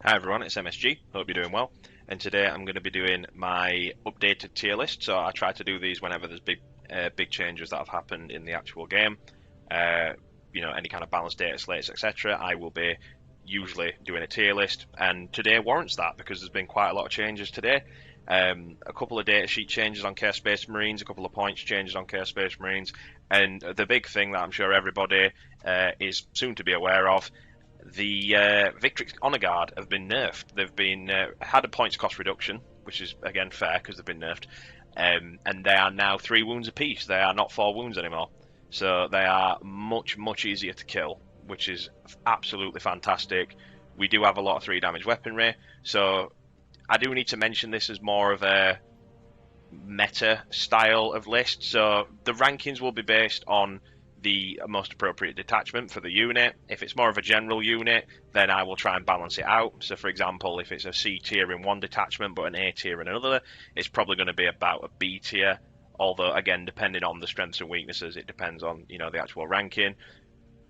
Hi everyone, it's MSG. Hope you're doing well. And today I'm going to be doing my updated tier list. So I try to do these whenever there's big changes that have happened in the actual game. Uh, any kind of balanced data slates, etc. I will be usually doing a tier list, and today warrants that because there's been quite a lot of changes today. A couple of data sheet changes on Chaos Space Marines, a couple of points changes on Chaos Space Marines, and the big thing that I'm sure everybody is soon to be aware of, the Victrix Honor Guard have been nerfed. They've been had a points cost reduction, which is again fair because they've been nerfed, and they are now 3 wounds apiece. They are not 4 wounds anymore, so they are much easier to kill, which is absolutely fantastic. We do have a lot of 3 damage weaponry, so I do need to mention this as more of a meta style of list. So the rankings will be based on the most appropriate detachment for the unit. If it's more of a general unit, then I will try and balance it out. So for example, if it's a C tier in one detachment but an A tier in another, it's probably going to be about a B tier. Although again, depending on the strengths and weaknesses, it depends on the actual ranking.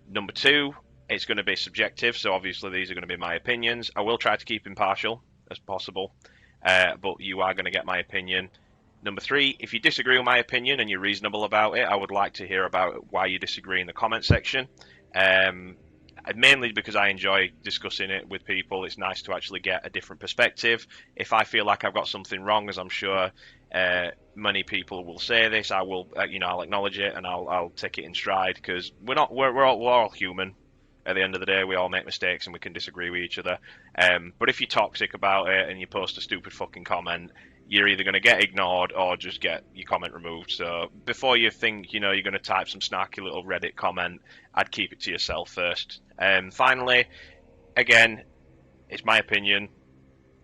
Number 2, it's going to be subjective, so obviously these are going to be my opinions. I will try to keep impartial as possible, but you are going to get my opinion. Number 3, if you disagree with my opinion and you're reasonable about it, I would like to hear about why you disagree in the comment section. Mainly because I enjoy discussing it with people. It's nice to actually get a different perspective. If I feel like I've got something wrong, as I'm sure many people will say this, I will, I'll acknowledge it and I'll take it in stride, because we're all human. At the end of the day, we all make mistakes and we can disagree with each other. But if you're toxic about it and you post a stupid fucking comment, you're either going to get ignored or just get your comment removed. So before you think you're going to type some snarky little Reddit comment, I'd keep it to yourself first. Finally, again, it's my opinion.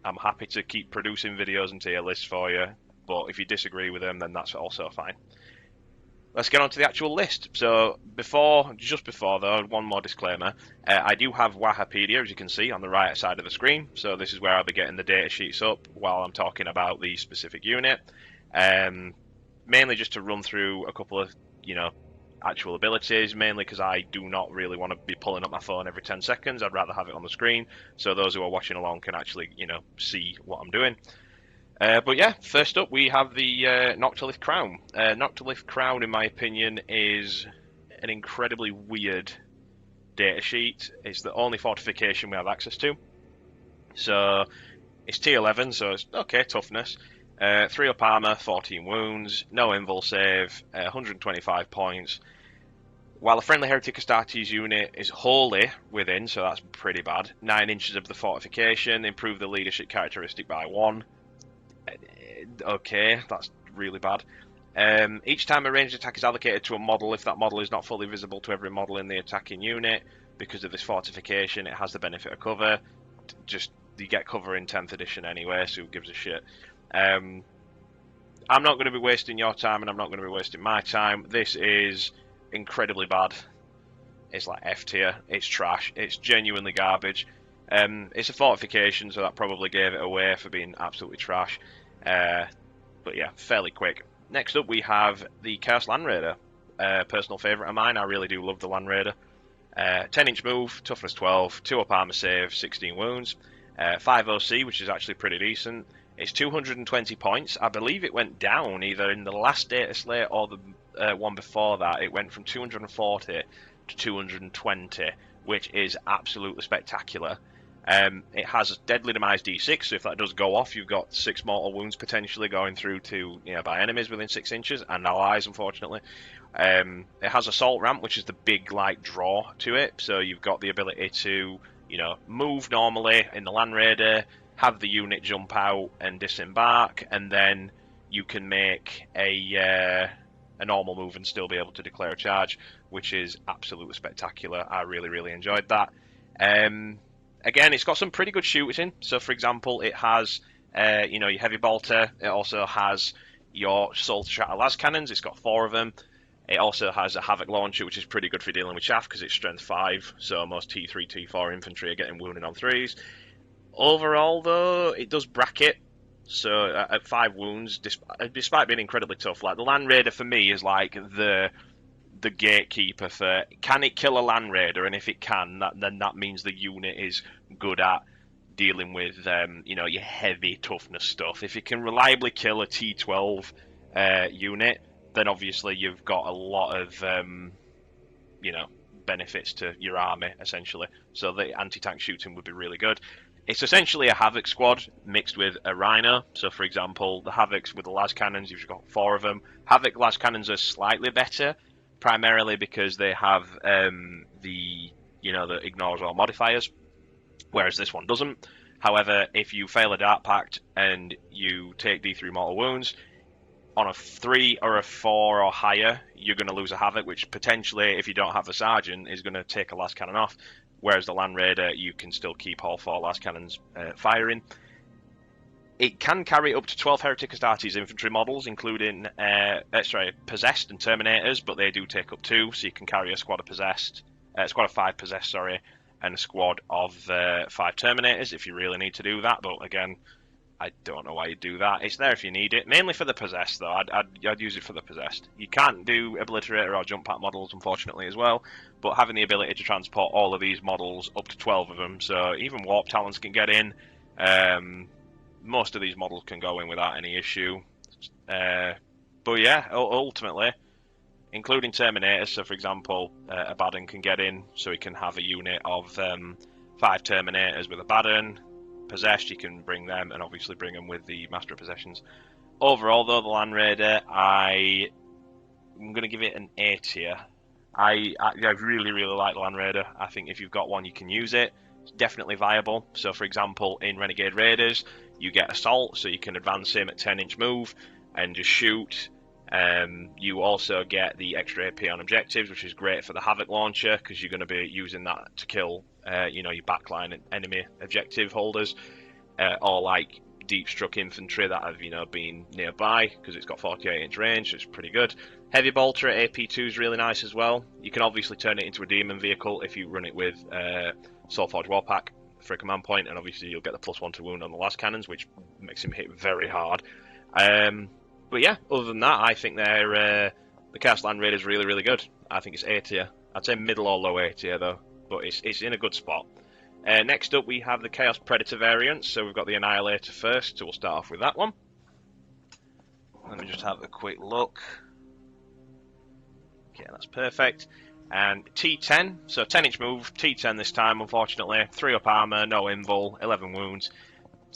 I'm happy to keep producing videos and tier lists for you, but if you disagree with them, then that's also fine. Let's get on to the actual list. So just before though, one more disclaimer. I do have Wahapedia, as you can see, on the right side of the screen. So this is where I'll be getting the data sheets up while I'm talking about the specific unit. Mainly just to run through a couple of, actual abilities, mainly because I do not really want to be pulling up my phone every 10 seconds. I'd rather have it on the screen so those who are watching along can actually, see what I'm doing. But yeah, first up we have the Noctalith Crown. Noctalith Crown, in my opinion, is an incredibly weird data sheet. It's the only fortification we have access to. So it's tier 11, so it's okay, toughness. 3 up armor, 14 wounds, no invul save, 125 points. While a friendly Heretic Astartes unit is wholly within, so that's pretty bad. 9 inches of the fortification, improve the leadership characteristic by 1. Okay, that's really bad. Each time a ranged attack is allocated to a model, if that model is not fully visible to every model in the attacking unit, because of this fortification, it has the benefit of cover. Just, you get cover in 10th edition anyway, so who gives a shit. I'm not going to be wasting your time, and I'm not going to be wasting my time. This is incredibly bad. It's like F tier. It's trash. It's genuinely garbage. It's a fortification, so that probably gave it away for being absolutely trash. But yeah, fairly quick. Next up we have the Chaos Land Raider. Personal favourite of mine. I really do love the Land Raider. 10-inch move, toughness 12, 2 up armor save, 16 wounds. 5 OC, which is actually pretty decent. It's 220 points. I believe it went down either in the last data slate or the one before that. It went from 240 to 220, which is absolutely spectacular. It has a deadly demise D6, so if that does go off, you've got 6 mortal wounds potentially going through to by enemies within 6 inches, and allies, unfortunately. It has assault ramp, which is the big draw to it, so you've got the ability to move normally in the Land Raider, have the unit jump out and disembark, and then you can make a normal move and still be able to declare a charge, which is absolutely spectacular. I really enjoyed that. Again, it's got some pretty good shooting. So, for example, it has your heavy bolter. It also has your soul shatter las cannons. It's got 4 of them. It also has a havoc launcher, which is pretty good for dealing with chaff because it's strength 5. So most T3, T4 infantry are getting wounded on 3s. Overall, though, it does bracket. So at 5 wounds, despite being incredibly tough, like the Land Raider for me is like the gatekeeper for, can it kill a Land Raider, and if it can, then that means the unit is good at dealing with you know, your heavy toughness stuff. If you can reliably kill a T12 unit, then obviously you've got a lot of you know, benefits to your army essentially. So the anti-tank shooting would be really good. It's essentially a Havoc squad mixed with a Rhino. So for example, the Havocs with the las cannons, you've got 4 of them. Havoc las cannons are slightly better, primarily because they have the, you know, that ignores all modifiers, whereas this one doesn't. However, if you fail a Dark Pact and you take D3 mortal wounds, on a 3 or a 4 or higher, you're going to lose a Havoc, which potentially, if you don't have the Sergeant, is going to take a las cannon off. Whereas the Land Raider, you can still keep all 4 las cannons firing. It can carry up to 12 Heretic Astartes infantry models, including Possessed and Terminators, but they do take up 2, so you can carry a squad of Possessed, squad of 5 Possessed, sorry, and a squad of 5 Terminators if you really need to do that. But again, I don't know why you do that. It's there if you need it. Mainly for the Possessed, though. I'd use it for the Possessed. You can't do Obliterator or Jump Pack models, unfortunately, as well. But having the ability to transport all of these models, up to 12 of them, so even Warp Talons can get in. Most of these models can go in without any issue. But yeah, ultimately, including Terminators, so for example, Abaddon can get in, so he can have a unit of 5 Terminators with Abaddon. Possessed, you can bring them, and obviously bring them with the Master of Possessions. Overall, though, the Land Raider, I'm going to give it an A tier. I really, really like the Land Raider. I think if you've got one, you can use it. It's definitely viable. So, for example, in Renegade Raiders, you get Assault, so you can advance him at 10-inch move and just shoot. You also get the extra AP on objectives, which is great for the Havoc launcher, because you're going to be using that to kill you know, your backline and enemy objective holders, or like deep struck infantry that have, you know, been nearby, because it's got 48-inch range, so it's pretty good. Heavy bolter at AP2 is really nice as well. You can obviously turn it into a demon vehicle if you run it with Soulforge Warpack for a command point, and obviously you'll get the +1 to wound on the las cannons, which makes him hit very hard. But yeah, other than that, I think the Chaos Land Raider is really, really good. I think it's A tier. I'd say middle or low A tier though, but it's in a good spot. Next up, we have the Chaos Predator variant. So we've got the Annihilator first, so we'll start off with that one. Let me just have a quick look. Okay, that's perfect. And T10, so 10-inch move, T10 this time, unfortunately. 3 up armor, no invul, 11 wounds.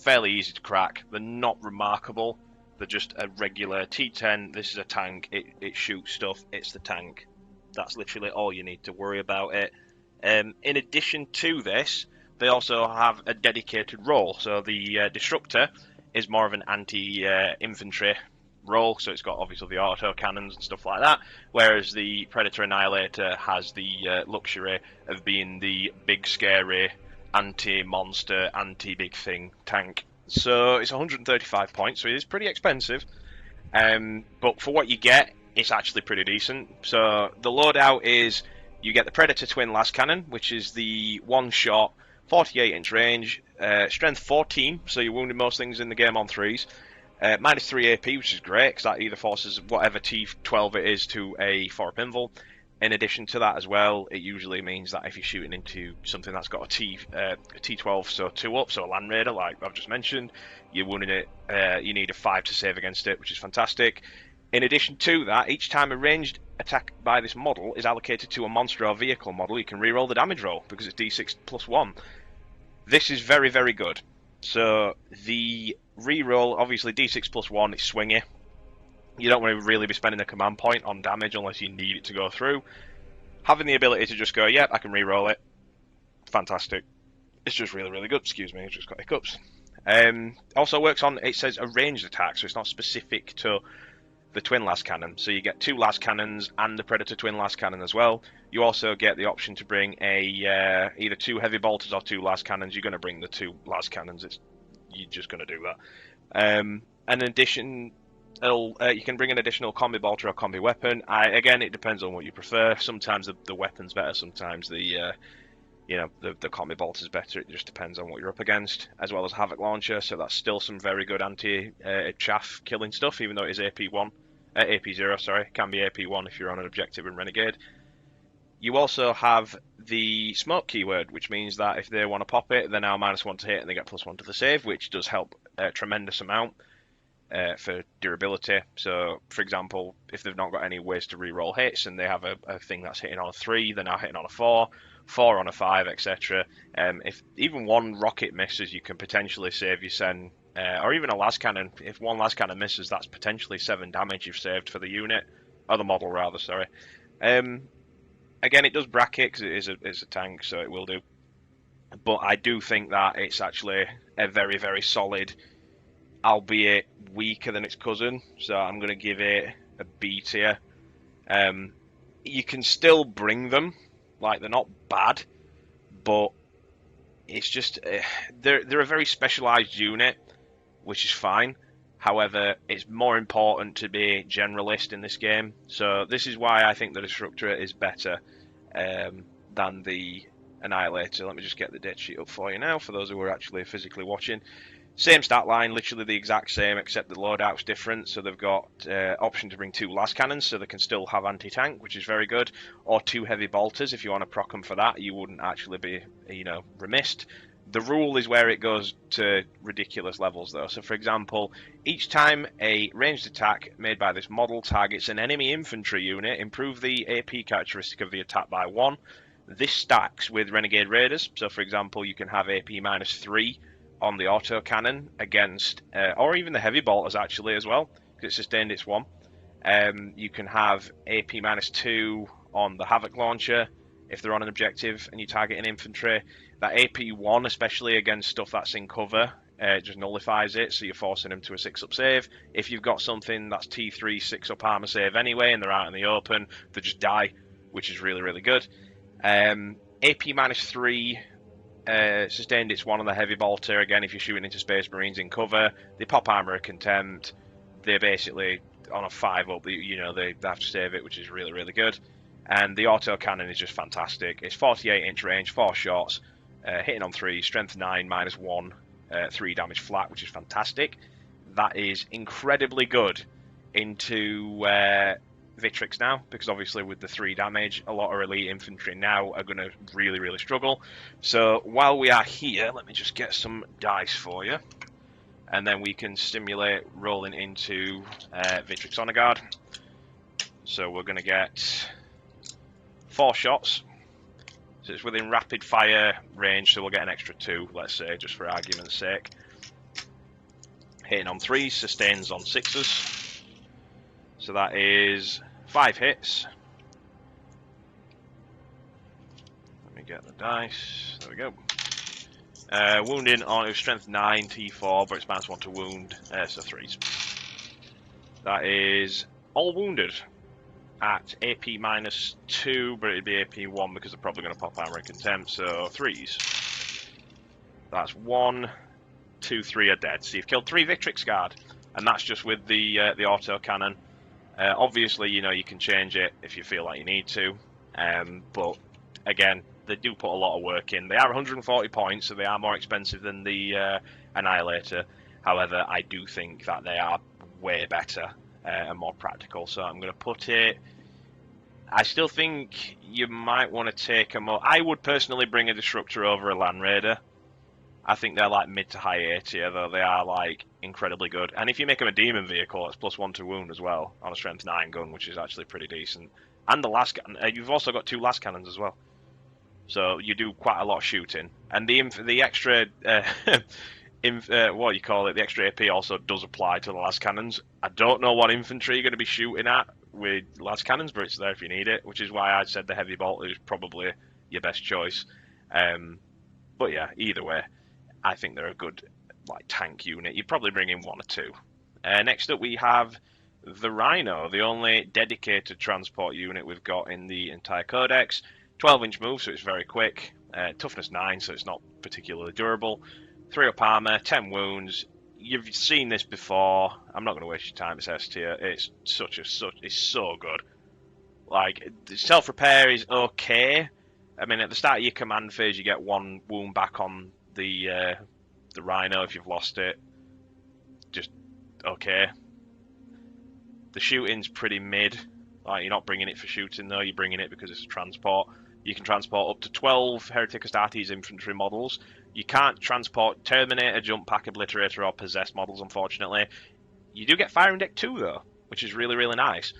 Fairly easy to crack. They're not remarkable. They're just a regular T10. This is a tank. It shoots stuff. It's the tank. That's literally all you need to worry about it. In addition to this, they also have a dedicated role. So the Destructor is more of an anti-infantry role, so it's got obviously the auto cannons and stuff like that, whereas the Predator Annihilator has the luxury of being the big, scary, anti-monster, anti-big thing tank. So it's 135 points, so it is pretty expensive. But for what you get, it's actually pretty decent. So the loadout is, you get the Predator Twin Las Cannon, which is the one-shot, 48-inch range, strength 14, so you're wounding most things in the game on 3s. Minus 3 AP, which is great, because that either forces whatever T12 it is to a 4-up invul. In addition to that as well, it usually means that if you're shooting into something that's got a T12, so 2-up, so a Land Raider, like I've just mentioned, you're wounding it, you need a 5 to save against it, which is fantastic. In addition to that, each time a ranged attack by this model is allocated to a monster or vehicle model, you can reroll the damage roll, because it's D6 plus 1. This is very, very good. So the reroll, obviously D6 plus 1, is swingy. You don't want to really be spending a command point on damage unless you need it to go through. Having the ability to just go, yep, I can reroll it, fantastic. It's just really, really good. Excuse me, I've just got hiccups. Also works on, it says a ranged attack, so it's not specific to the twin las cannon. So you get 2 las cannons and the Predator twin las cannon as well. You also get the option to bring a either 2 heavy bolters or 2 las cannons. You're going to bring the 2 las cannons. You're just going to do that. In addition, you can bring an additional combi bolter or combi weapon. Again, it depends on what you prefer. Sometimes the weapon's better. Sometimes the combi bolter's better. It just depends on what you're up against, as well as Havoc launcher. So that's still some very good anti-chaff killing stuff, even though it is AP0. Sorry, it can be AP1 if you're on an objective in Renegade. You also have the smoke keyword, which means that if they want to pop it, they're now -1 to hit and they get +1 to the save, which does help a tremendous amount for durability. So, for example, if they've not got any ways to re-roll hits and they have a thing that's hitting on a 3, they're now hitting on a 4, 4 on a 5, etc. If even one rocket misses, you can potentially save your Sen, or even a las cannon. If one las cannon misses, that's potentially 7 damage you've saved for the unit, or the model rather. Sorry. Again, it does bracket because it's a tank, so it will do. But I do think that it's actually a very, very solid, albeit weaker than its cousin. So I'm going to give it a B tier. You can still bring them, like they're not bad, but it's just they're a very specialized unit, which is fine. However, it's more important to be generalist in this game. So this is why I think the Destructor is better than the Annihilator. Let me just get the dead sheet up for you now, for those who are actually physically watching. Same stat line, literally the exact same, except the loadout's different. So they've got option to bring 2 las cannons, so they can still have anti-tank, which is very good, or 2 heavy bolters if you want to proc them for that. You wouldn't actually be, remissed. The rule is where it goes to ridiculous levels, though. So, for example, each time a ranged attack made by this model targets an enemy infantry unit, improve the AP characteristic of the attack by 1. This stacks with Renegade Raiders. So, for example, you can have AP -3 on the auto cannon against, or even the heavy bolters actually as well, because it sustained its 1. You can have AP -2 on the Havoc launcher if they're on an objective and you target an infantry. That AP 1, especially against stuff that's in cover, just nullifies it, so you're forcing them to a 6-up save. If you've got something that's T3 6-up armor save anyway and they're out in the open, they just die, which is really, really good. AP -3 sustained its 1 on the heavy bolter. Again, if you're shooting into Space Marines in cover, they pop armor of contempt. They're basically on a 5-up. They have to save it, which is really, really good. And the auto cannon is just fantastic. It's 48-inch range, 4 shots, hitting on 3, strength 9, -1, 3 damage flat, which is fantastic. That is incredibly good into Victrix now, because obviously with the 3 damage, a lot of elite infantry now are going to really, really struggle. So while we are here, let me just get some dice for you, and then we can simulate rolling into Victrix Honor Guard. So we're going to get 4 shots. So it's within rapid fire range, so we'll get an extra 2, let's say, just for argument's sake. Hitting on 3s, sustains on 6s. So that is 5 hits. Let me get the dice. There we go. Wounding on strength 9, T4, but it's -1 to wound, so 3s. That is all wounded at AP -2, but it'd be AP 1 because they're probably going to pop armor and contempt, so 3s. That's 1, 2, 3 are dead. So you've killed 3 Victrix Guard, and that's just with the auto cannon. Obviously, you can change it if you feel like you need to, but again, they do put a lot of work in. They are 140 points, so they are more expensive than the Annihilator. However, I do think that they are way better and more practical, so I'm going to put it... I still think you might want to take a more... I would personally bring a Destructor over a Land Raider. I think they're like mid to high A tier, though they are like incredibly good. And if you make them a demon vehicle, it's +1 to wound as well on a strength 9 gun, which is actually pretty decent. And the last, you've also got 2 las cannons as well, so you do quite a lot of shooting. And the extra, what you call it, the extra AP also does apply to the las cannons. I don't know what infantry you're going to be shooting at with las cannons, but it's there if you need it, which is why I said the heavy bolt is probably your best choice. But yeah, either way, I think they're a good tank unit. You'd probably bring in 1 or 2. Next up we have the Rhino, the only dedicated transport unit we've got in the entire codex. 12-inch move, so it's very quick. Toughness 9, so it's not particularly durable. 3-up armor, 10 wounds. You've seen this before. I'm not going to waste your time. It's S tier. It's it's so good. Like, self-repair is okay. I mean, at the start of your command phase, you get 1 wound back on the Rhino if you've lost it. Just okay. The shooting's pretty mid. Like, you're not bringing it for shooting though, you're bringing it because it's a transport. You can transport up to 12 Heretic Astartes infantry models. You can't transport Terminator, Jump Pack, Obliterator, or Possessed models, unfortunately. You do get Firing Deck 2 though, which is really, really nice.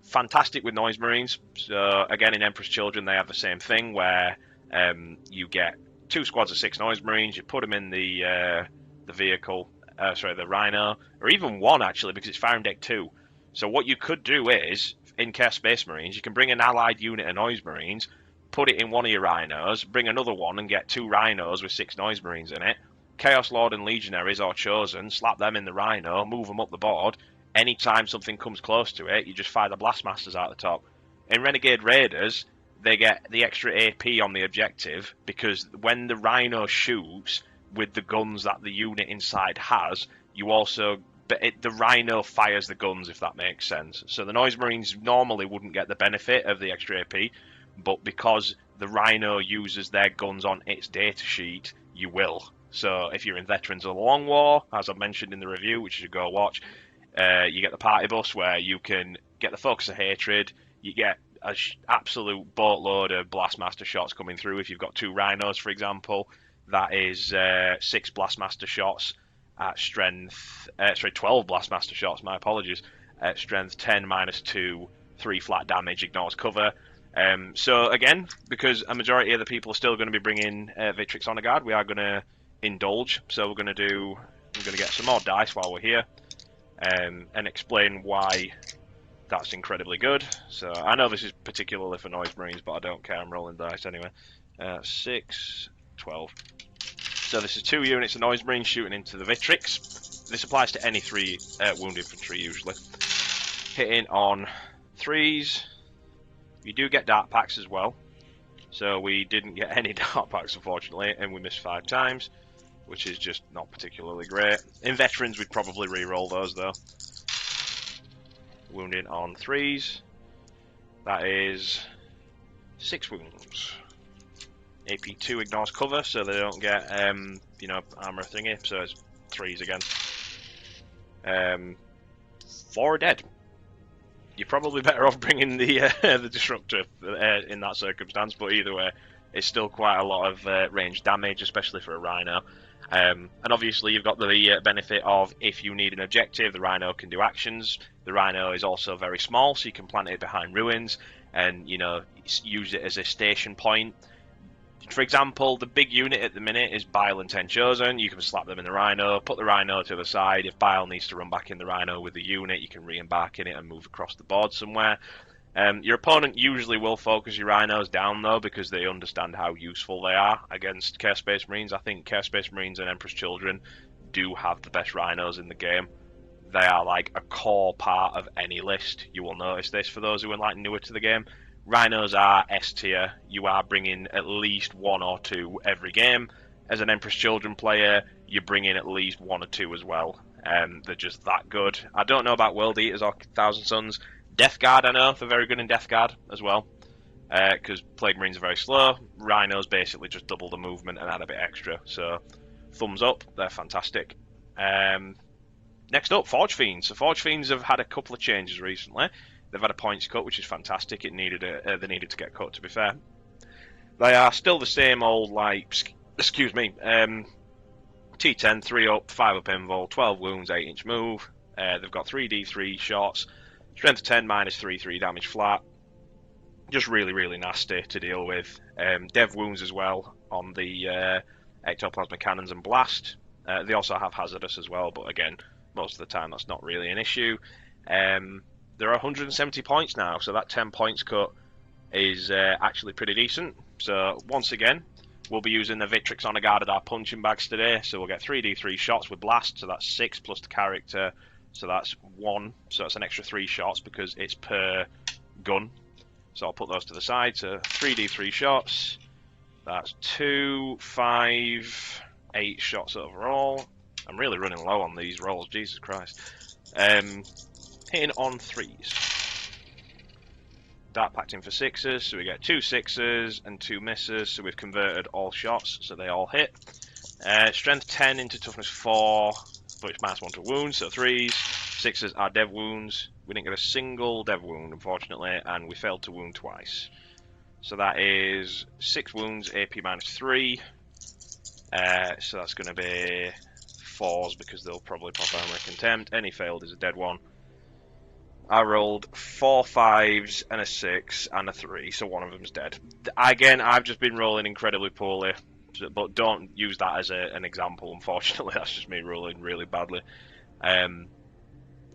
Fantastic with Noise Marines. So again, in Emperor's Children, they have the same thing where you get 2 squads of 6 Noise Marines. You put them in the vehicle, the Rhino, or even 1 actually, because it's Firing Deck 2. So what you could do is, in Chaos Space Marines, you can bring an allied unit of Noise Marines, put it in one of your Rhinos, bring another one and get 2 Rhinos with 6 Noise Marines in it. Chaos Lord and Legionaries or Chosen, slap them in the Rhino, move them up the board. Anytime something comes close to it, you just fire the Blastmasters out the top. In Renegade Raiders, they get the extra AP on the objective because when the Rhino shoots with the guns that the unit inside has, you also... the Rhino fires the guns, if that makes sense. So the Noise Marines normally wouldn't get the benefit of the extra AP, but because the Rhino uses their guns on its datasheet, you will. So if you're in Veterans of the Long War, as I mentioned in the review, which you should go watch, you get the party bus where you can get the Focus of Hatred, you get an absolute boatload of Blastmaster shots coming through. If you've got 2 Rhinos, for example, that is 6 Blastmaster shots at strength, 12 Blastmaster shots, my apologies, at strength 10 -2, 3 flat damage, ignores cover. So again, because a majority of the people are still going to be bringing Victrix Honor Guard, we are going to indulge. So I'm going to get some more dice while we're here, and explain why that's incredibly good. So I know this is particularly for Noise Marines, but I don't care, I'm rolling dice anyway. 6, 12. So this is 2 units of Noise Marines shooting into the Victrix. This applies to any 3 wound infantry usually. Hitting on 3s. You do get Dark Packs as well. So we didn't get any Dark Packs unfortunately, and we missed 5 times, which is just not particularly great. In Veterans we'd probably re-roll those though. Wounding on 3s. That is 6 wounds. AP2 ignores cover, so they don't get, armor thingy, so it's 3s again. 4 are dead. You're probably better off bringing the Disruptor in that circumstance, but either way, it's still quite a lot of range damage, especially for a Rhino. And obviously you've got the benefit of, if you need an objective, the Rhino can do actions. The Rhino is also very small, so you can plant it behind ruins and, use it as a station point. For example, the big unit at the minute is Bile and 10 Chosen. You can slap them in the Rhino, put the Rhino to the side. If Bile needs to run back in the Rhino with the unit, you can re-embark in it and move across the board somewhere. Your opponent usually will focus your Rhinos down though, because they understand how useful they are against Chaos Space Marines. I think Chaos Space Marines and Emperor's Children do have the best Rhinos in the game. They are like a core part of any list. You will notice this for those who are like newer to the game. Rhinos are S tier. You are bringing at least 1 or 2 every game. As an Emperor's Children player, you bring in at least 1 or 2 as well. They're just that good. I don't know about World Eaters or Thousand Suns. Death Guard, I know, they're very good in Death Guard as well. Because Plague Marines are very slow. Rhinos basically just double the movement and add a bit extra. So, thumbs up, they're fantastic. Next up, Forge Fiends. So Forge Fiends have had a couple of changes recently. They've had a points cut, which is fantastic. They needed to get cut, to be fair. They are still the same old, T10, 3 up, 5 up invul, 12 wounds, 8-inch move. They've got 3d3 shots, strength 10, -3 damage flat. Just really, really nasty to deal with. Dev wounds as well on the ectoplasmic cannons and blast. They also have hazardous as well, but again, most of the time that's not really an issue. There are 170 points now, so that 10 points cut is actually pretty decent. So once again, we'll be using the Victrix Honor Guard at our punching bags today. So we'll get 3d3 shots with blast, so that's 6 plus the character, so that's 1. So it's an extra 3 shots because it's per gun. So I'll put those to the side. So 3d3 shots, that's 2, 5, 8 shots overall. I'm really running low on these rolls, Jesus Christ. Hitting on 3s. Dark Pact in for 6s, so we get 2 6s and 2 misses, so we've converted all shots, so they all hit. Strength 10 into toughness 4, but it's -1 to wounds, so 3s. Sixes are dev wounds. We didn't get a single dev wound, unfortunately, and we failed to wound twice. So that is 6 wounds, AP -3. So that's going to be 4s because they'll probably pop armor contempt. Any failed is a dead one. I rolled 4 5s and a 6 and a 3, so one of them's dead. Again, I've just been rolling incredibly poorly, but don't use that as an example, unfortunately. That's just me rolling really badly.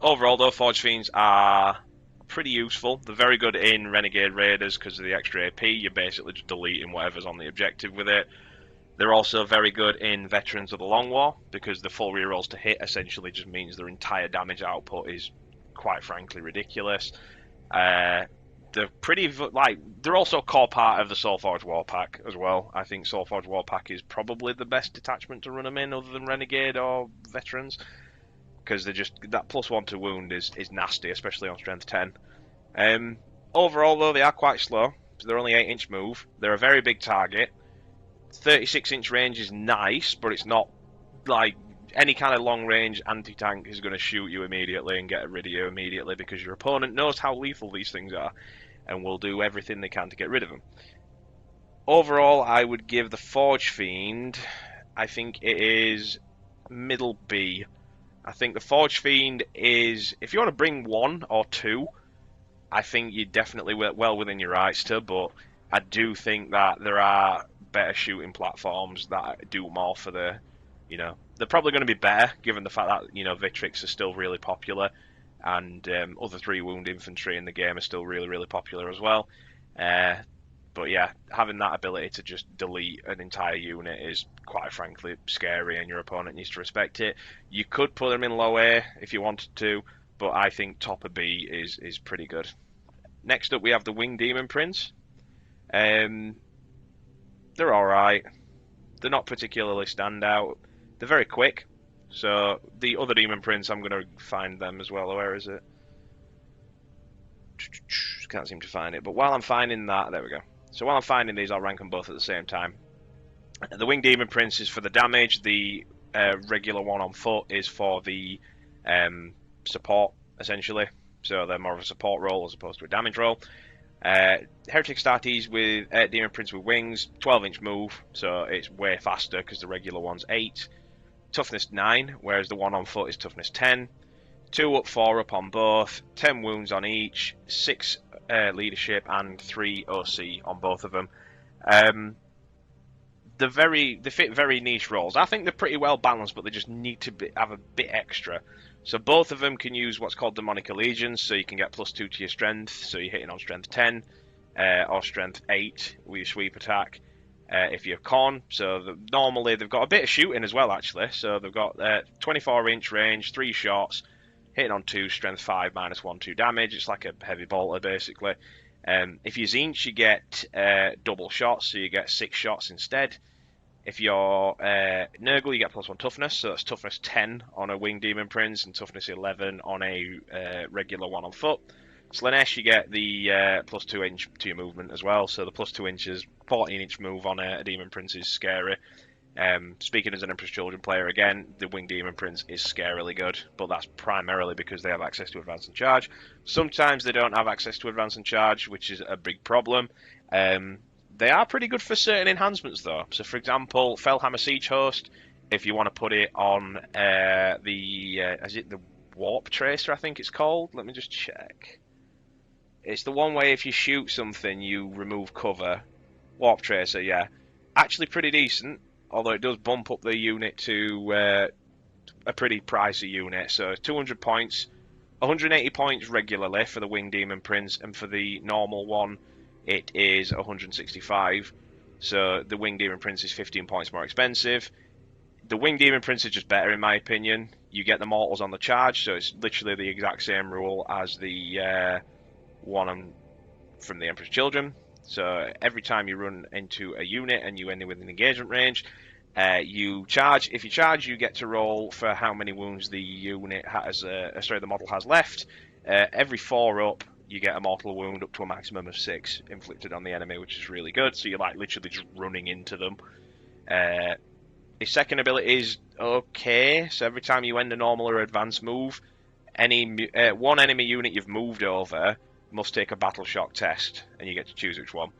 Overall, though, Forge Fiends are pretty useful. They're very good in Renegade Raiders because of the extra AP. You're basically just deleting whatever's on the objective with it. They're also very good in Veterans of the Long War because the full rerolls to hit essentially just means their entire damage output is, quite frankly, ridiculous. They're pretty they're also a core part of the Soulforge Warpack as well. I think Soulforge Warpack is probably the best detachment to run them in, other than Renegade or Veterans, because they're just that +1 to wound is nasty, especially on strength 10. Overall, though, they are quite slow. So they're only 8-inch move. They're a very big target. 36-inch range is nice, but it's not like any kind of long-range anti-tank is going to shoot you immediately and get rid of you immediately because your opponent knows how lethal these things are and will do everything they can to get rid of them. Overall, I would give the Forge Fiend, I think it is middle B. I think the Forge Fiend is, if you want to bring 1 or 2, I think you're definitely well within your rights to, but I do think that there are better shooting platforms that do more for the, they're probably going to be better given the fact that, Victrix are still really popular, and other 3-wound infantry in the game are still really, really popular as well. But yeah, having that ability to just delete an entire unit is, quite frankly, scary, and your opponent needs to respect it. You could put them in low A if you wanted to, but I think top of B is pretty good. Next up, we have the Winged Demon Prince. They're alright. They're not particularly standout. They're very quick. So the other Demon Prince, I'm going to find them as well. Where is it? Can't seem to find it. But while I'm finding that, there we go. So while I'm finding these, I'll rank them both at the same time. The Winged Demon Prince is for the damage. The regular one on foot is for the support, essentially. So they're more of a support role as opposed to a damage role. Heretic Astartes with Demon Prince with wings, 12-inch move, so it's way faster because the regular one's 8. Toughness 9, whereas the one on foot is toughness 10. 2 up, 4 up on both, 10 wounds on each, 6 leadership, and 3 OC on both of them. They fit very niche roles. I think they're pretty well balanced, but they just need to have a bit extra. So both of them can use what's called Demonic Allegiance, so you can get +2 to your strength, so you're hitting on strength 10 or strength 8 with your sweep attack. If you're Khorne, so normally they've got a bit of shooting as well, actually. So they've got 24-inch range, 3 shots, hitting on 2, strength 5, -1, 2 damage. It's like a heavy bolter, basically. If you're Tzeentch, you get double shots, so you get 6 shots instead. If you're Nurgle, you get +1 toughness, so that's toughness 10 on a Winged Demon Prince and toughness 11 on a regular one on foot. Slaanesh, you get the +2 inch to your movement as well, so the +2 inches, 14-inch move on a Demon Prince is scary. Speaking as an Emperor's Children player again, the Winged Demon Prince is scarily good, but that's primarily because they have access to Advance and Charge. Sometimes they don't have access to Advance and Charge, which is a big problem. They are pretty good for certain enhancements, though. So, for example, Fellhammer Siege Host, if you want to put it on is it the Warp Tracer, I think it's called? Let me just check. It's the one way if you shoot something, you remove cover. Warp Tracer, yeah. Actually pretty decent, although it does bump up the unit to a pretty pricey unit. So 200 points, 180 points regularly for the Winged Demon Prince, and for the normal one, it is 165. So the Winged Demon Prince is 15 points more expensive. The Winged Demon Prince is just better, in my opinion. You get the mortals on the charge, so it's literally the exact same rule as the one from the Emperor's Children. So every time you run into a unit and you end it with an engagement range, you charge. If you charge, you get to roll for how many wounds the unit has. The model has left. Every 4 up, you get a mortal wound up to a maximum of 6 inflicted on the enemy, which is really good. So you're like literally just running into them. His second ability is okay. So every time you end a normal or advanced move, one enemy unit you've moved over must take a battle shock test, and you get to choose which one,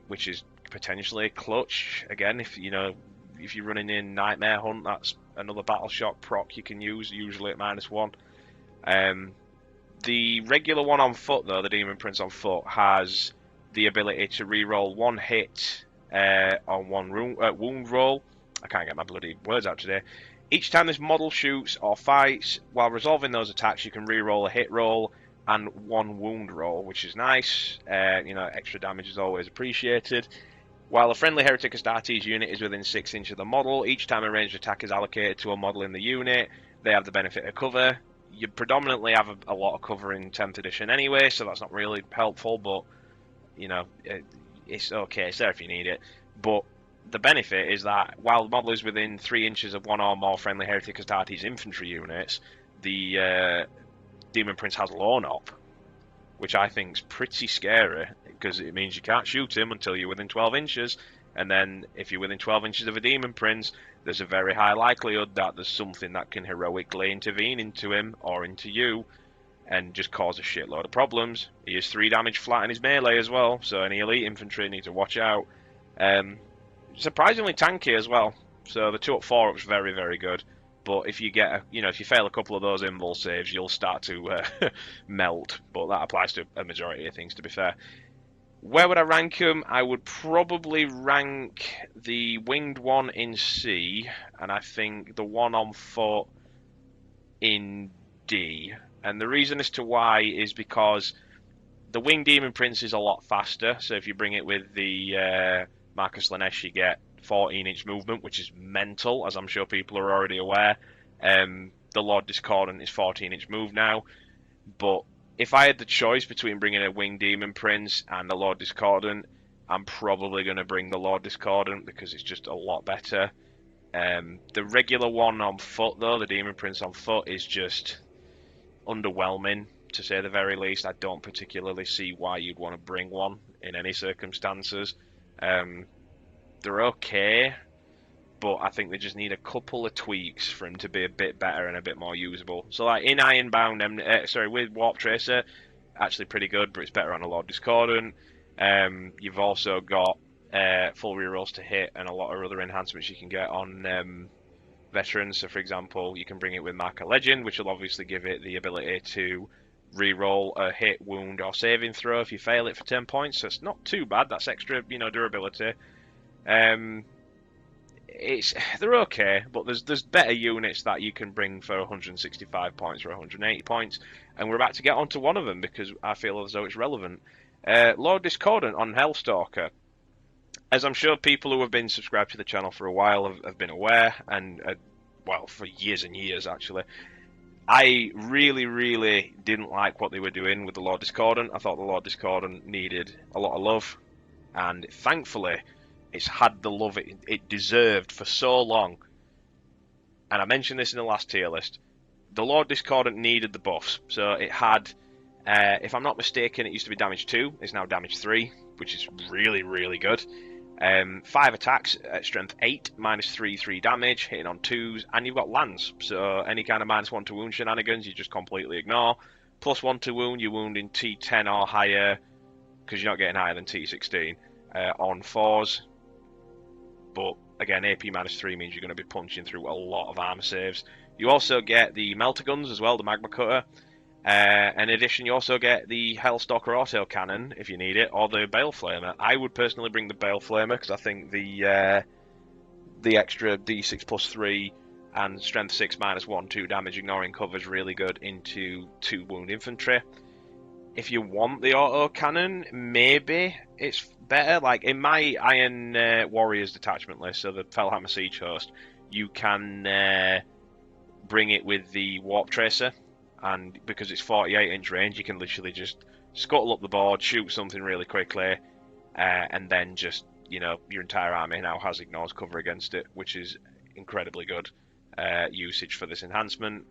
which is potentially clutch. Again, if you're running in Nightmare Hunt, that's another battle shock proc you can use, usually at -1. The regular one on foot, though, the Demon Prince on foot, has the ability to reroll one hit on one wound roll. I can't get my bloody words out today. Each time this model shoots or fights, while resolving those attacks, you can reroll a hit roll and one wound roll, which is nice. Extra damage is always appreciated. While a friendly Heretic Astartes unit is within 6 inches of the model, each time a ranged attack is allocated to a model in the unit, they have the benefit of cover. You predominantly have a lot of cover in 10th edition anyway, so that's not really helpful, but it's okay, it's there if you need it. But the benefit is that while the model is within 3 inches of one or more friendly Heretic Astartes infantry units, the Demon Prince has Lone Op, which I think is pretty scary, because it means you can't shoot him until you're within 12 inches, and then if you're within 12 inches of a Demon Prince, there's a very high likelihood that there's something that can heroically intervene into him, or into you, and just cause a shitload of problems. He is 3 damage flat in his melee as well, so any elite infantry need to watch out. Surprisingly tanky as well, so the 2-up 4-up's very, very good. But if you get if you fail a couple of those invul saves, you'll start to melt. But that applies to a majority of things, to be fair. Where would I rank them? I would probably rank the winged one in C, and I think the one on foot in D. And the reason as to why is because the Winged Demon Prince is a lot faster, so if you bring it with the Marcus Lanesh, you get 14-inch movement, which is mental, as I'm sure people are already aware. The Lord Discordant is 14-inch move now, but if I had the choice between bringing a Winged Demon Prince and the Lord Discordant, I'm probably going to bring the Lord Discordant because it's just a lot better. The regular one on foot, though, the Demon Prince on foot, is just underwhelming, to say the very least. I don't particularly see why you'd want to bring one in any circumstances. They're okay, but I think they just need a couple of tweaks for him to be a bit better and a bit more usable. So, like in Ironbound, with Warp Tracer, actually pretty good, but it's better on a Lord Discordant. You've also got full rerolls to hit and a lot of other enhancements you can get on veterans. So, for example, you can bring it with Marker Legend, which will obviously give it the ability to reroll a hit, wound, or saving throw if you fail it for 10 points. So it's not too bad. That's extra, durability. They're okay, but there's better units that you can bring for 165 points or 180 points, and we're about to get onto one of them because I feel as though it's relevant. Lord Discordant on Hellstalker. As I'm sure people who have been subscribed to the channel for a while have been aware, and for years and years actually, I really, really didn't like what they were doing with the Lord Discordant. I thought the Lord Discordant needed a lot of love, and thankfully it's had the love it deserved for so long. And I mentioned this in the last tier list. The Lord Discordant needed the buffs. So it had, if I'm not mistaken, it used to be damage 2. It's now damage 3, which is really, really good. 5 attacks at strength 8, -3 damage, hitting on 2s, and you've got lands. So any kind of -1 to wound shenanigans, you just completely ignore. +1 to wound, you wound in T10 or higher, because you're not getting higher than T16, on 4s. But again, AP -3 means you're going to be punching through a lot of armor saves. You also get the Melter Guns as well, the Magma Cutter. In addition, you also get the Hellstalker Auto Cannon if you need it, or the Bale Flamer. I would personally bring the Bale Flamer because I think the extra D6 +3 and strength 6 -1/2 damage ignoring cover is really good into 2 wound infantry. If you want the auto cannon, maybe it's better. Like in my Iron Warriors detachment list, so the Fellhammer Siege Host, you can bring it with the Warp Tracer, and because it's 48-inch range, you can literally just scuttle up the board, shoot something really quickly, and then just, your entire army now has ignores cover against it, which is incredibly good usage for this enhancement.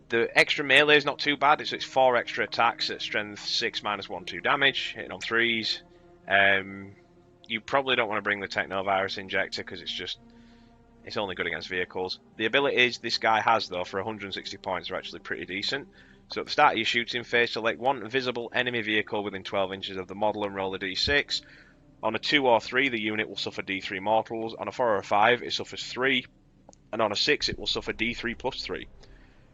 The extra melee is not too bad. It's 4 extra attacks at strength 6 -1/2 damage, hitting on 3s. You probably don't want to bring the Technovirus Injector because It's only good against vehicles. The abilities this guy has, though, for 160 points are actually pretty decent. So at the start of your shooting phase, select one visible enemy vehicle within 12 inches of the model and roll a d6. On a 2 or 3, the unit will suffer d3 mortals. On a 4 or 5, it suffers 3. And on a 6, it will suffer d3 plus 3.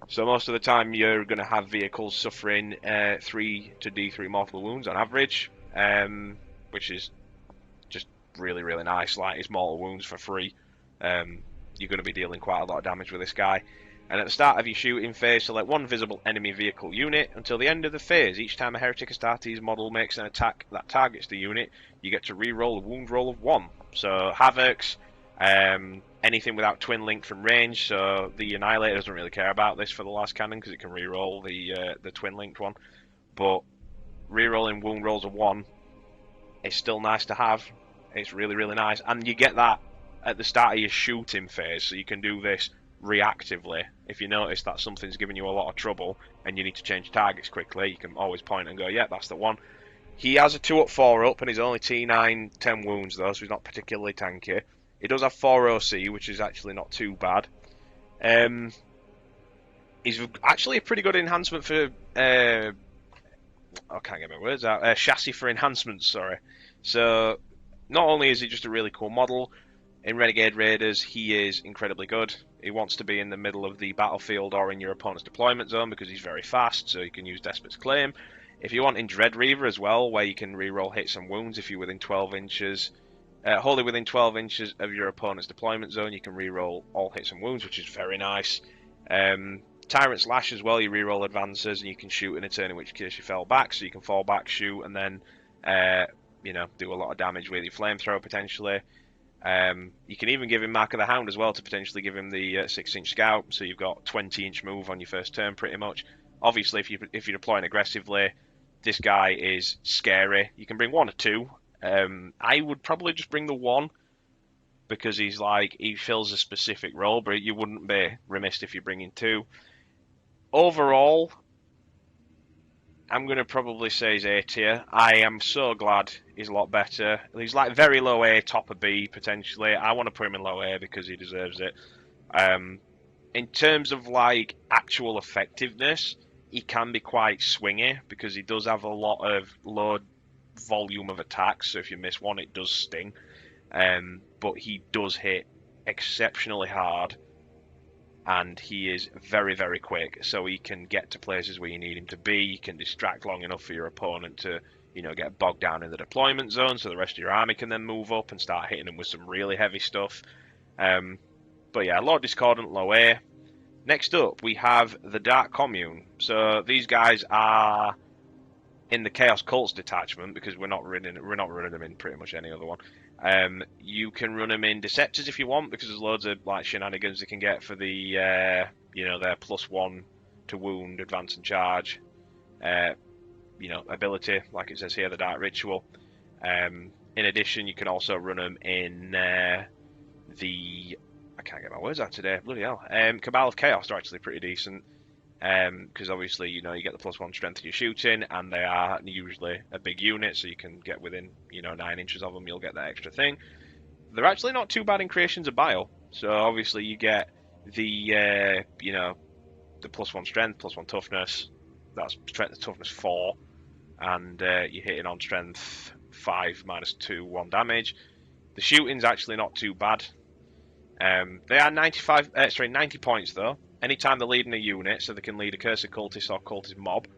So most of the time, you're going to have vehicles suffering 3 to d3 mortal wounds on average, which is just really, really nice. Like, it's mortal wounds for free. You're going to be dealing quite a lot of damage with this guy. And at the start of your shooting phase, select one visible enemy vehicle unit. Until the end of the phase, each time a Heretic Astartes model makes an attack that targets the unit, you get to re-roll a wound roll of 1. So Havocs, anything without twin link from range. So the Annihilator doesn't really care about this for the last cannon because it can re-roll the twin linked one. But re-rolling wound rolls of 1 is still nice to have. It's really, really nice, and you get that at the start of your shooting phase, so you can do this reactively. If you notice that something's giving you a lot of trouble and you need to change targets quickly, you can always point and go, yeah, that's the one. He has a 2 up, 4 up, and he's only T9, 10 wounds though, so he's not particularly tanky. He does have 4 OC, which is actually not too bad. He's actually a pretty good enhancement for... I can't get my words out. Chassis for enhancements, sorry. So, not only is he just a really cool model, in Renegade Raiders, he is incredibly good. He wants to be in the middle of the battlefield or in your opponent's deployment zone because he's very fast, so you can use Despot's Claim. If you want in Dread Reaver as well, where you can reroll hits and wounds if you're within 12 inches, wholly within 12 inches of your opponent's deployment zone, you can reroll all hits and wounds, which is very nice. Tyrant's Lash as well, you reroll advances and you can shoot in a turn in which case you fell back, so you can fall back, shoot, and then do a lot of damage with your flamethrower potentially. You can even give him Mark of the Hound as well to potentially give him the 6-inch scout, so you've got 20-inch move on your first turn pretty much. Obviously, if you're deploying aggressively, this guy is scary. You can bring 1 or 2. I would probably just bring the 1 because he fills a specific role, but you wouldn't be remiss if you're bringing 2. Overall, I'm going to probably say he's A tier. I am so glad he's a lot better. He's like very low A, top of B, potentially. I want to put him in low A because he deserves it. In terms of like actual effectiveness, he can be quite swingy because he does have a lot of low volume of attacks. So if you miss one, it does sting. But he does hit exceptionally hard. And he is very, very quick, so he can get to places where you need him to be. He can distract long enough for your opponent to, get bogged down in the deployment zone, so the rest of your army can then move up and start hitting him with some really heavy stuff. But yeah, Lord Discordant, low A. Next up, we have the Dark Commune. So these guys are in the Chaos Cults detachment because we're not running them in pretty much any other one. You can run them in Deceptors if you want, because there's loads of like shenanigans they can get for the their +1 to wound, advance and charge ability, like it says here, the Dark Ritual. In addition, you can also run them in I can't get my words out today, bloody hell. Cabal of Chaos are actually pretty decent, because obviously you get the +1 strength to your shooting, and they are usually a big unit, so you can get within 9 inches of them, you'll get that extra thing. They're actually not too bad in creations of bile, so obviously you get the the +1 strength, +1 toughness. That's strength and toughness 4, and you're hitting on strength 5 -2 1 damage. The shooting's actually not too bad. They are 90 points though. Anytime they're leading a unit, so they can lead a Cursed Cultist or Cultist Mob.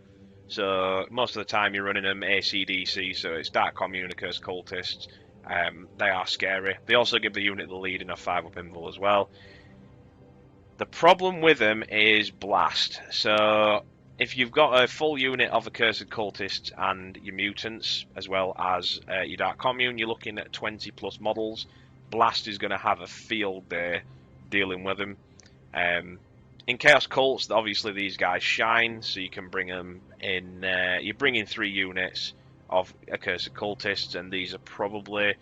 So most of the time you're running them AC/DC, so it's Dark Commune or Cursed Cultists. They are scary. They also give the unit the lead in a 5-up invul as well. The problem with them is Blast. So if you've got a full unit of Accursed Cultists and your mutants, as well as your Dark Commune, you're looking at 20 plus models. Blast is going to have a field day dealing with them. In Chaos Cults, obviously these guys shine, so you can bring them in. You bring in 3 units of Accursed Cultists, and these are probably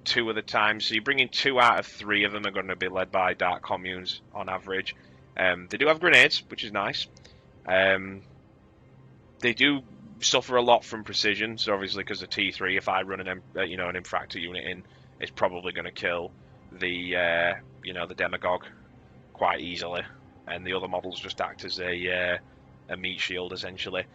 2 of the time. So you bring in 2 out of 3 of them are going to be led by Dark Communes on average. They do have grenades, which is nice. They do suffer a lot from precision, so obviously because of T3, if I run an Infractor unit in, it's probably going to kill the you know, the demagogue quite easily, and the other models just act as a meat shield essentially.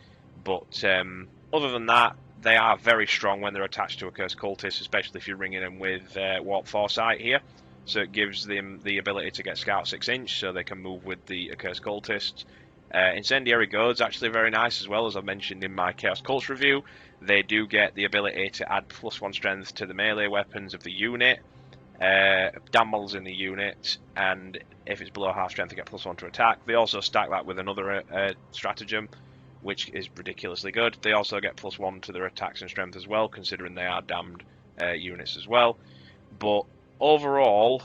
But other than that, they are very strong when they're attached to a cursed cultist, especially if you're ringing them with warp foresight here. So it gives them the ability to get scout 6-inch, so they can move with the accursed cultists. Incendiary Goad's actually very nice as well, as I mentioned in my Chaos Cults review. They do get the ability to add +1 strength to the melee weapons of the unit, damn models in the unit, and if it's below half strength, they get +1 to attack. They also stack that with another stratagem, which is ridiculously good. They also get +1 to their attacks and strength as well, considering they are damned units as well. But overall,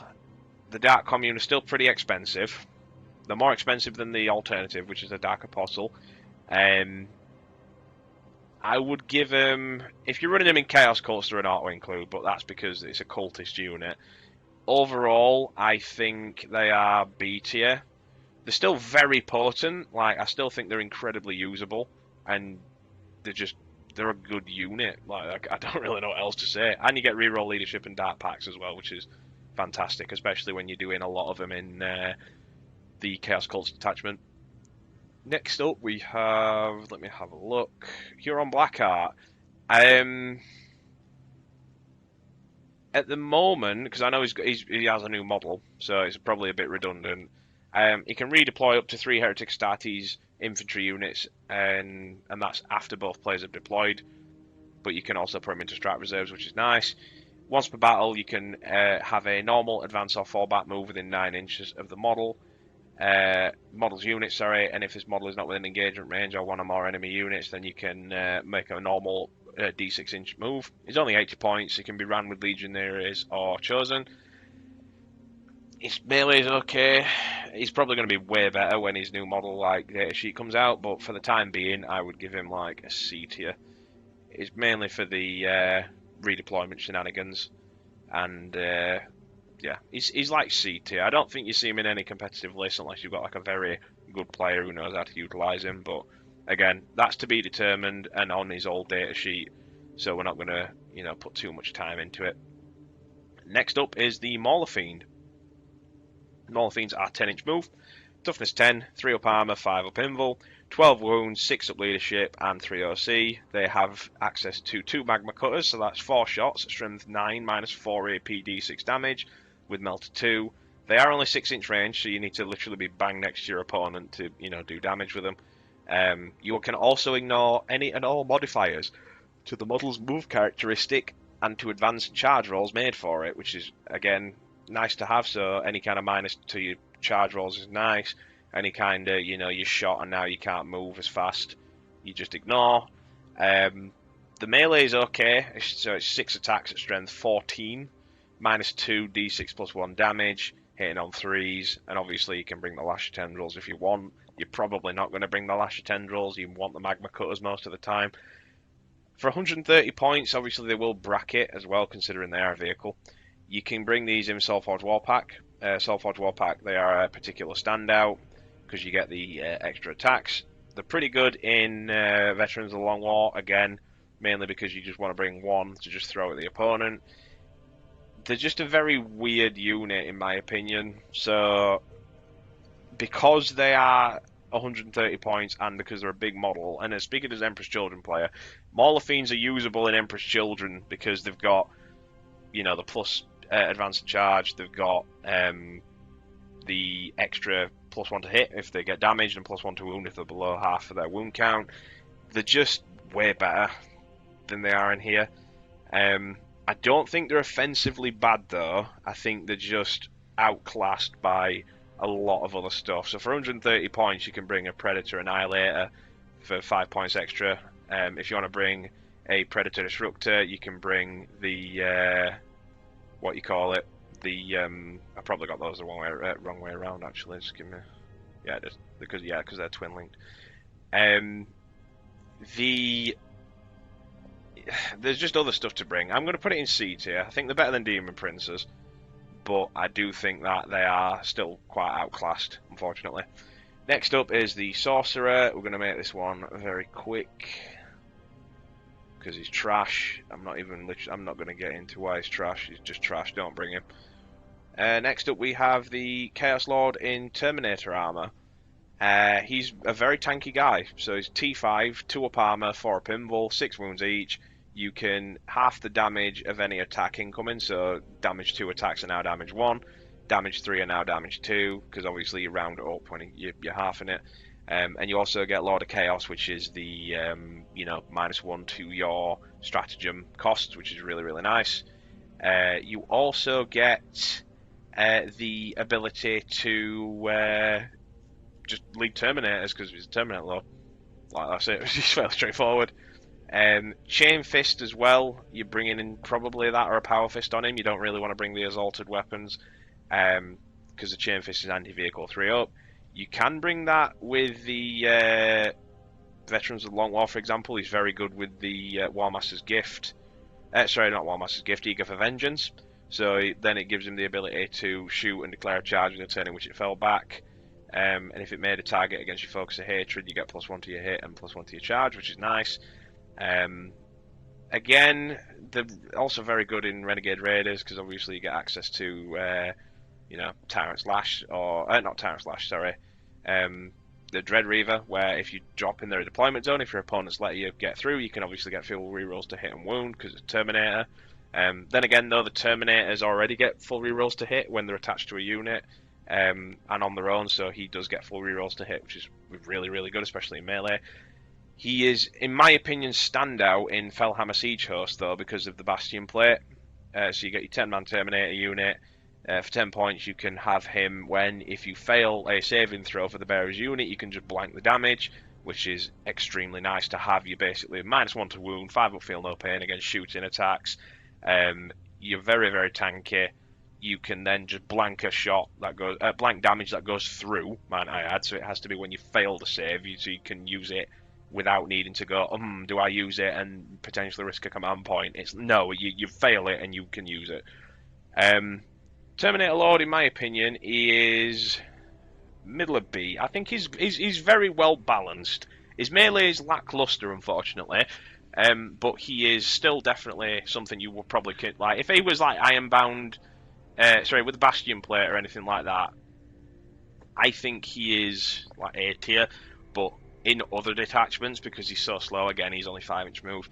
the Dark Commune is still pretty expensive. They're more expensive than the alternative, which is the Dark Apostle. I would give them, if you're running them in Chaos Cults, they're an auto include, but that's because it's a cultist unit. Overall, I think they are B tier. They're still very potent. Like, I still think they're incredibly usable, and they're a good unit. Like, I don't really know what else to say. And you get reroll leadership and dark packs as well, which is fantastic, especially when you're doing a lot of them in the Chaos Cults detachment. Next up, we have, let me have a look, Huron Blackheart. At the moment, because I know he has a new model, so it's probably a bit redundant. He can redeploy up to 3 Heretic Astartes infantry units, and that's after both players have deployed. But you can also put him into strat reserves, which is nice. Once per battle, you can have a normal advance or fallback move within 9 inches of the model's unit, sorry, and if this model is not within engagement range or one or more enemy units, then you can make a normal D6-inch move. He's only 80 points. He can be ran with Legionaries or Chosen. His melee is okay. He's probably going to be way better when his new model like data sheet comes out, but for the time being, I would give him like a C tier. It's mainly for the redeployment shenanigans, and yeah, he's like C tier. I don't think you see him in any competitive list unless you've got like a very good player who knows how to utilise him. But again, that's to be determined and on his old data sheet, so we're not going to, you know, put too much time into it. Next up is the Mauler Fiend. Mauler Fiends are 10-inch move, toughness 10, 3 up armor, 5 up invul, 12 wounds, 6 up leadership, and 3 OC. They have access to 2 magma cutters, so that's 4 shots, strength 9, minus 4 AP, D6 damage, with melter 2. They are only 6-inch range, so you need to literally be bang next to your opponent to, you know, do damage with them. You can also ignore any and all modifiers to the model's move characteristic and to advance and charge rolls made for it, which is, again, nice to have. So any kind of minus to your charge rolls is nice. Any kind of, you know, you're shot and now you can't move as fast, you just ignore. The melee is okay, so it's 6 attacks at strength 14, minus 2 d6 plus 1 damage, hitting on 3s, and obviously you can bring the Lasher Tendrils if you want. You're probably not going to bring the Lasher Tendrils, you want the Magma Cutters most of the time. For 130 points, obviously they will bracket as well, considering they are a vehicle. You can bring these in Soulforge Warpack. Soulforge Warpack, they are a particular standout because you get the extra attacks. They're pretty good in Veterans of the Long War, again, mainly because you just want to bring one to just throw at the opponent. They're just a very weird unit, in my opinion. So, because they are 130 points and because they're a big model, and speaking as Empress Children player, Mauler Fiends are usable in Empress Children because they've got, you know, the plus advance and charge, they've got the extra +1 to hit if they get damaged and +1 to wound if they're below half of their wound count. They're just way better than they are in here. I don't think they're offensively bad though. I think they're just outclassed by a lot of other stuff. So for 130 points, you can bring a Predator Annihilator for 5 points extra. If you want to bring a Predator Disruptor, you can bring the what you call it. I probably got those the wrong way around actually. Just give me, yeah, because they're twin linked. There's just other stuff to bring. I'm going to put it in C tier. I think they're better than Demon Princes, but I do think that they are still quite outclassed, unfortunately. Next up is the Sorcerer. We're going to make this one very quick because he's trash. I'm not going to get into why he's trash. He's just trash. Don't bring him. Next up, we have the Chaos Lord in Terminator armor. He's a very tanky guy, so he's T5, 2 up armor, 4 up invul, 6 wounds each. You can half the damage of any attack incoming, so damage 2 attacks are now damage 1, damage 3 are now damage 2, because obviously you round it up when you're halving it. And you also get Lord of Chaos, which is the, you know, -1 to your stratagem costs, which is really, really nice. You also get the ability to just lead Terminators, because it's a Terminator Lord. Like, that's it. It's fairly straightforward. Chain Fist as well. You're bringing in probably that or a Power Fist on him. You don't really want to bring the Assaulted Weapons, because the Chain Fist is anti-vehicle 3 up. You can bring that with the Veterans of the Long War, for example. He's very good with the Warmaster's Gift. Sorry, not Warmaster's Gift, Eager for Vengeance. So then it gives him the ability to shoot and declare a charge in a turn in which it fell back. And if it made a target against your focus of hatred, you get +1 to your hit and +1 to your charge, which is nice. Again, they're also very good in Renegade Raiders, because obviously you get access to, you know, Tyrant's Lash, or not Tyrant's Lash, sorry, the Dread Reaver, where if you drop in their deployment zone, if your opponents let you get through, you can obviously get full rerolls to hit and wound, because it's Terminator. Then again, though, the Terminators already get full rerolls to hit when they're attached to a unit, and on their own, so he does get full rerolls to hit, which is really, really good, especially in melee. He is, in my opinion, standout in Fellhammer Siege Host, though, because of the Bastion plate. So you get your 10-man Terminator unit. For 10 points, you can have him when, if you fail a saving throw for the bearer's unit, you can just blank the damage, which is extremely nice to have. You basically -1 to wound, 5 up feel no pain against shooting attacks. You're very, very tanky. You can then just blank a shot that goes, blank damage that goes through, might I add. So it has to be when you fail the save, so you can use it without needing to go, do I use it and potentially risk a command point? It's no, you fail it and you can use it. Terminator Lord, in my opinion, is middle of B. I think he's very well balanced. His melee is lackluster, unfortunately, but he is still definitely something you would probably like. If he was like Ironbound, sorry, with the Bastion plate or anything like that, I think he is like A tier, but in other detachments, because he's so slow, again, he's only 5-inch move,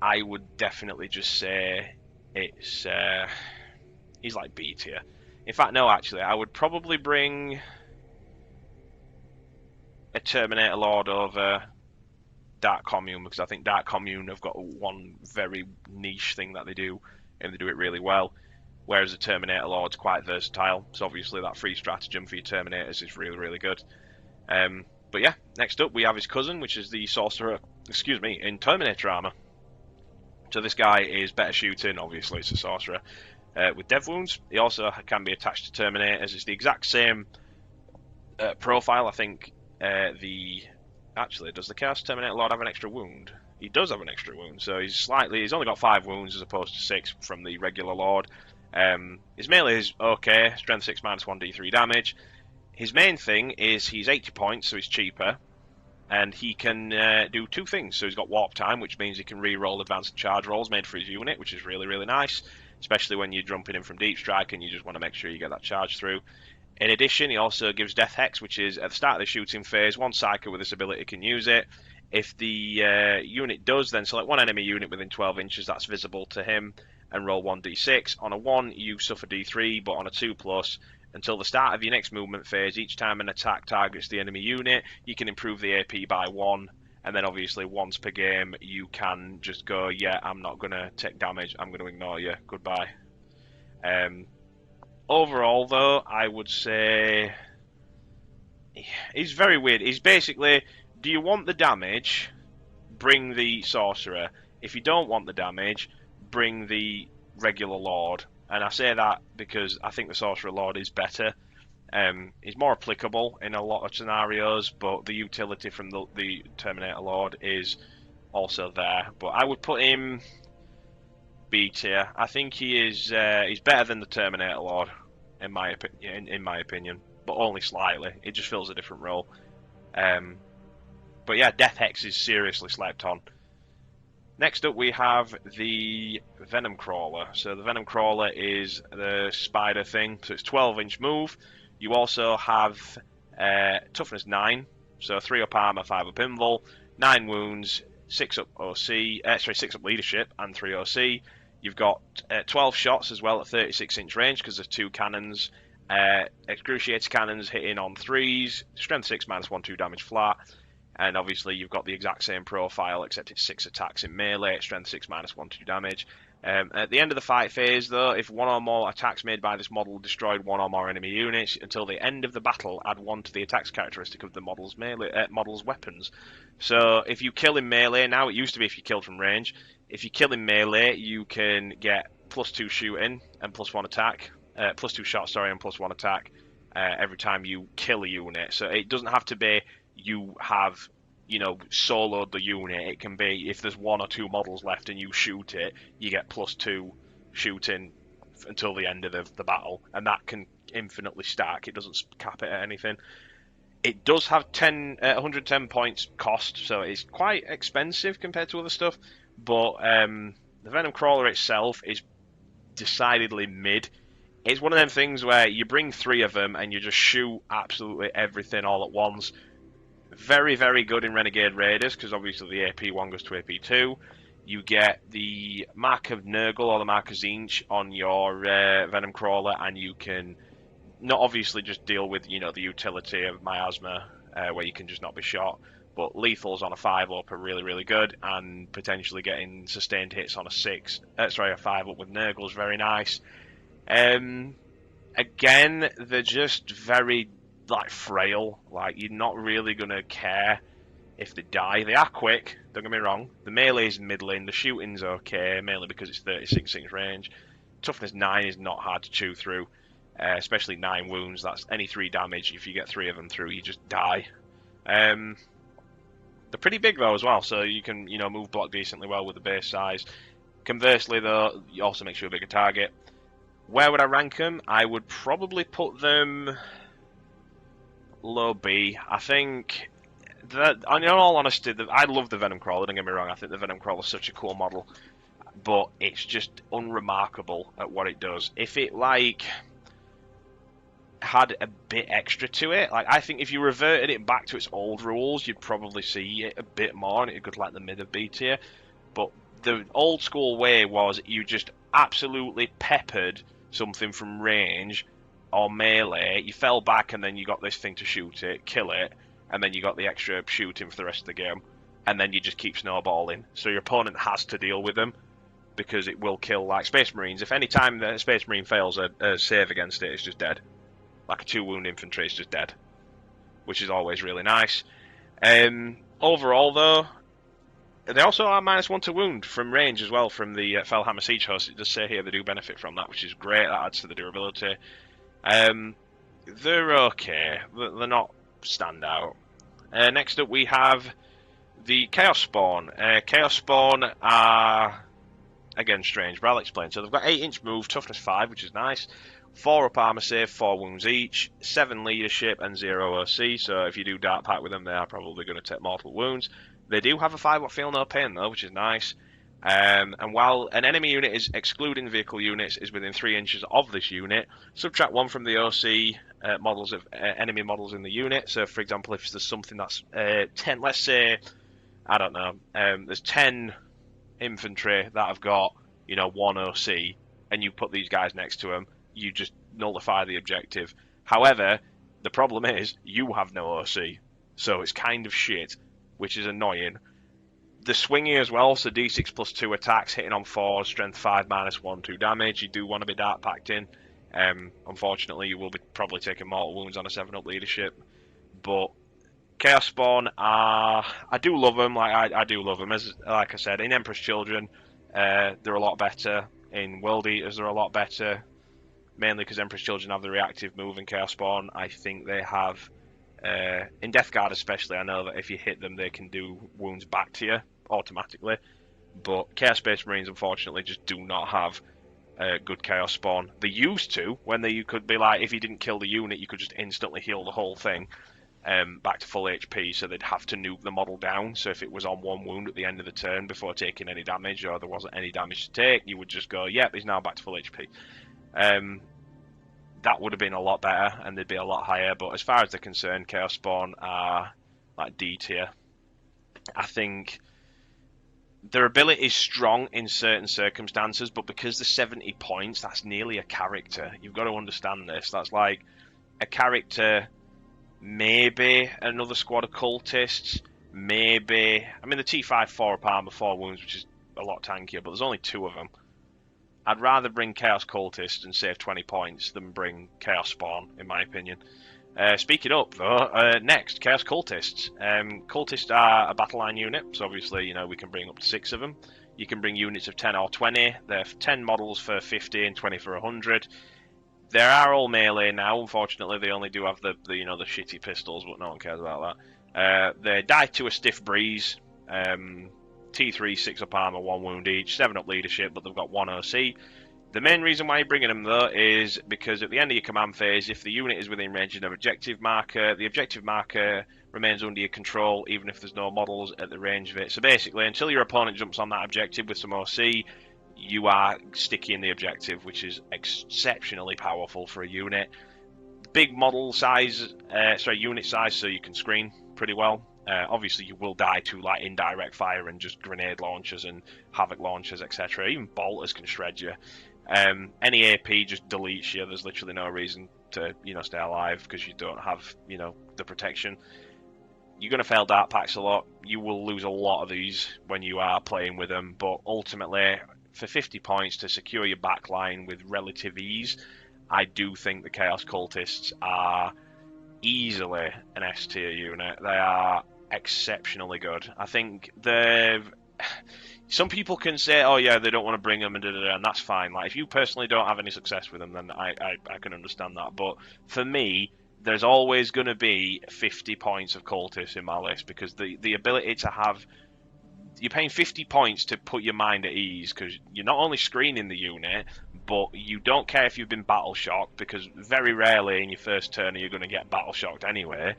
I would definitely just say it's he's like B tier. In fact, no, actually, I would probably bring a Terminator Lord over Dark Commune, because I think Dark Commune have got one very niche thing that they do, and they do it really well, whereas the Terminator Lord's quite versatile, so obviously that free stratagem for your Terminators is really, really good. But yeah, next up we have his cousin, which is the Sorcerer, in Terminator armor. So this guy is better shooting, obviously it's a Sorcerer, with dev wounds. He also can be attached to Terminators. It's the exact same profile. I think actually, does the Chaos Terminator Lord have an extra wound? He does have an extra wound, so he's only got 5 wounds as opposed to 6 from the regular Lord. His melee is okay, strength 6 -1 d3 damage. His main thing is he's 80 points, so he's cheaper, and he can do 2 things. So he's got warp time, which means he can re-roll advanced charge rolls made for his unit, which is really, really nice, especially when you're jumping in from deep strike and you just want to make sure you get that charge through. In addition, he also gives Death Hex, which is at the start of the shooting phase, one Psyker with this ability can use it. If the unit does, then select one enemy unit within 12 inches that's visible to him and roll 1d6. On a 1, you suffer d3, but on a 2+, until the start of your next movement phase, each time an attack targets the enemy unit, you can improve the AP by 1, and then obviously once per game, you can just go, yeah, I'm not going to take damage, I'm going to ignore you, goodbye. Overall, though, I would say he's very weird. He's basically, do you want the damage? Bring the Sorcerer. If you don't want the damage, bring the regular Lord. And I say that because I think the Sorcerer Lord is better. He's more applicable in a lot of scenarios, but the utility from the Terminator Lord is also there. But I would put him B tier. I think he is he's better than the Terminator Lord in my opinion, but only slightly. It just fills a different role. But yeah, Death Hex is seriously slept on. Next up we have the Venom Crawler. So the Venom Crawler is the spider thing, so it's 12-inch move. You also have toughness 9, so 3 up armor, 5 up invul, 9 wounds, 6 up OC, 6 up leadership, and 3 OC. You've got 12 shots as well at 36-inch range because there's 2 cannons. Excruciator cannons hitting on 3s, strength 6 minus 1/2 damage flat. And obviously you've got the exact same profile, except it's 6 attacks in melee, strength 6 minus 1/2 damage. At the end of the fight phase, though, if one or more attacks made by this model destroyed one or more enemy units, until the end of the battle, add 1 to the attacks characteristic of the model's weapons. So if you kill in melee, now it used to be if you killed from range, if you kill in melee, you can get +2 shooting and +1 attack, +2 shot, sorry, and +1 attack every time you kill a unit. So it doesn't have to be you have, soloed the unit. It can be if there's 1 or 2 models left and you shoot it, you get +2 shooting until the end of the battle, and that can infinitely stack. It doesn't cap it at anything. It does have 110 points cost, so it's quite expensive compared to other stuff, but the Venom Crawler itself is decidedly mid. It's one of them things where you bring 3 of them and you just shoot absolutely everything all at once. Very, very good in Renegade Raiders, because obviously the AP 1 goes to AP 2. You get the Mark of Nurgle or the Mark of Zinch on your Venom Crawler, and you can not obviously just deal with, the utility of Miasma, where you can just not be shot, but lethals on a 5-up are really, really good, and potentially getting sustained hits on a 5-up with Nurgle is very nice. Again, they're just very frail. You're not really gonna care if they die. They are quick, don't get me wrong. The melee's middling, the shooting's okay, mainly because it's 36-inch range. Toughness 9 is not hard to chew through, especially 9 wounds. That's any 3 damage. If you get 3 of them through, you just die. They're pretty big though as well, so you can move block decently well with the base size. Conversely though, you also makes you a bigger target. Where would I rank them? I would probably put them low B. I think that, in all honesty, I love the Venom Crawler, don't get me wrong. I think the Venom Crawler is such a cool model, but it's just unremarkable at what it does. If it had a bit extra to it, I think if you reverted it back to its old rules, you'd probably see it a bit more, and it could the mid of B tier. But the old school way was you just absolutely peppered something from range or melee, you fell back and then you got this thing to shoot it, kill it, and then you got the extra shooting for the rest of the game, and then you just keep snowballing. So your opponent has to deal with them, because it will kill, Space Marines. If any time the Space Marine fails a save against it, it's just dead. A 2-wound infantry is just dead, which is always really nice. Overall though, they also are -1 to wound from range as well from the Fellhammer Siege Host. It does say here they do benefit from that, which is great. That adds to the durability. They're okay. They're not standout. Next up we have the Chaos Spawn. Chaos Spawn are, again, strange, but I'll explain. So they've got 8-inch move, toughness 5, which is nice. 4 up armor save, 4 wounds each, 7 leadership, and 0 OC. So if you do Dark Pact with them, they are probably going to take mortal wounds. They do have a 5-up feel no pain though, which is nice. And while an enemy unit is excluding vehicle units is within 3 inches of this unit, subtract 1 from the OC models of enemy models in the unit. So, for example, if there's something that's 10, let's say, I don't know, there's 10 infantry that have got 1 OC, and you put these guys next to them, you just nullify the objective. However, the problem is you have no OC, so it's kind of shit, which is annoying. The swingy as well, so D6 +2 attacks, hitting on 4, strength 5 -1/2 damage. You do want to be Dark Pacting. Unfortunately, you will be probably taking mortal wounds on a 7-up leadership. But Chaos Spawn are, I do love them. I do love them. Like I said, in Emperor's Children, they're a lot better. In World Eaters, they're a lot better. Mainly because Emperor's Children have the reactive move, and Chaos Spawn, I think they have. In Death Guard especially, I know that if you hit them, they can do wounds back to you automatically. But Chaos Space Marines, unfortunately, just do not have good Chaos Spawn. They used to, when you could be if you didn't kill the unit, you could just instantly heal the whole thing. back to full HP, so they'd have to nuke the model down. So if it was on 1 wound at the end of the turn before taking any damage, or there wasn't any damage to take, you would just go, yep, he's now back to full HP. That would have been a lot better, and they'd be a lot higher. But as far as they're concerned, Chaos Spawn are like D tier. I think their ability is strong in certain circumstances, but because they're 70 points, that's nearly a character. You've got to understand this. That's like a character, maybe another squad of cultists, maybe... I mean, the T5 4-up armor, 4 wounds, which is a lot tankier, but there's only 2 of them. I'd rather bring Chaos Cultist and save 20 points than bring Chaos Spawn, in my opinion. Speaking up, though, next, Chaos Cultists. Cultists are a battle line unit, so obviously, you know, we can bring up to 6 of them. You can bring units of 10 or 20. They're 10 models for 50 and 20 for 100. They are all melee now. Unfortunately, they only do have the you know, the shitty pistols, but no one cares about that. They die to a stiff breeze. T3, 6-up armor, 1 wound each, 7-up leadership, but they've got 1 OC. The main reason why you're bringing them, though, is because at the end of your command phase, if the unit is within range of an objective marker, the objective marker remains under your control, even if there's no models at the range of it. So basically, until your opponent jumps on that objective with some OC, you are sticky in the objective, which is exceptionally powerful for a unit. Big model size, unit size, so you can screen pretty well. Obviously, you will die to like indirect fire and just grenade launchers and havoc launchers, etc. Even bolters can shred you. Any AP just deletes you. There's literally no reason to, you know, stay alive because you don't have, you know, the protection. You're going to fail dart packs a lot. You will lose a lot of these when you are playing with them, but ultimately, for 50 points to secure your backline with relative ease, I do think the Chaos Cultists are easily an S tier unit. They are exceptionally good. I think they've... Some people can say, oh yeah, they don't want to bring them, and that's fine. Like, if you personally don't have any success with them, then I can understand that. But for me, there's always going to be 50 points of cultists in my list, because the ability to have... You're paying 50 points to put your mind at ease, because you're not only screening the unit, but you don't care if you've been battle shocked, because very rarely in your first turn are you going to get battle shocked anyway.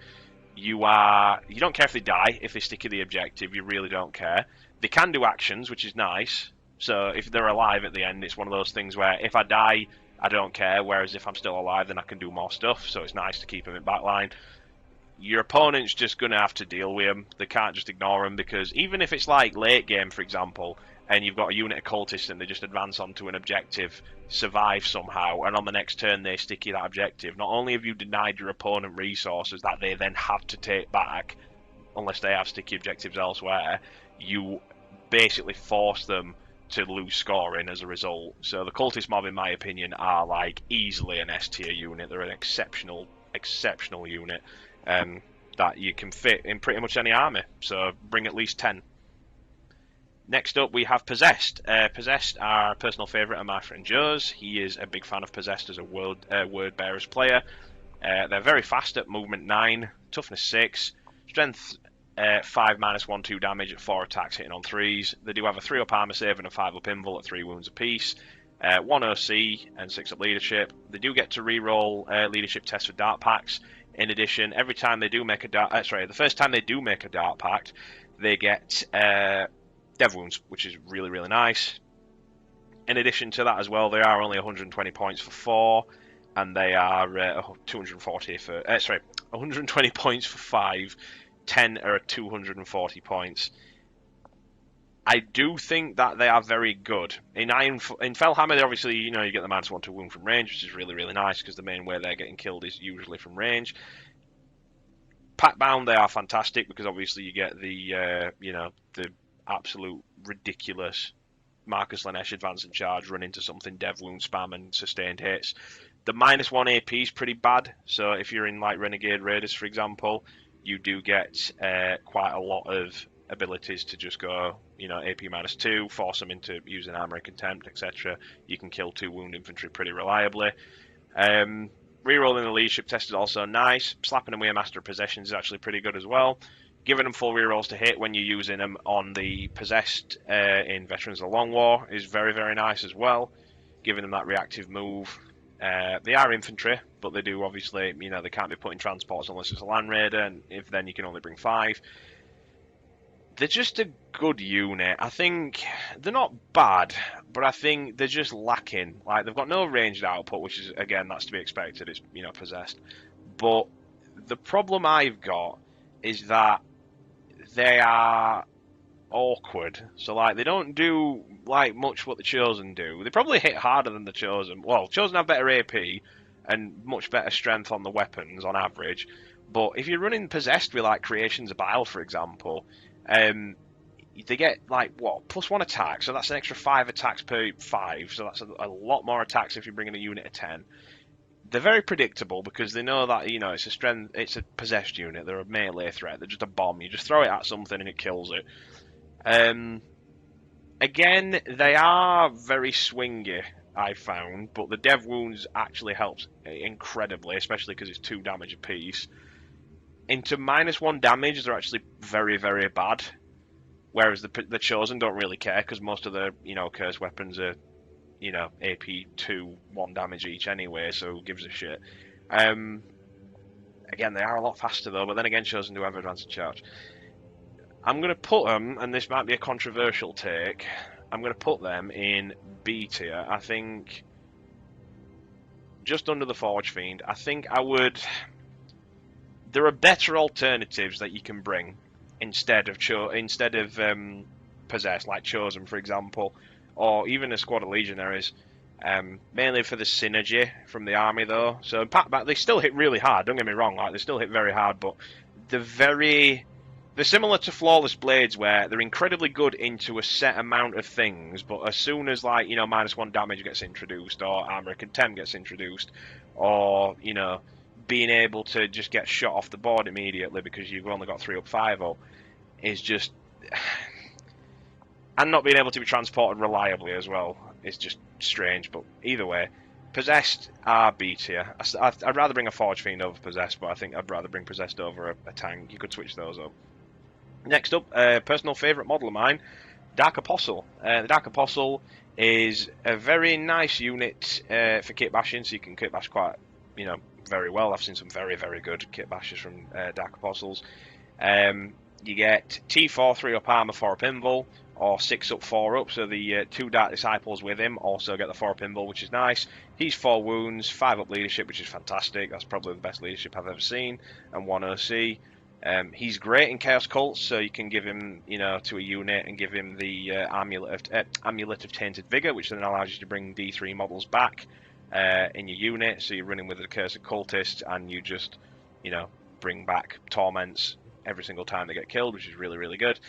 You don't care if they die, if they stick to the objective, you really don't care. They can do actions, which is nice. So if they're alive at the end, it's one of those things where if I die, I don't care, whereas if I'm still alive, then I can do more stuff, so it's nice to keep them in backline. Your opponent's just going to have to deal with them. They can't just ignore them, because even if it's like late game, for example, and you've got a unit of cultists and they just advance onto an objective, survive somehow, and on the next turn they stick you that objective, not only have you denied your opponent resources that they then have to take back, unless they have sticky objectives elsewhere, you basically force them to lose scoring as a result. So the cultist mob, in my opinion, are like easily an S tier unit. They're an exceptional unit. That you can fit in pretty much any army, so bring at least 10. Next up, we have Possessed. Possessed are a personal favourite of my friend Joe's. He is a big fan of Possessed as a word bearers player. They're very fast at movement 9, toughness 6, strength 5 -1/2 damage at 4 attacks hitting on 3s. They do have a 3-up armor save and a 5-up invul at 3 wounds apiece. 1 OC and 6-up leadership. They do get to reroll leadership tests for dart packs. In addition, every time they do make a the first time they do make a dart pact, they get dev wounds, which is really, really nice. In addition to that as well, they are only 120 points for 4, and they are 120 points for 5. 10 are at 240 points. I do think that they are very good. In Fellhammer, obviously, you know, you get the -1 to wound from range, which is really, really nice, because the main way they're getting killed is usually from range. Packbound, they are fantastic, because obviously you get the, the absolute ridiculous Marcus Lanesh advance and charge, run into something, dev wound spam and sustained hits. The -1 AP is pretty bad, so if you're in like Renegade Raiders, for example, you do get quite a lot of abilities to just go, you know, AP -2, force them into using armor and contempt, etc. You can kill 2 wound infantry pretty reliably. Rerolling the leadership test is also nice. Slapping away a master of possessions is actually pretty good as well. Giving them full rerolls to hit when you're using them on the possessed in Veterans of the Long War is very, very nice as well. Giving them that reactive move. They are infantry, but they do obviously, you know, they can't be put in transports unless it's a land raider, and if then you can only bring 5. They're just a good unit. I think they're not bad, but I think they're just lacking. Like, they've got no ranged output, which is, again, that's to be expected. It's, you know, possessed. But the problem I've got is that they are awkward. So, like, they don't do, like, much what the Chosen do. They probably hit harder than the Chosen. Well, Chosen have better AP and much better strength on the weapons on average. But if you're running possessed with, like, Creations of Bile, for example, they get, like, what, +1 attack, so that's an extra 5 attacks per 5, so that's a lot more attacks if you're bringing a unit of 10. They're very predictable because they know that, you know, it's a possessed unit, they're a melee threat, they're just a bomb, you just throw it at something and it kills it. Again, they are very swingy, I found, but the dev wounds actually helps incredibly, especially because it's 2 damage apiece. Into -1 damage, they're actually very, very bad. Whereas the Chosen don't really care because most of the, you know, cursed weapons are, you know, AP 2, 1 damage each anyway, so who gives a shit. Again, they are a lot faster though, but then again, Chosen do have advanced charge. I'm going to put them, and this might be a controversial take, I'm going to put them in B tier. I think just under the Forge Fiend. I think I would... There are better alternatives that you can bring instead of possessed, like Chosen, for example, or even a squad of Legionaries. Mainly for the synergy from the army, though. So in fact, they still hit really hard. Don't get me wrong; like they still hit very hard, but they're similar to Flawless Blades, where they're incredibly good into a set amount of things, but as soon as, like, you know, -1 damage gets introduced, or armor contempt gets introduced, or, you know, being able to just get shot off the board immediately because you've only got 3 up 5 up is just... and not being able to be transported reliably as well is just strange, but either way, Possessed are B tier. I'd rather bring a Forge Fiend over Possessed, but I think I'd rather bring Possessed over a tank. You could switch those up. Next up, personal favourite model of mine, Dark Apostle. The Dark Apostle is a very nice unit for kit bashing, so you can kit bash quite, you know, very well. I've seen some very, very good kit bashes from Dark Apostles. You get T4, 3 up armor, 4 up invul, or 6 up, 4 up. So the 2 Dark Disciples with him also get the 4 up invul, which is nice. He's 4 wounds, 5 up leadership, which is fantastic. That's probably the best leadership I've ever seen, and 1 OC. He's great in Chaos Cults, so you can give him, you know, to a unit and give him the Amulet of Tainted Vigor, which then allows you to bring D3 models back in your unit. So you're running with the Cursed Cultists, and you just, you know, bring back Torments every single time they get killed, which is really, really good.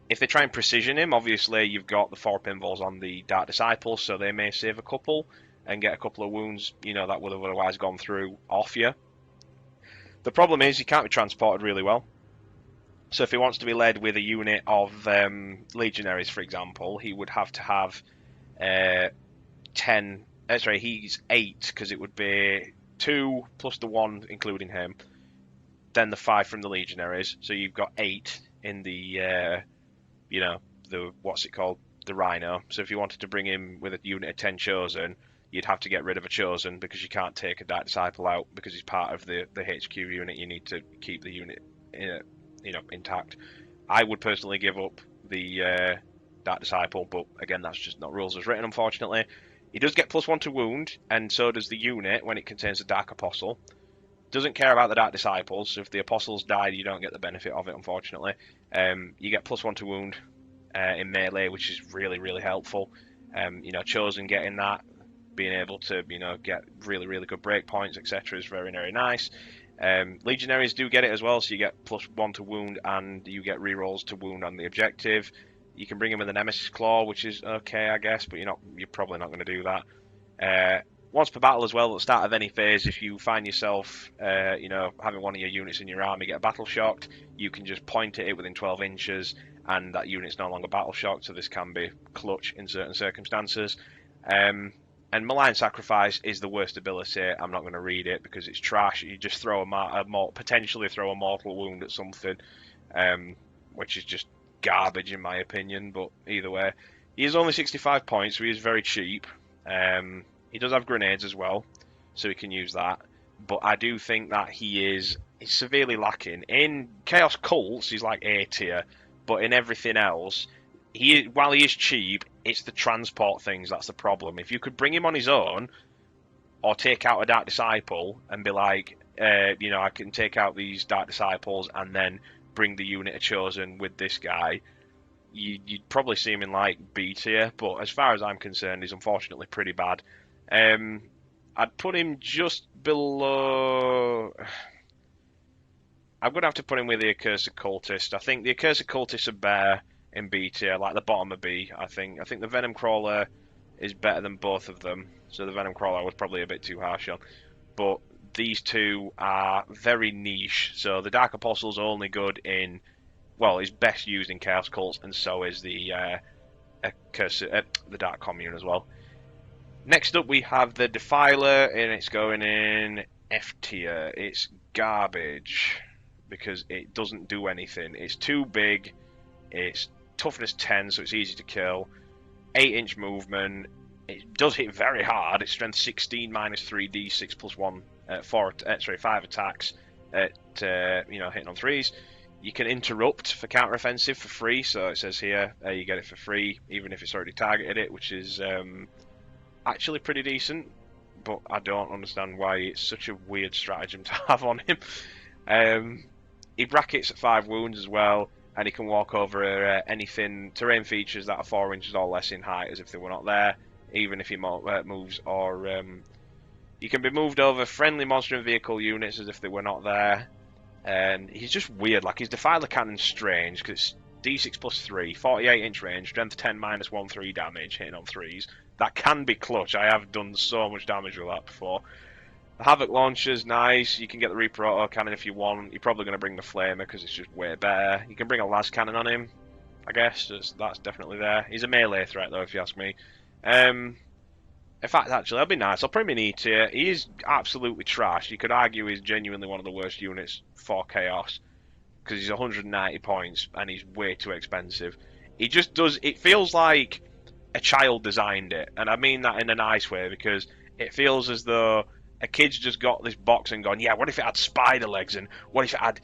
If they try and precision him, obviously you've got the 4 pinballs on the Dark Disciples, so they may save a couple and get a couple of wounds, you know, that would have otherwise gone through off you. The problem is he can't be transported really well. So if he wants to be led with a unit of Legionaries, for example, he would have to have 10... sorry, he's 8, because it would be 2 plus the 1, including him, then the 5 from the Legionaries. So you've got 8 in the, you know, the, what's it called? The Rhino. So if you wanted to bring him with a unit of 10 Chosen, you'd have to get rid of a Chosen because you can't take a Dark Disciple out because he's part of the HQ unit. You need to keep the unit, you know, intact. I would personally give up the Dark Disciple, but again, that's just not rules as written, unfortunately. He does get +1 to wound, and so does the unit when it contains a Dark Apostle. Doesn't care about the Dark Disciples, so if the Apostles die, you don't get the benefit of it, unfortunately. You get +1 to wound in melee, which is really, really helpful. You know, Chosen getting that, being able to, you know, get really, really good break points, etc. is very, very nice. Legionaries do get it as well, so you get +1 to wound, and you get rerolls to wound on the objective. You can bring him with a Nemesis Claw, which is okay, I guess, but you're probably not going to do that. Once per battle as well, at the start of any phase, if you find yourself, you know, having one of your units in your army get battle shocked, you can just point at it within 12 inches, and that unit's no longer battle shocked, so this can be clutch in certain circumstances. And Malign Sacrifice is the worst ability. I'm not going to read it because it's trash. You just throw potentially throw a mortal wound at something, which is just garbage in my opinion. But either way, he is only 65 points, so he is very cheap. He does have grenades as well, so he can use that. But I do think that he's severely lacking. In Chaos Cults, he's like A tier, but in everything else, while he is cheap, it's the transport things that's the problem. If you could bring him on his own, or take out a Dark Disciple and be like, I can take out these Dark Disciples and then bring the unit of Chosen with this guy, you'd probably see him in like B tier, but as far as I'm concerned, he's unfortunately pretty bad. I'd put him just below. I'm going to have to put him with the Accursed Cultist. I think the Accursed Cultists are better in B tier, like the bottom of B, I think. I think the Venom Crawler is better than both of them, so the Venom Crawler I was probably a bit too harsh on. But these two are very niche, so the Dark Apostle's only good in, well, is best used in Chaos Cults, and so is the Dark Commune as well. Next up we have the Defiler, and it's going in F tier. It's garbage, because it doesn't do anything. It's too big, it's toughness 10, so it's easy to kill, 8-inch movement, it does hit very hard, it's strength 16 minus 3d, 6 plus 1, 5 attacks at, hitting on 3s. You can interrupt for counter-offensive for free, so it says here, you get it for free, even if it's already targeted it, which is actually pretty decent, but I don't understand why it's such a weird stratagem to have on him. He brackets at 5 wounds as well, and he can walk over anything, terrain features that are 4 inches or less in height as if they were not there, even if he moves, or he can be moved over friendly monster and vehicle units as if they were not there. And he's just weird, like his Defiler Cannon's strange, because it's D6 plus 3, 48-inch range, strength 10 minus 1, 3 damage, hitting on 3s. That can be clutch, I have done so much damage with that before. The Havoc launcher's nice, you can get the Reaper auto cannon if you want, you're probably going to bring the Flamer because it's just way better. You can bring a las cannon on him, I guess, that's definitely there. He's a melee threat though, if you ask me. In fact, actually, that'd be nice. I'll put him in E tier. He is absolutely trash. You could argue he's genuinely one of the worst units for Chaos, because he's 190 points and he's way too expensive. He just does, it feels like a child designed it, and I mean that in a nice way, because it feels as though a kid's just got this box and gone, yeah, what if it had spider legs, and what if it had,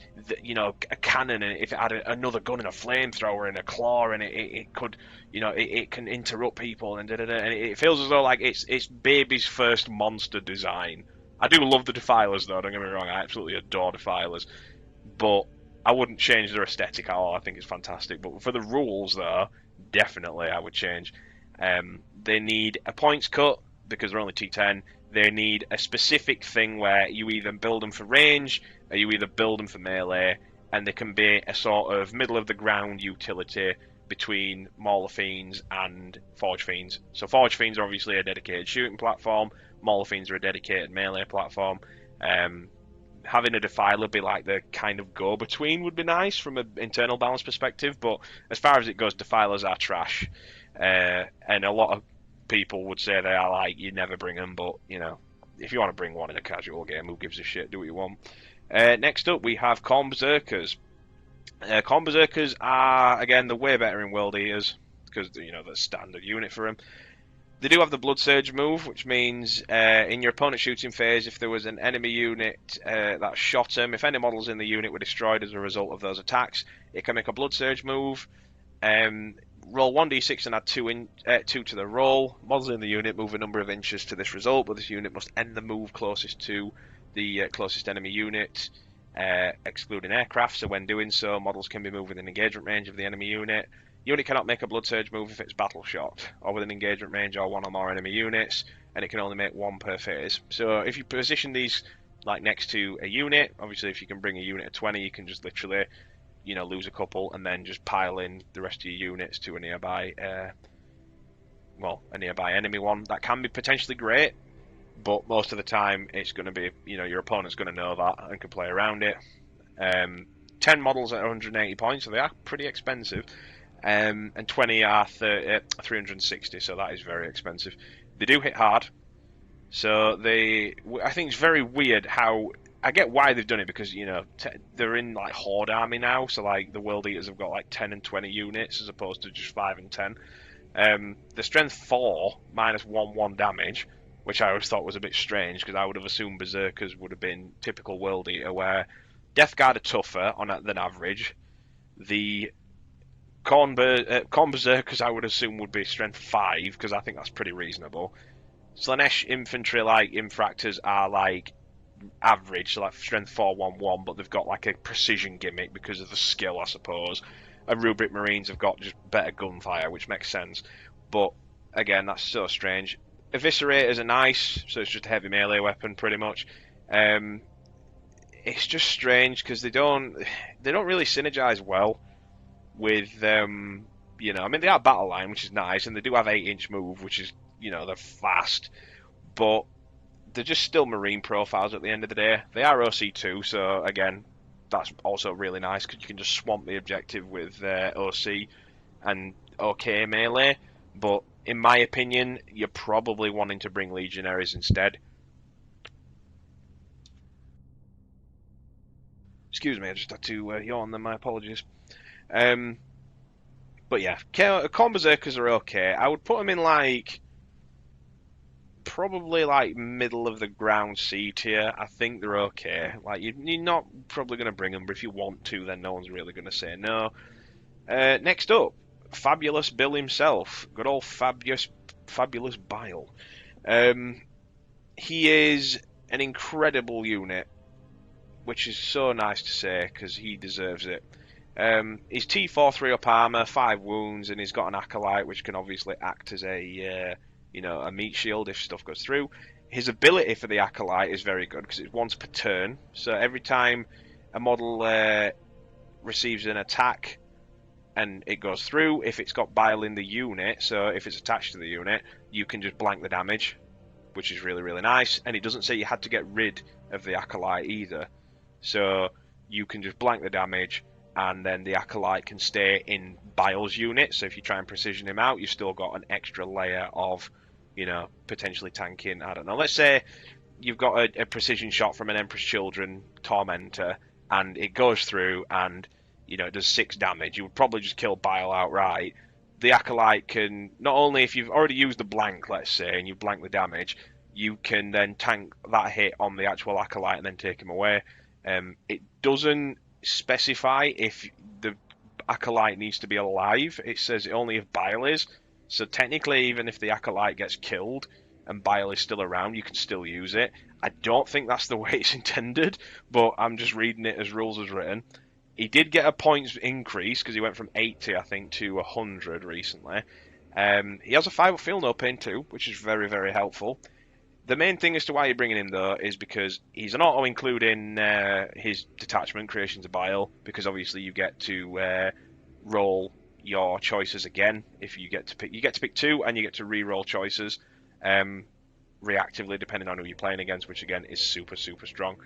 a cannon, and if it had another gun and a flamethrower and a claw, and it could, it can interrupt people, and and it feels as though like it's baby's first monster design. I do love the Defilers though, don't get me wrong, I absolutely adore Defilers, but I wouldn't change their aesthetic at all. I think it's fantastic, but for the rules though, definitely I would change. They need a points cut because they're only T10. They need a specific thing where you either build them for range or you either build them for melee, and they can be a sort of middle of the ground utility between Mauler Fiends and Forge Fiends. So Forge Fiends are obviously a dedicated shooting platform, Mauler Fiends are a dedicated melee platform. Having a Defiler be like the kind of go-between would be nice from an internal balance perspective, but as far as it goes, Defilers are trash. And a lot of people would say they are like, you never bring them, but if you want to bring one in a casual game, who gives a shit, do what you want. Next up we have Khorne berserkers. Khorne berserkers are, again, they're way better in World Eaters, because the standard unit for them. They do have the Blood Surge move, which means in your opponent's shooting phase, if there was an enemy unit that shot him, if any models in the unit were destroyed as a result of those attacks, it can make a Blood Surge move. Roll 1d6 and add 2 to the roll. Models in the unit move a number of inches to this result, but this unit must end the move closest to the closest enemy unit, excluding aircraft. So when doing so, models can be moved within engagement range of the enemy unit. Unit cannot make a Blood Surge move if it's battle shocked, or within engagement range or one or more enemy units, and it can only make one per phase. So if you position these like next to a unit, obviously if you can bring a unit of 20, you can just literally lose a couple and then just pile in the rest of your units to a nearby enemy one. That can be potentially great, but most of the time it's going to be, your opponent's going to know that and can play around it. 10 models at 180 points, so they are pretty expensive, and 20 are 360, so that is very expensive. They do hit hard, so I think it's very weird how, I get why they've done it, because they're in like Horde army now, so like the World Eaters have got like 10 and 20 units as opposed to just 5 and 10. The strength 4 minus 1 damage, which I always thought was a bit strange because I would have assumed berserkers would have been typical world eater, where Death Guard are tougher than average. The Khorne berserkers I would assume would be strength 5 because I think that's pretty reasonable. Slaanesh infantry like infractors are like average, so like strength 4-1-1, but they've got like a precision gimmick because of the skill, I suppose. And Rubric Marines have got just better gunfire, which makes sense. But again, that's so strange. Eviscerators are nice, so it's just a heavy melee weapon, pretty much. It's just strange because they don't really synergize well with you know. I mean, they are battle line, which is nice, and they do have 8-inch move, which is, you know, they're fast, but they're just still Marine profiles at the end of the day. They are OC2, so again, that's also really nice because you can just swamp the objective with OC and OK melee. But in my opinion, you're probably wanting to bring Legionaries instead. Excuse me, I just had to yawn them, my apologies. But yeah, Khorne berserkers are okay. I would put them in like probably like middle of the ground C tier. I think they're okay. Like you're not probably going to bring them, but if you want to, then no one's really going to say no. Next up, Fabulous Bill himself, good old fabulous Bile. He is an incredible unit, which is so nice to say because he deserves it. He's T4 3-up armor, 5 wounds, and he's got an acolyte, which can obviously act as a you know, a meat shield if stuff goes through. His ability for the acolyte is very good because it's once per turn. So every time a model receives an attack and it goes through, if it's got bile in the unit, so if it's attached to the unit, you can just blank the damage, which is really, really nice. And it doesn't say you had to get rid of the acolyte either. So you can just blank the damage, and then the acolyte can stay in Bile's unit. So if you try and precision him out, you've still got an extra layer of, you know, potentially tanking. I don't know. Let's say you've got a precision shot from an Emperor's Children Tormentor, and it goes through, and you know it does 6 damage. You would probably just kill Bile outright. The acolyte can, not only if you've already used the blank, let's say, and you blank the damage, you can then tank that hit on the actual acolyte and then take him away. It doesn't specify if the acolyte needs to be alive. It says only if Bile is. So technically, even if the acolyte gets killed and Bile is still around, you can still use it. I don't think that's the way it's intended, but I'm just reading it as rules as written. He did get a points increase because he went from 80, I think, to 100 recently. He has a 5-up feel no pain too, which is very, very helpful. The main thing as to why you're bringing him, though, is because he's an auto-include in his detachment, Creations of Bile, because obviously you get to roll your choices again. If you get to pick 2, and you get to re-roll choices reactively, depending on who you're playing against, which again is super, super strong.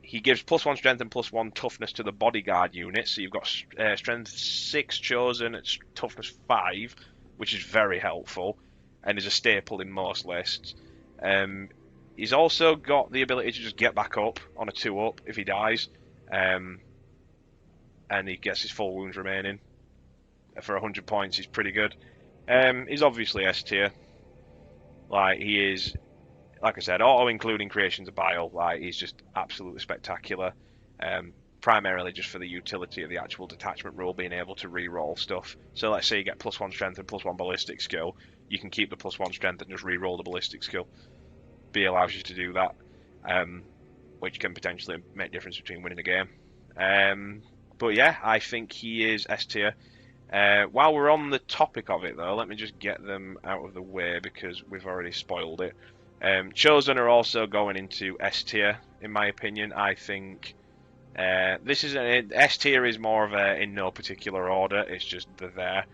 He gives +1 strength and +1 toughness to the bodyguard unit, so you've got strength 6 chosen at toughness 5, which is very helpful and is a staple in most lists. He's also got the ability to just get back up on a 2-up if he dies, and he gets his full wounds remaining. For 100 points, he's pretty good. He's obviously S tier. Like, he is, like I said, auto-including Creations of Bile. Like, he's just absolutely spectacular. Primarily just for the utility of the actual detachment rule, being able to re-roll stuff. So let's say you get +1 strength and +1 ballistic skill. You can keep the +1 strength and just re-roll the ballistic skill. B allows you to do that, which can potentially make a difference between winning a game. But yeah, I think he is S tier. While we're on the topic of it, though, let me just get them out of the way because we've already spoiled it. Chosen are also going into S tier, in my opinion. I think this is S tier is more of a in no particular order. It's just they're there.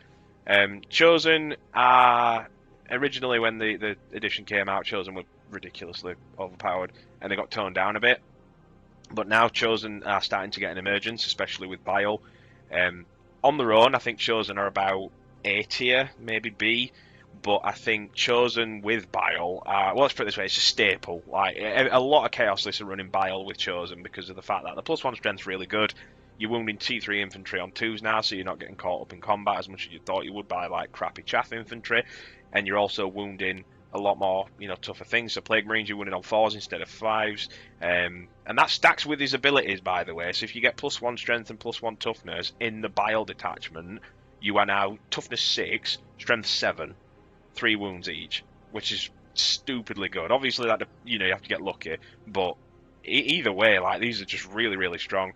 Chosen are originally, when the edition came out, Chosen were ridiculously overpowered and they got toned down a bit. But now Chosen are starting to get an emergence, especially with Bile. On their own, I think Chosen are about A tier, maybe B. But I think Chosen with Bile, well, let's put it this way, it's a staple. Like, a lot of Chaos lists are running Bile with Chosen because of the fact that the +1 strength's really good. You're wounding T3 infantry on 2s now, so you're not getting caught up in combat as much as you thought you would by like crappy chaff infantry. And you're also wounding a lot more, tougher things. So Plague Marines, you're winning on 4s instead of 5s. And that stacks with his abilities, by the way. So if you get +1 strength and +1 toughness in the bile detachment, you are now toughness 6, strength 7, 3 wounds each, which is stupidly good. Obviously, that you have to get lucky, but either way, like, these are just really, really strong.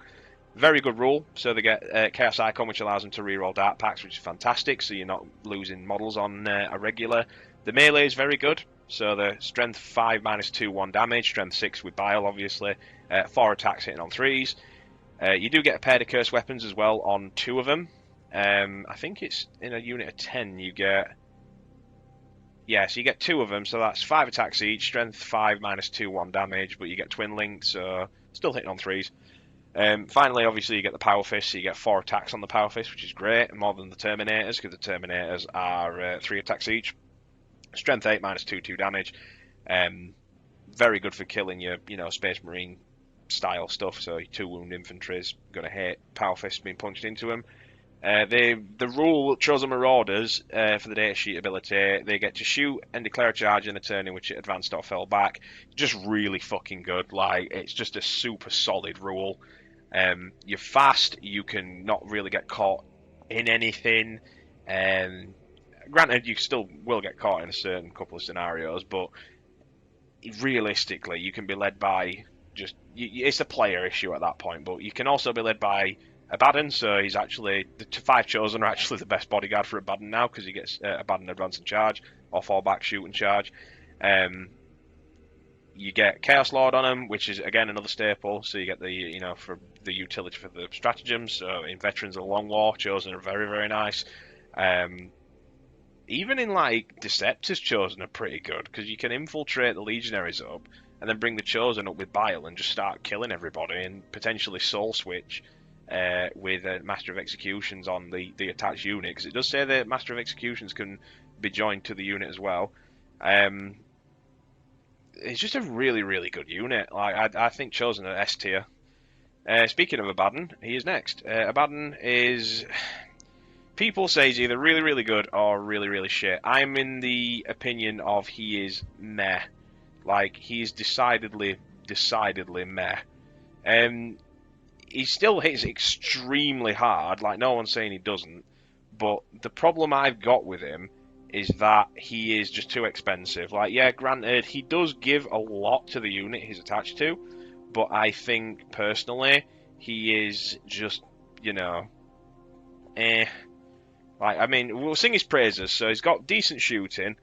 Very good rule. So they get Chaos Icon, which allows them to reroll Dark Packs, which is fantastic. So you're not losing models on a regular. The melee is very good. So the strength 5 -2, 1 damage, strength 6 with bile, obviously. 4 attacks hitting on 3s. You do get a pair of cursed weapons as well on 2 of them. I think it's in a unit of 10 you get. Yeah, so you get 2 of them, so that's 5 attacks each, strength 5 -2, 1 damage, but you get twin links, so still hitting on 3s. Finally, obviously, you get the Power Fist, so you get 4 attacks on the Power Fist, which is great, more than the Terminators, because the Terminators are 3 attacks each. Strength 8 -2, 2 damage. Very good for killing your, Space Marine style stuff, so your 2 wound infantry is going to hit Power Fist being punched into them. The rule Chosen Marauders for the data sheet ability, they get to shoot and declare a charge in a turn in which it advanced or fell back. Just really fucking good. Like, it's just a super solid rule. You're fast, you can not really get caught in anything. Granted, you still will get caught in a certain couple of scenarios, but realistically, you can be led by it's a player issue at that point, but you can also be led by Abaddon, so he's actually, the 5 Chosen are actually the best bodyguard for Abaddon now, because he gets Abaddon advance and charge, or fall back, shoot and charge. You get Chaos Lord on him, which is again another staple, so you get the, for the utility for the stratagems. So in Veterans of the Long War, Chosen are very, very nice. Even in like Deceptors, Chosen are pretty good, because you can infiltrate the Legionaries up, and then bring the Chosen up with bile and just start killing everybody, and potentially soul switch with Master of Executions on the attached unit, because it does say that Master of Executions can be joined to the unit as well. It's just a really, really good unit. Like, I think Chosen are S tier. Speaking of Abaddon, he is next. Abaddon is... People say he's either really, really good or really, really shit. I'm in the opinion of he is meh. Like, he's decidedly meh. He still hits extremely hard, like no one's saying he doesn't, but the problem I've got with him is that he is just too expensive. Like, yeah, granted, he does give a lot to the unit he's attached to, but I think, personally, he is just, Like, I mean, we'll sing his praises, so he's got decent shooting.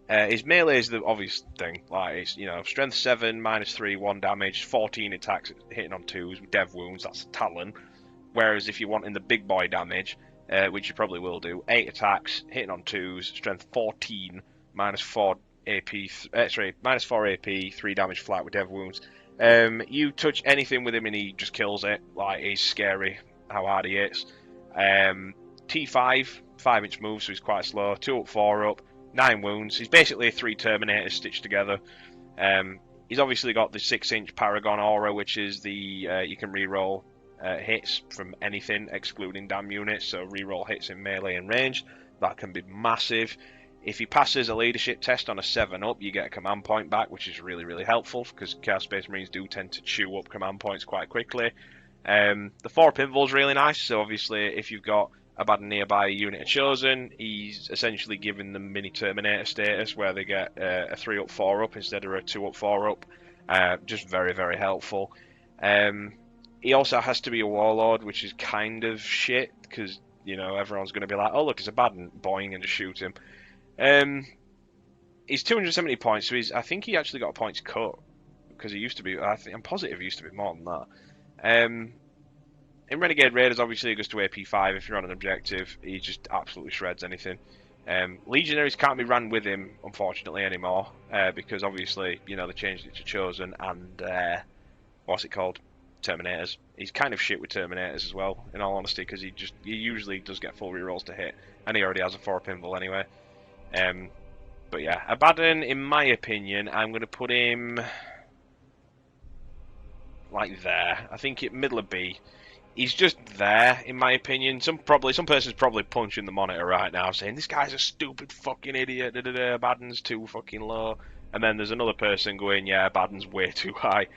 His melee is the obvious thing. Like, it's, strength 7, -3, 1 damage, 14 attacks hitting on 2s with dev wounds, that's a talon. Whereas if you're wanting the big boy damage, which you probably will do, 8 attacks, hitting on 2s, strength 14, -4 AP, -4 AP, 3 damage flat with dev wounds. You touch anything with him and he just kills it. Like, he's scary how hard he hits. T5, 5-inch move, so he's quite slow. 2 up, 4 up, 9 wounds. He's basically 3 Terminators stitched together. He's obviously got the 6-inch Paragon Aura, which is the you can reroll hits from anything excluding damn units, so reroll hits in melee and range. That can be massive. If he passes a leadership test on a 7-up, you get a command point back, which is really, really helpful, because Chaos Space Marines do tend to chew up command points quite quickly. The 4 pinball is really nice, so obviously if you've got Abaddon nearby a unit of Chosen, he's essentially giving them mini Terminator status, where they get a 3-up, 4-up instead of a 2-up, 4-up. Just very, very helpful. He also has to be a Warlord, which is kind of shit, because, everyone's going to be like, oh look, it's Abaddon, boing, and just shoot him. He's 270 points, so I think he actually got a points cut, because he used to be, I'm positive he used to be more than that. In Renegade Raiders, obviously, he goes to AP5 if you're on an objective. He just absolutely shreds anything. Legionaries can't be ran with him, unfortunately, anymore, because obviously, they changed it to Chosen and, what's it called? Terminators. He's kind of shit with Terminators as well, in all honesty, because he usually does get full rerolls to hit, and he already has a 4 pinball anyway. But yeah, Abaddon, in my opinion, I'm going to put him like there. I think middle of B. he's just there, in my opinion. Some person's probably punching the monitor right now, saying this guy's a stupid fucking idiot. Abaddon's too fucking low, and then there's another person going, yeah, Abaddon's way too high.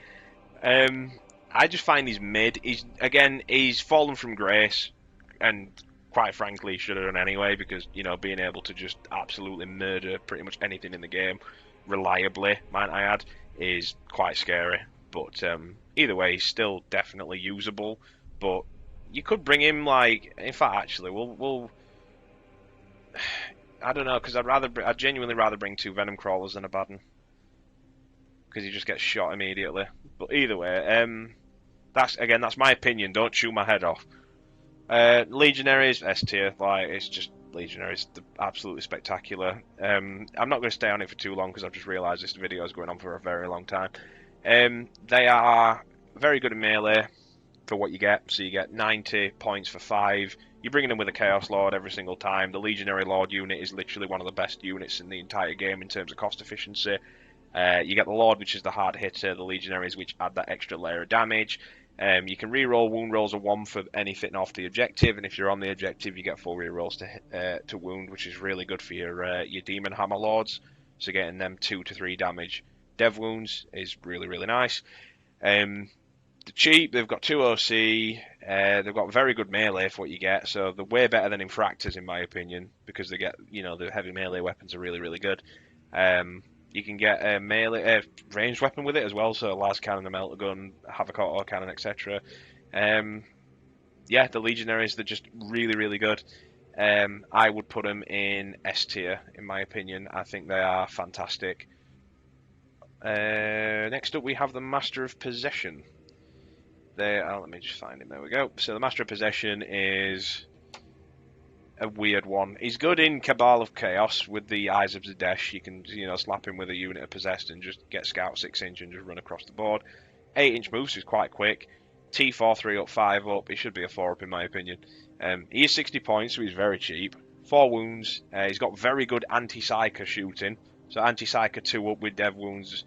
I just find he's mid. He's fallen from grace, and quite frankly, he should have done anyway, because being able to just absolutely murder pretty much anything in the game reliably, might I add, is quite scary. But either way, he's still definitely usable. But you could bring him in fact, actually, we'll I don't know, because I'd genuinely rather bring 2 Venom crawlers than Abaddon, because he just gets shot immediately. But either way, that's my opinion. Don't chew my head off. Legionaries S tier, it's just Legionaries, absolutely spectacular. I'm not going to stay on it for too long because I've just realised this video is going on for a very long time. They are very good in melee for what you get. So you get 90 points for 5. You're bringing them with a Chaos Lord every single time. The Legionary Lord unit is literally one of the best units in the entire game in terms of cost efficiency. You get the Lord, which is the hard hitter, the Legionaries, which add that extra layer of damage. You can reroll wound rolls of 1 for anything off the objective, and if you're on the objective, you get 4 rerolls to wound, which is really good for your Demon Hammer Lords. So getting them 2 to 3 damage dev wounds is really, really nice. They're cheap. They've got 2 OC. They've got very good melee for what you get, so they're way better than Infractors in my opinion, because they get the heavy melee weapons are really, really good. You can get a melee ranged weapon with it as well, so a las cannon, a melter gun, Havoc auto cannon, etc. The Legionaries, they're just really, really good. I would put them in S tier, in my opinion. I think they are fantastic. Next up, we have the Master of Possession. Let me just find him. There we go. So the Master of Possession is a weird one. He's good in Cabal of Chaos with the Eyes of Zadesh. You can, slap him with a unit of Possessed and just get Scout 6 inch and just run across the board. 8 inch moves is quite quick. T4, 3 up, 5 up. He should be a 4 up in my opinion. He is 60 points, so he's very cheap. 4 wounds. He's got very good anti-psyker shooting. So anti-psyker 2 up with dev wounds.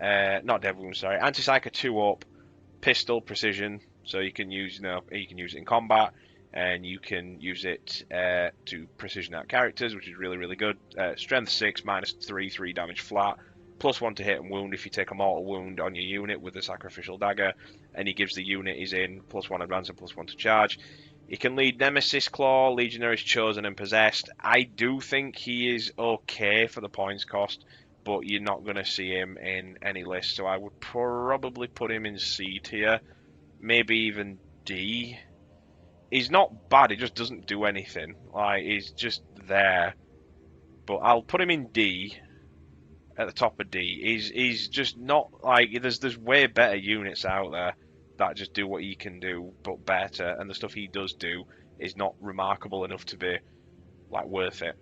Not dev wounds, sorry. Anti-psyker 2 up, pistol, precision. So you can use, you can use it in combat. And you can use it to precision out characters, which is really, really good. Strength 6, -3, 3 damage flat, +1 to hit and wound if you take a mortal wound on your unit with a sacrificial dagger, and he gives the unit he's in +1 advance and +1 to charge. He can lead Nemesis Claw, Legionaries Chosen and Possessed. I do think he is okay for the points cost, but you're not going to see him in any list, so I would probably put him in C tier, maybe even D. He's not bad, he just doesn't do anything. He's just there. But I'll put him in D, at the top of D. He's just not, there's way better units out there that just do what he can do, but better. And the stuff he does do is not remarkable enough to be, worth it.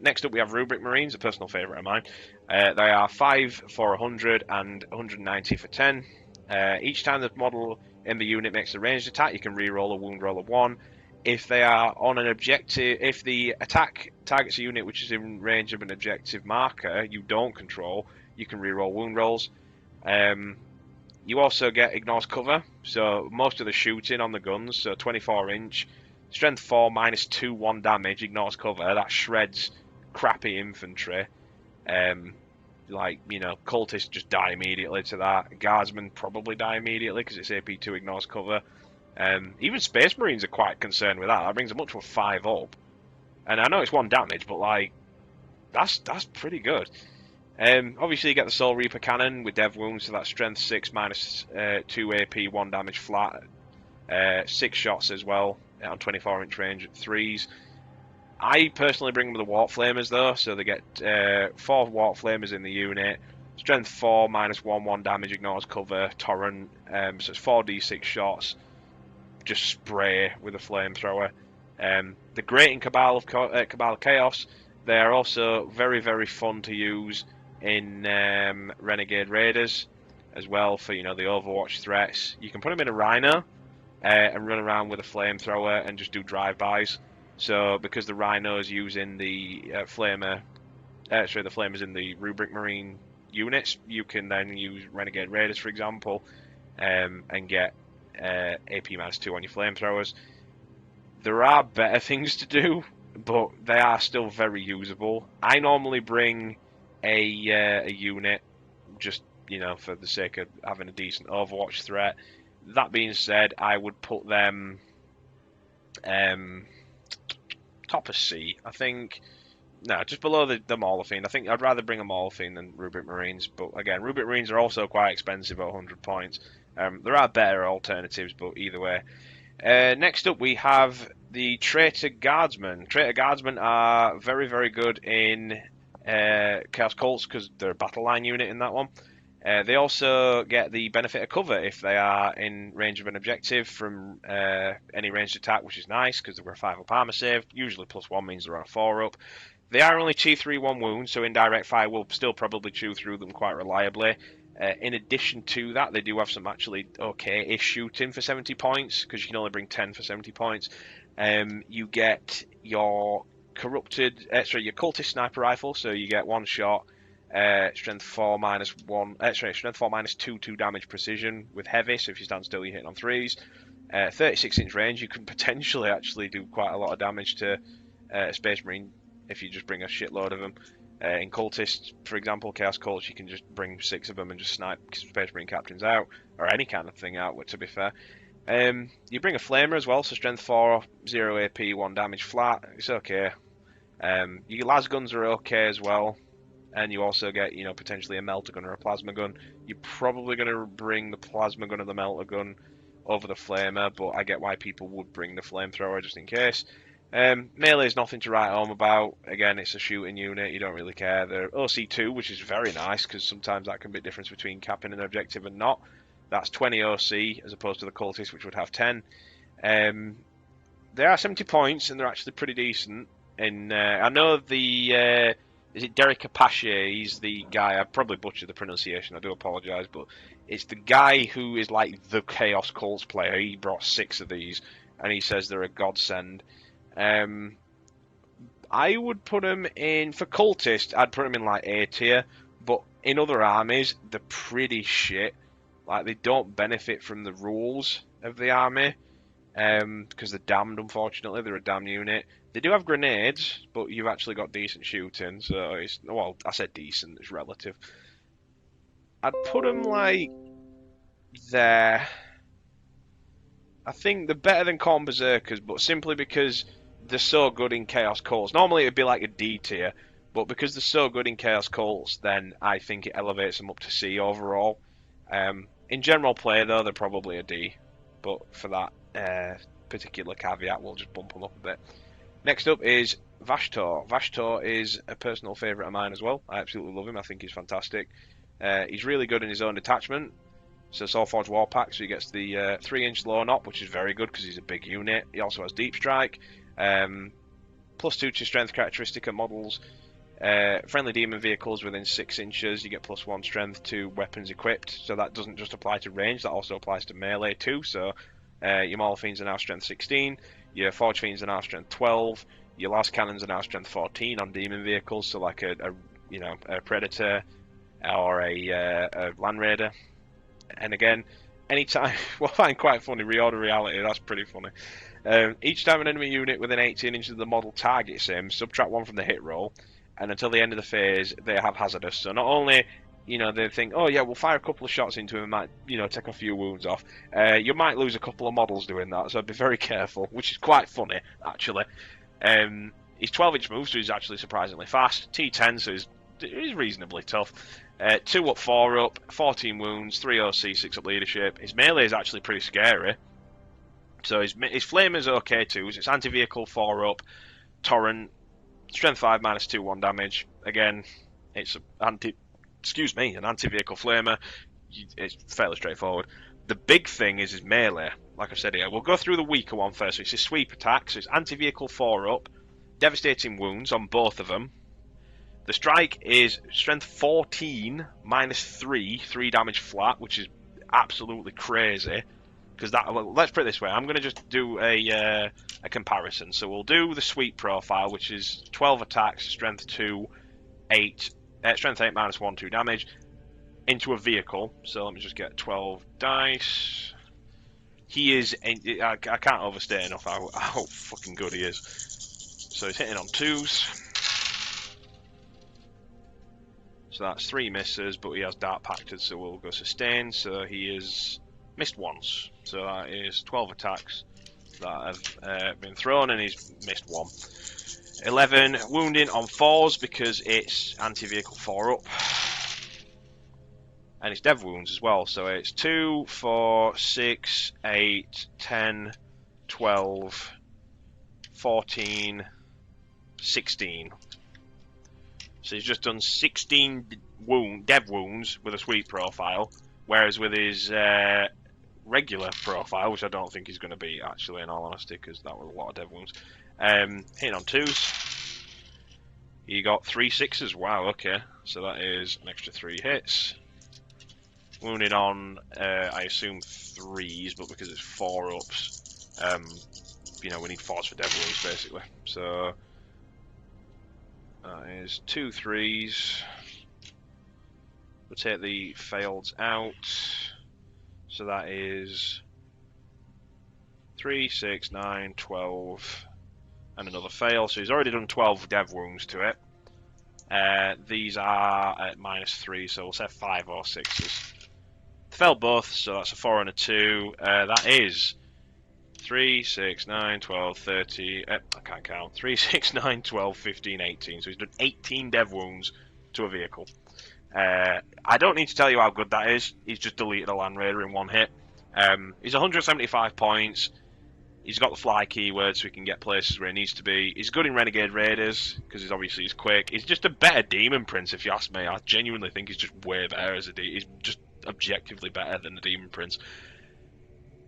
Next up we have Rubric Marines, a personal favourite of mine. They are 5 for 100 and 190 for 10. Each time the model in the unit makes a ranged attack, you can reroll a wound roll of 1. If they are on an objective, if the attack targets a unit which is in range of an objective marker you don't control, you can reroll wound rolls. You also get ignores cover, so most of the shooting on the guns, so 24 inch, strength 4, -2, 1 damage, ignores cover, that shreds crappy infantry. Cultists just die immediately to that. Guardsmen probably die immediately because it's AP2 ignores cover. Even Space Marines are quite concerned with that. That brings them up to a 5 up. And I know it's 1 damage, but that's pretty good. Obviously you get the Soul Reaper Cannon with dev wounds, so that's strength 6 -2 AP, 1 damage flat. 6 shots as well on 24 inch range at 3s. I personally bring them with the Warp Flamers though, so they get 4 Warp Flamers in the unit. Strength 4, -1, 1 damage, ignores cover, torrent, so it's 4d6 shots. Just spray with a flamethrower. They're great in Cabal of Chaos. They are also very, very fun to use in Renegade Raiders as well for the Overwatch threats. You can put them in a Rhino and run around with a flamethrower and just do drive-bys. So because the Rhino is using the the flamers in the Rubric Marine units, you can then use Renegade Raiders, for example, and get AP -2 on your flamethrowers. There are better things to do, but they are still very usable. I normally bring a unit, just, you know, for the sake of having a decent Overwatch threat. That being said, I would put them top of C, I think. No, just below the Mauler Fiend. I think I'd rather bring a Mauler Fiend than Rubric Marines. But again, Rubric Marines are also quite expensive at 100 points. There are better alternatives, but either way. Next up, we have the Traitor Guardsmen. Traitor Guardsmen are very, very good in Chaos Cults because they're a battle line unit in that one. They also get the benefit of cover if they are in range of an objective from any ranged attack, which is nice because they're a 5-up armor save. Usually +1 means they're on a 4-up. They are only T3-1 wounds, so indirect fire will still probably chew through them quite reliably. In addition to that, they do have some actually okay-ish shooting for 70 points, because you can only bring 10 for 70 points. You get your your cultist sniper rifle, so you get one shot, strength 4 strength 4 -2 damage precision with heavy, so if you stand still you're hitting on 3s. 36-inch range, you can potentially actually do quite a lot of damage to a Space Marine if you just bring a shitload of them. In cultists, for example, Chaos Cults, you can just bring 6 of them and just snipe Space Marine captains out, or any kind of thing out, to be fair. You bring a Flamer as well, so strength 4, 0 AP, 1 damage flat, it's okay. Your las guns are okay as well, and you also get, you know, potentially a melter gun or a plasma gun. You're probably going to bring the plasma gun or the melter gun over the Flamer, but I get why people would bring the flamethrower just in case. Melee is nothing to write home about. Again, it's a shooting unit, you don't really care. They're OC2, which is very nice, because sometimes that can be a difference between capping an objective and not. That's 20 OC, as opposed to the cultists, which would have 10. They are 70 points, and they're actually pretty decent. And I know the... is it Derek Apache? He's the guy, I probably butchered the pronunciation, I do apologise, but it's the guy who is like the Chaos Cults player. He brought 6 of these, and he says they're a godsend. I would put him in, for cultists, I'd put him in like A tier, but in other armies, they're pretty shit. Like, they don't benefit from the rules of the army, because they're damned, unfortunately. They're a damn unit. They do have grenades, but you've actually got decent shooting, so it's, well, I said decent, it's relative. I'd put them like there. I think they're better than Khorne berserkers, but simply because they're so good in Chaos Cults. Normally it'd be like a D tier, but because they're so good in Chaos Cults, then I think it elevates them up to C overall. In general play, though, they're probably a D, but for that particular caveat, we'll just bump them up a bit. Next up is Vashtorr. Vashtorr is a personal favourite of mine as well. I absolutely love him. I think he's fantastic. He's really good in his own detachment. So Soulforged Warpack, so he gets the 3-inch low knot, which is very good because he's a big unit. He also has Deep Strike. +2 to strength characteristic of models. Friendly demon vehicles within 6 inches, you get +1 strength to weapons equipped. So that doesn't just apply to range, that also applies to melee too. So your Mauler Fiends are now strength 16, your Forge Fiends are now strength 12, your Las Cannons are now strength 14 on demon vehicles, so like a Predator or a Land Raider. And again, anytime, what I find quite funny, reorder reality, that's pretty funny. Each time an enemy unit within 18 inches of the model targets him, subtract 1 from the hit roll, and until the end of the phase, they have hazardous. So not only, you know, they think, oh yeah, we'll fire a couple of shots into him and might, you know, take a few wounds off. You might lose a couple of models doing that, so be very careful, which is quite funny, actually. He's 12-inch move, so he's actually surprisingly fast. T10, so he's reasonably tough. 2 up, 4 up, 14 wounds, 3 OC, 6 up leadership. His melee is actually pretty scary. So his flame is okay too. It's anti-vehicle, 4 up, torrent, strength 5 -2, 1 damage. Again, it's an anti-vehicle flamer. It's fairly straightforward. The big thing is his melee. Like I said here, we'll go through the weaker one first. So it's his sweep attack. So it's anti-vehicle, 4 up, devastating wounds on both of them. The strike is strength 14 -3, 3 damage flat, which is absolutely crazy. Because that, well, let's put it this way, I'm going to just do a comparison. So we'll do the sweep profile, which is 12 attacks, strength 2, 8, strength 8 -1, 2 damage, into a vehicle. So let me just get 12 dice. He is. I can't overstate enough how fucking good he is. So he's hitting on 2s. So that's 3 misses, but he has Dark Pacted, so we'll go sustain. So he is missed once. So that is 12 attacks that have been thrown, and he's missed 1. 11 wounding on 4s because it's anti-vehicle 4 up. And it's dev wounds as well, so it's 2, 4, 6, 8, 10, 12, 14, 16. So he's just done 16 dev wounds with a sweep profile, whereas with his regular profile, which I don't think he's going to beat actually in all honesty, because that was a lot of dev wounds, hitting on 2s. He got 3 6s, wow, okay, so that is an extra 3 hits. Wounded on, I assume 3s, but because it's 4 ups, you know, we need 4s for dev wounds basically. So that is 2 3s. We'll take the failed out. So that is 3, 6, 9, 12, and another fail. So he's already done 12 dev wounds to it. These are at -3, so we'll say 5 or 6s. Failed both, so that's a 4 and a 2. That is 3, 6, 9, 12, 30. I can't count. 3, 6, 9, 12, 15, 18. So he's done 18 dev wounds to a vehicle. I don't need to tell you how good that is. He's just deleted a Land Raider in 1 hit. He's 175 points. He's got the fly keyword, so he can get places where he needs to be. He's good in Renegade Raiders, because he's quick. He's just a better Demon Prince, if you ask me. I genuinely think he's just way better as a Demon. He's just objectively better than the Demon Prince.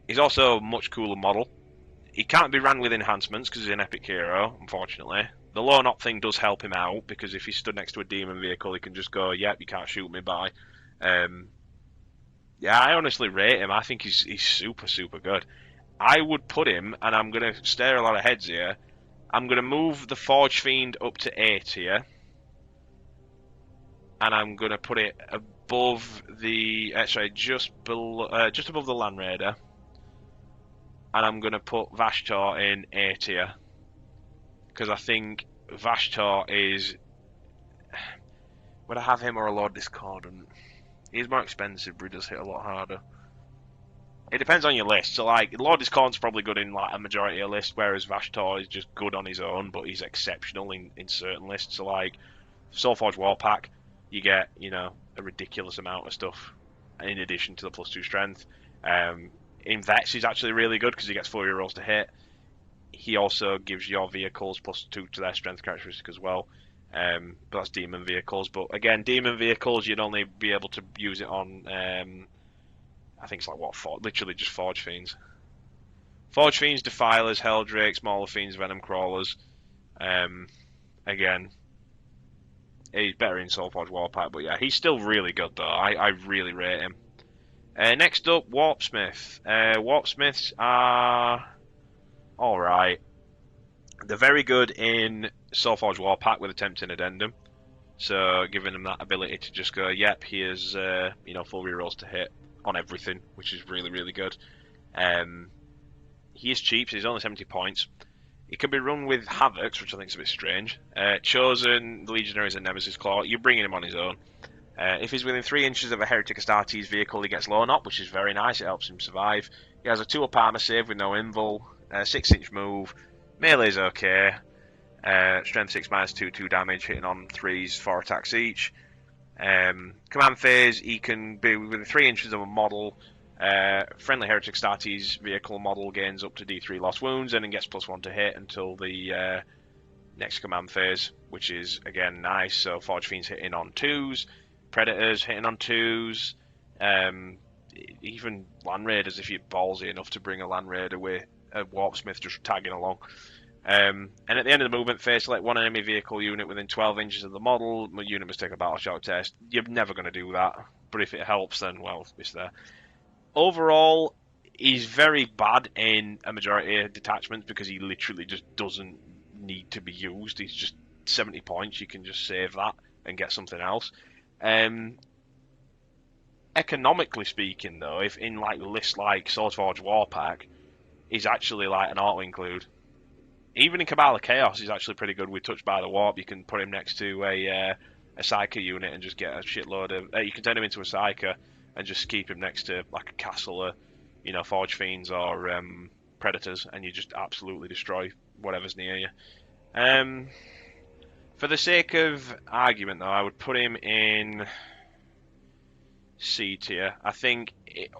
He's also a much cooler model. He can't be ran with enhancements because he's an epic hero, unfortunately. The low knot thing does help him out, because if he's stood next to a demon vehicle, he can just go, yep, you can't shoot me, bye. Yeah, I honestly rate him. I think he's super, super good. I would put him, and I'm going to stare a lot of heads here, I'm going to move the Forge Fiend up to 8 here. And I'm going to put it above the, just above the Land Raider. And I'm going to put Vashtorr in A tier, because I think Vashtorr is... Would I have him or a Lord Discordant? He's more expensive, but he does hit a lot harder. It depends on your list. So, like, Lord Discordant's probably good in like a majority of lists, whereas Vashtorr is just good on his own, but he's exceptional in certain lists. So, like, Soulforge Warpack, you get, you know, a ridiculous amount of stuff in addition to the +2 strength. In Vex, he's actually really good because he gets 4 rolls to hit. He also gives your vehicles +2 to their strength characteristic as well. But that's demon vehicles. But again, demon vehicles, you'd only be able to use it on, I think it's like, literally just Forge Fiends. Forge Fiends, Defilers, Helldrakes, Mauler Fiends, Venom Crawlers. Again, he's better in Soulforge Warpack, but yeah, he's still really good though. I really rate him. Next up, Warpsmith. Warpsmiths are alright. They're very good in Soulforge Warpack with a Tempting Addendum. So giving them that ability to just go, yep, here's you know, full rerolls to hit on everything, which is really, really good. He is cheap, so he's only 70 points. He can be run with Havocs, which I think is a bit strange. Chosen, the Legionaries, and Nemesis Claw. You're bringing him on his own. If he's within 3 inches of a Heretic Astartes vehicle, he gets low knot, which is very nice. It helps him survive. He has a 2-up armor save with no invul, 6-inch move. Melee's okay. Strength 6 -2, 2 damage, hitting on 3s, 4 attacks each. Command phase, he can be within 3 inches of a model. Friendly Heretic Astartes vehicle model gains up to D3 lost wounds and then gets +1 to hit until the next command phase, which is again nice. So Forge Fiends hitting on 2s. Predators hitting on 2s, even Land Raiders if you're ballsy enough to bring a Land Raider with a Warpsmith just tagging along. And at the end of the movement phase, select one enemy vehicle unit within 12 inches of the model. The unit must take a battle shock test. You're never going to do that, but if it helps, then well, it's there. Overall, he's very bad in a majority of detachments because he literally just doesn't need to be used. He's just 70 points. You can just save that and get something else. Economically speaking, though, if in like lists like Soulforge Warpack, he's actually like an auto include. Even in Cabal Chaos, he's actually pretty good with Touched by the Warp. You can put him next to a Psyker unit and just get a shitload of. You can turn him into a Psyker and just keep him next to like a castle of, Forge Fiends or Predators, and you just absolutely destroy whatever's near you. For the sake of argument, though, I would put him in C tier. I think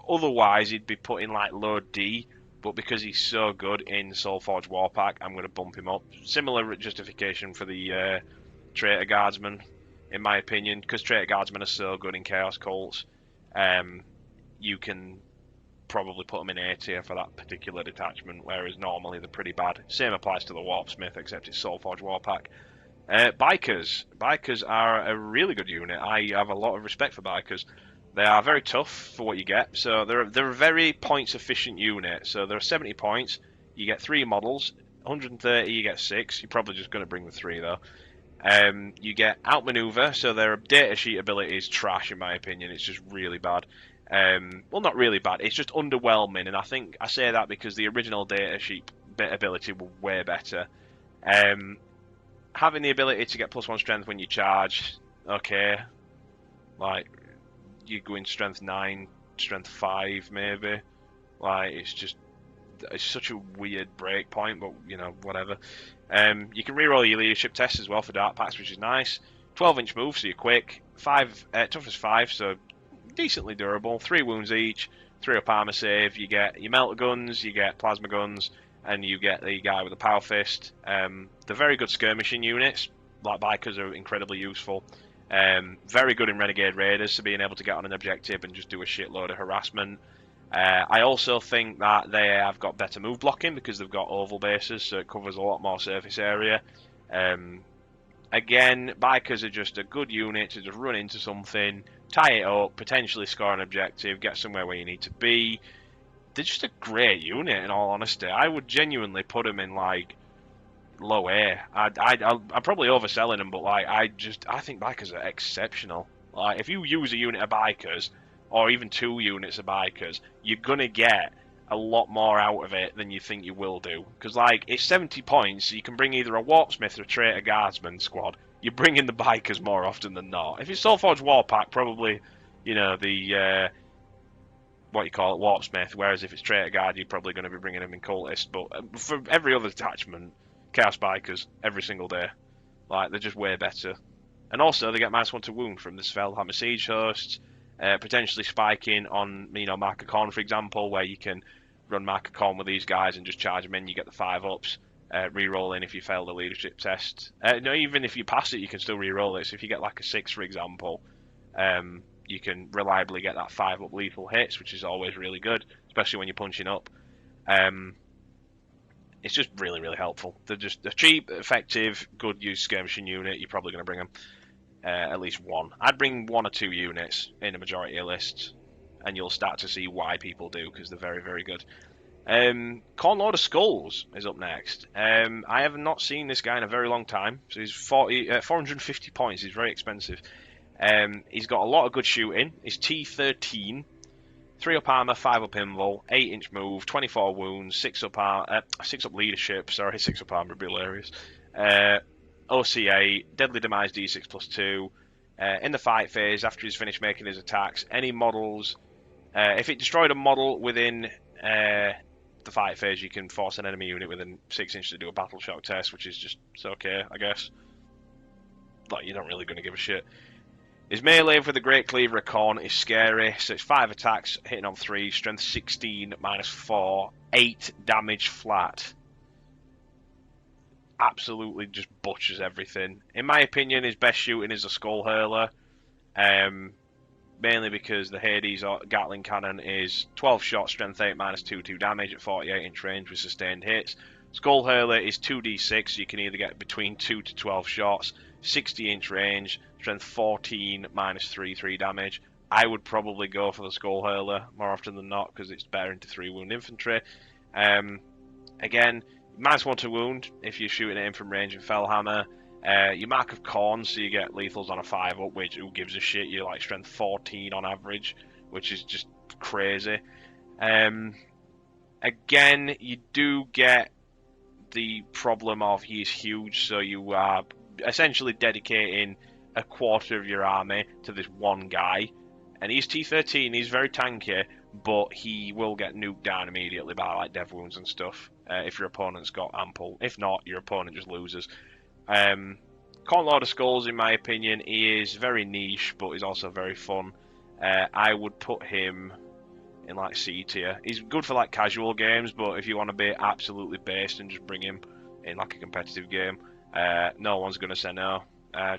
otherwise he'd be put in like low D, but because he's so good in Soulforge Warpack, I'm going to bump him up. Similar justification for the Traitor Guardsmen, in my opinion, because Traitor Guardsmen are so good in Chaos Cults. You can probably put them in A tier for that particular detachment, whereas normally they're pretty bad. Same applies to the Warpsmith, except it's Soulforge Warpack. Bikers. Bikers are a really good unit. I have a lot of respect for Bikers. They are very tough for what you get. So they're a very points efficient unit. So they're 70 points. You get 3 models. 130, you get 6. You're probably just going to bring the 3 though. You get outmaneuver. So their data sheet ability is trash in my opinion. It's just really bad. Well, not really bad. It's just underwhelming, and I think I say that because the original data sheet ability were way better. Having the ability to get +1 strength when you charge, okay. Like, you go in strength 9, strength 5 maybe. Like, it's such a weird break point, but whatever. You can reroll your leadership tests as well for dark packs, which is nice. 12-inch move, so you're quick. Toughness 5, so decently durable. 3 wounds each, 3 up armor save. You get your melter guns, you get plasma guns, and you get the guy with the power fist. They're very good skirmishing units. Like Bikers are incredibly useful. Very good in Renegade Raiders, so being able to get on an objective and just do a shitload of harassment. I also think that they have got better move blocking because they've got oval bases, so it covers a lot more surface area. Again, Bikers are just a good unit to just run into something, tie it up, potentially score an objective, get somewhere where you need to be. They're just a great unit, in all honesty. I would genuinely put them in like low A. I'm probably overselling them, but like I think Bikers are exceptional. Like if you use a unit of Bikers, or even 2 units of Bikers, you're gonna get a lot more out of it than you think you will do. Because like it's 70 points, so you can bring either a Warpsmith or a Traitor Guardsman squad. You bring in the Bikers more often than not. If it's Soulforge Warpack, probably the what you call it, Warpsmith. Whereas if it's Traitor Guard, you're probably going to be bringing him in cultists. But for every other detachment, Chaos Bikers every single day. Like they're just way better. And also they get -1 to wound from the Spellhammer Siege hosts. Potentially spiking on Mark of Khorne, for example, where you can run Mark of Khorne with these guys and just charge them in. You get the 5-ups. Re-rolling if you fail the leadership test. No, even if you pass it, you can still re-roll it. So if you get like a 6, for example, you can reliably get that 5-up lethal hits, which is always really good, especially when you're punching up. It's just really, really helpful. They're just a cheap, effective, good use skirmishing unit. You're probably going to bring them at least 1. I'd bring 1 or 2 units in a majority of lists, and you'll start to see why people do, because they're very, very good. Khorne Lord of Skulls is up next. I have not seen this guy in a very long time. So he's 450 points. He's very expensive. He's got a lot of good shooting. He's T13, 3 up armor, 5 up invul, 8-inch move, 24 wounds, 6 up leadership. Sorry, 6 up armor would be hilarious. OCA, deadly demise D6 +2. In the fight phase, after he's finished making his attacks, any models, if it destroyed a model within the fight phase, you can force an enemy unit within 6 inches to do a battle shock test, which is just it's okay, I guess. Like, you're not really going to give a shit. His melee with the Great Cleaver of Khorne is scary, so it's 5 attacks, hitting on 3, strength 16, -4, 8 damage flat. Absolutely just butchers everything. In my opinion, his best shooting is a Skull Hurler. Mainly because the Hades Gatling Cannon is 12 shots, strength 8, -2 damage at 48-inch range with sustained hits. Skull Hurler is 2d6, so you can either get between 2 to 12 shots, 60-inch range, strength 14, -3 damage. I would probably go for the Skull Hurler more often than not, because it's better into 3 wound infantry. Again, -1 to wound if you're shooting it in from range and Fellhammer. Your Mark of Khorne, so you get lethals on a 5-up, which who gives a shit? You're like strength 14 on average, which is just crazy. Again, you do get the problem of he is huge, so you are essentially dedicating a quarter of your army to this one guy. And he's T13, he's very tanky, but he will get nuked down immediately by like death wounds and stuff if your opponent's got ample. If not, your opponent just loses. Khorne Lord of Skulls, in my opinion, he is very niche, but he's also very fun. I would put him in like C tier. He's good for like casual games, but if you want to be absolutely based and just bring him in like a competitive game, no one's going to say no.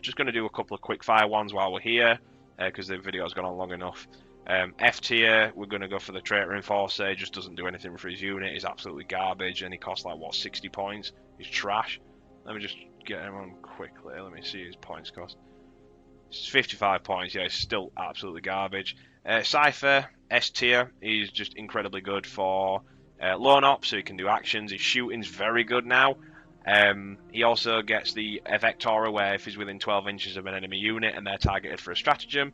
Just going to do a couple of quick fire ones while we're here, because the video's gone on long enough. F tier, we're going to go for the Traitor Enforcer. He just doesn't do anything for his unit. He's absolutely garbage, and he costs like, what, 60 points? He's trash. Let me just get him on quickly. Let me see his points cost. It's 55 points. Yeah, he's still absolutely garbage. Cypher, S tier. He's just incredibly good for lone op, so he can do actions. His shooting's very good now. He also gets the Vectora, where if he's within 12 inches of an enemy unit and they're targeted for a stratagem,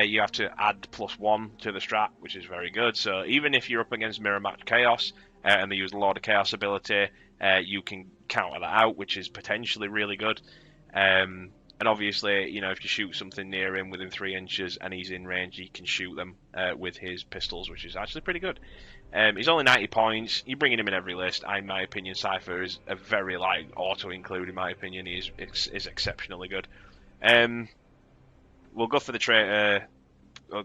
you have to add +1 to the strat, which is very good. So even if you're up against Mirror Match Chaos and they use the Lord of Chaos ability, you can counter that out, which is potentially really good. And obviously, you know, if you shoot something near him within 3 inches and he's in range, he can shoot them with his pistols, which is actually pretty good. He's only 90 points. You're bringing him in every list. In my opinion, Cypher is a very like auto-include. In my opinion, he is exceptionally good. We'll go for the Traitor,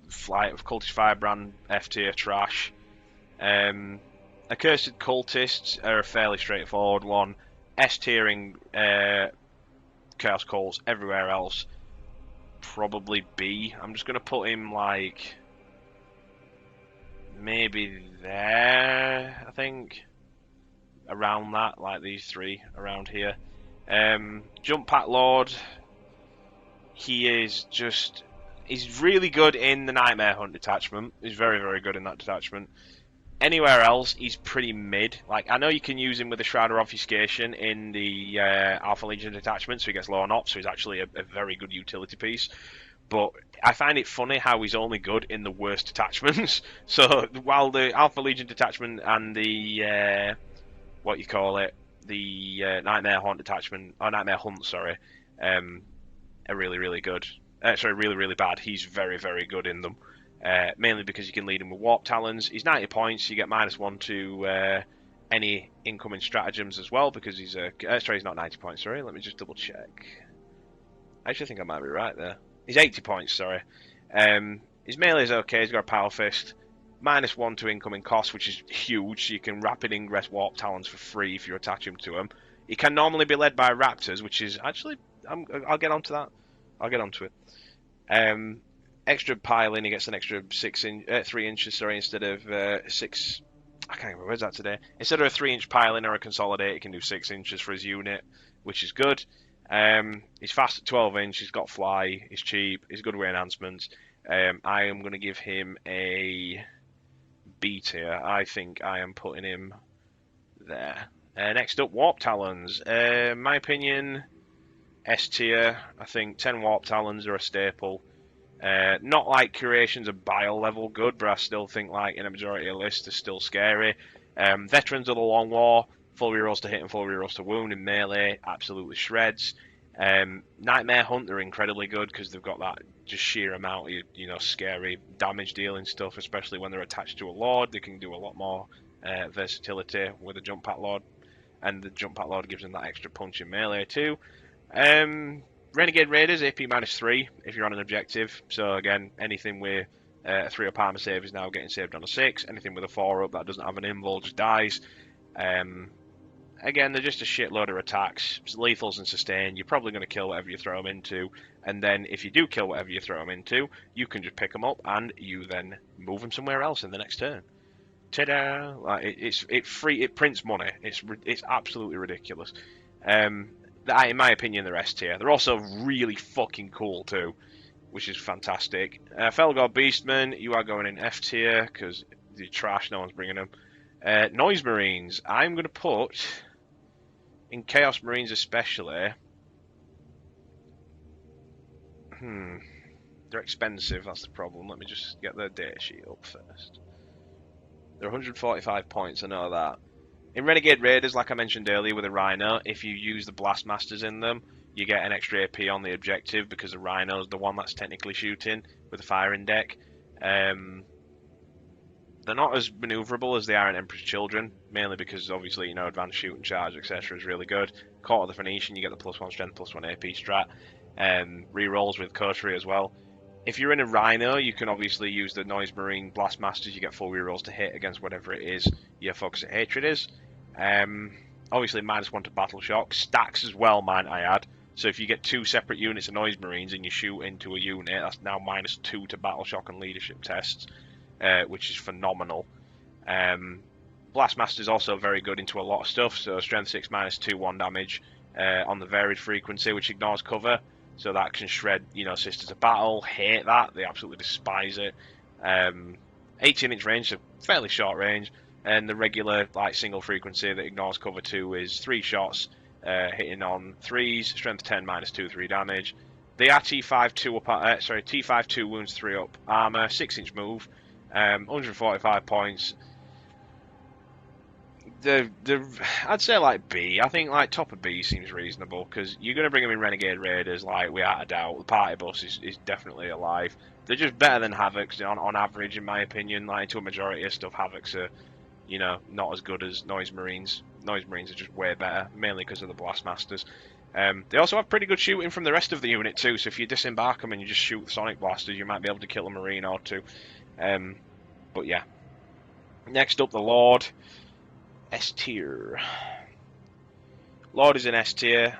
Flight of Cultist Firebrand, F tier, trash. Accursed Cultists are a fairly straightforward one. S tiering Chaos Cults. Everywhere else, probably B. I'm just going to put him like maybe there, I think. Around that, like these three around here. Jump Pack Lord. He's really good in the Nightmare Hunt detachment. He's very, very good in that detachment. Anywhere else, he's pretty mid. Like, I know you can use him with the Shroud of Obfuscation in the Alpha Legion detachment, so he gets low on ops, so he's actually a very good utility piece. But I find it funny how he's only good in the worst detachments. So while the Alpha Legion detachment and the what you call it, the Nightmare Hunt detachment, or Nightmare Hunt, sorry, are really, really good. Really, really bad. He's very, very good in them. Mainly because you can lead him with Warp Talons. He's 90 points. You get -1 to any incoming stratagems as well, because he's a... sorry, he's not 90 points, sorry. Let me just double check. I actually think I might be right there. He's 80 points, sorry. His melee is okay. He's got a Power Fist. -1 to incoming cost, which is huge. You can rapid ingress Warp Talons for free if you attach him to him. He can normally be led by Raptors, which is actually... I'll get onto that. I'll get onto it. Extra piling, he gets an extra 3 inches, sorry, instead of 6. I can't remember, where's that today? Instead of a 3-inch piling or a consolidate, he can do 6 inches for his unit, which is good. He's fast at 12 inch, he's got fly, he's cheap, he's good with enhancements. I am going to give him a B tier. I think I am putting him there. Next up, Warp Talons. My opinion, S tier. I think 10 Warp Talons are a staple. Not like curations of bile level good, but I still think like in a majority of lists they're still scary. Veterans of the Long War, full rerolls to hit and full rerolls to wound in melee, absolutely shreds. Nightmare Hunt, they're incredibly good because they've got that just sheer amount of scary damage dealing stuff, especially when they're attached to a lord. They can do a lot more versatility with a Jump Pack Lord, and the Jump Pack Lord gives them that extra punch in melee too. Renegade Raiders, AP -3 if you're on an objective. So again, anything with a 3-up armor save is now getting saved on a 6. Anything with a 4-up that doesn't have an invul just dies. Again, they're just a shitload of attacks. Lethals and sustain. You're probably going to kill whatever you throw them into. And then if you do kill whatever you throw them into, you can just pick them up and you then move them somewhere else in the next turn. Ta-da! Like, it prints money. It's absolutely ridiculous. In my opinion, they're S tier. They're also really fucking cool too, which is fantastic. Felgor Beastmen, you are going in F tier because they're trash. No one's bringing them. Noise Marines, I'm going to put in Chaos Marines especially. They're They're expensive, that's the problem. Let me just get their data sheet up first. They're 145 points, I know that. In Renegade Raiders, like I mentioned earlier with a Rhino, if you use the Blast Masters in them, you get an extra AP on the objective because the Rhino's the one that's technically shooting with a firing deck. They're not as maneuverable as they are in Emperor's Children, mainly because obviously, you know, advanced shoot and charge, etc. is really good. Court of the Phoenician, you get the +1 strength, +1 AP strat. Rerolls with coterie as well. If you're in a Rhino, you can obviously use the Noise Marine Blast Masters. You get 4 rerolls to hit against whatever it is your Focus of Hatred is. Obviously, -1 to Battle Shock. Stacks as well, might I add. So if you get 2 separate units of Noise Marines and you shoot into a unit, that's now -2 to Battle Shock and Leadership tests, which is phenomenal. Blastmaster is also very good into a lot of stuff. So Strength 6 -2 1 damage on the varied frequency, which ignores cover. So that can shred, you know, Sisters of Battle. Hate that. They absolutely despise it. 18-inch range, so fairly short range. And the regular, like, single frequency that ignores cover 2 is 3 shots, hitting on 3s, strength 10 -2 3 damage. They are T5-2 up, T5-2 wounds 3 up, armor, 6-inch move, 145 points. I'd say like B. I think like top of B seems reasonable because you're going to bring them in Renegade Raiders, like, without a doubt. The party bus is definitely alive. They're just better than Havocs on average, in my opinion. Like, to a majority of stuff, Havocs are, you know, not as good as Noise Marines. Noise Marines are just way better, mainly because of the Blastmasters. They also have pretty good shooting from the rest of the unit too, so if you disembark them and you just shoot the Sonic Blasters, you might be able to kill a Marine or two. But yeah. Next up, the Lord. S tier. Lord is an S tier.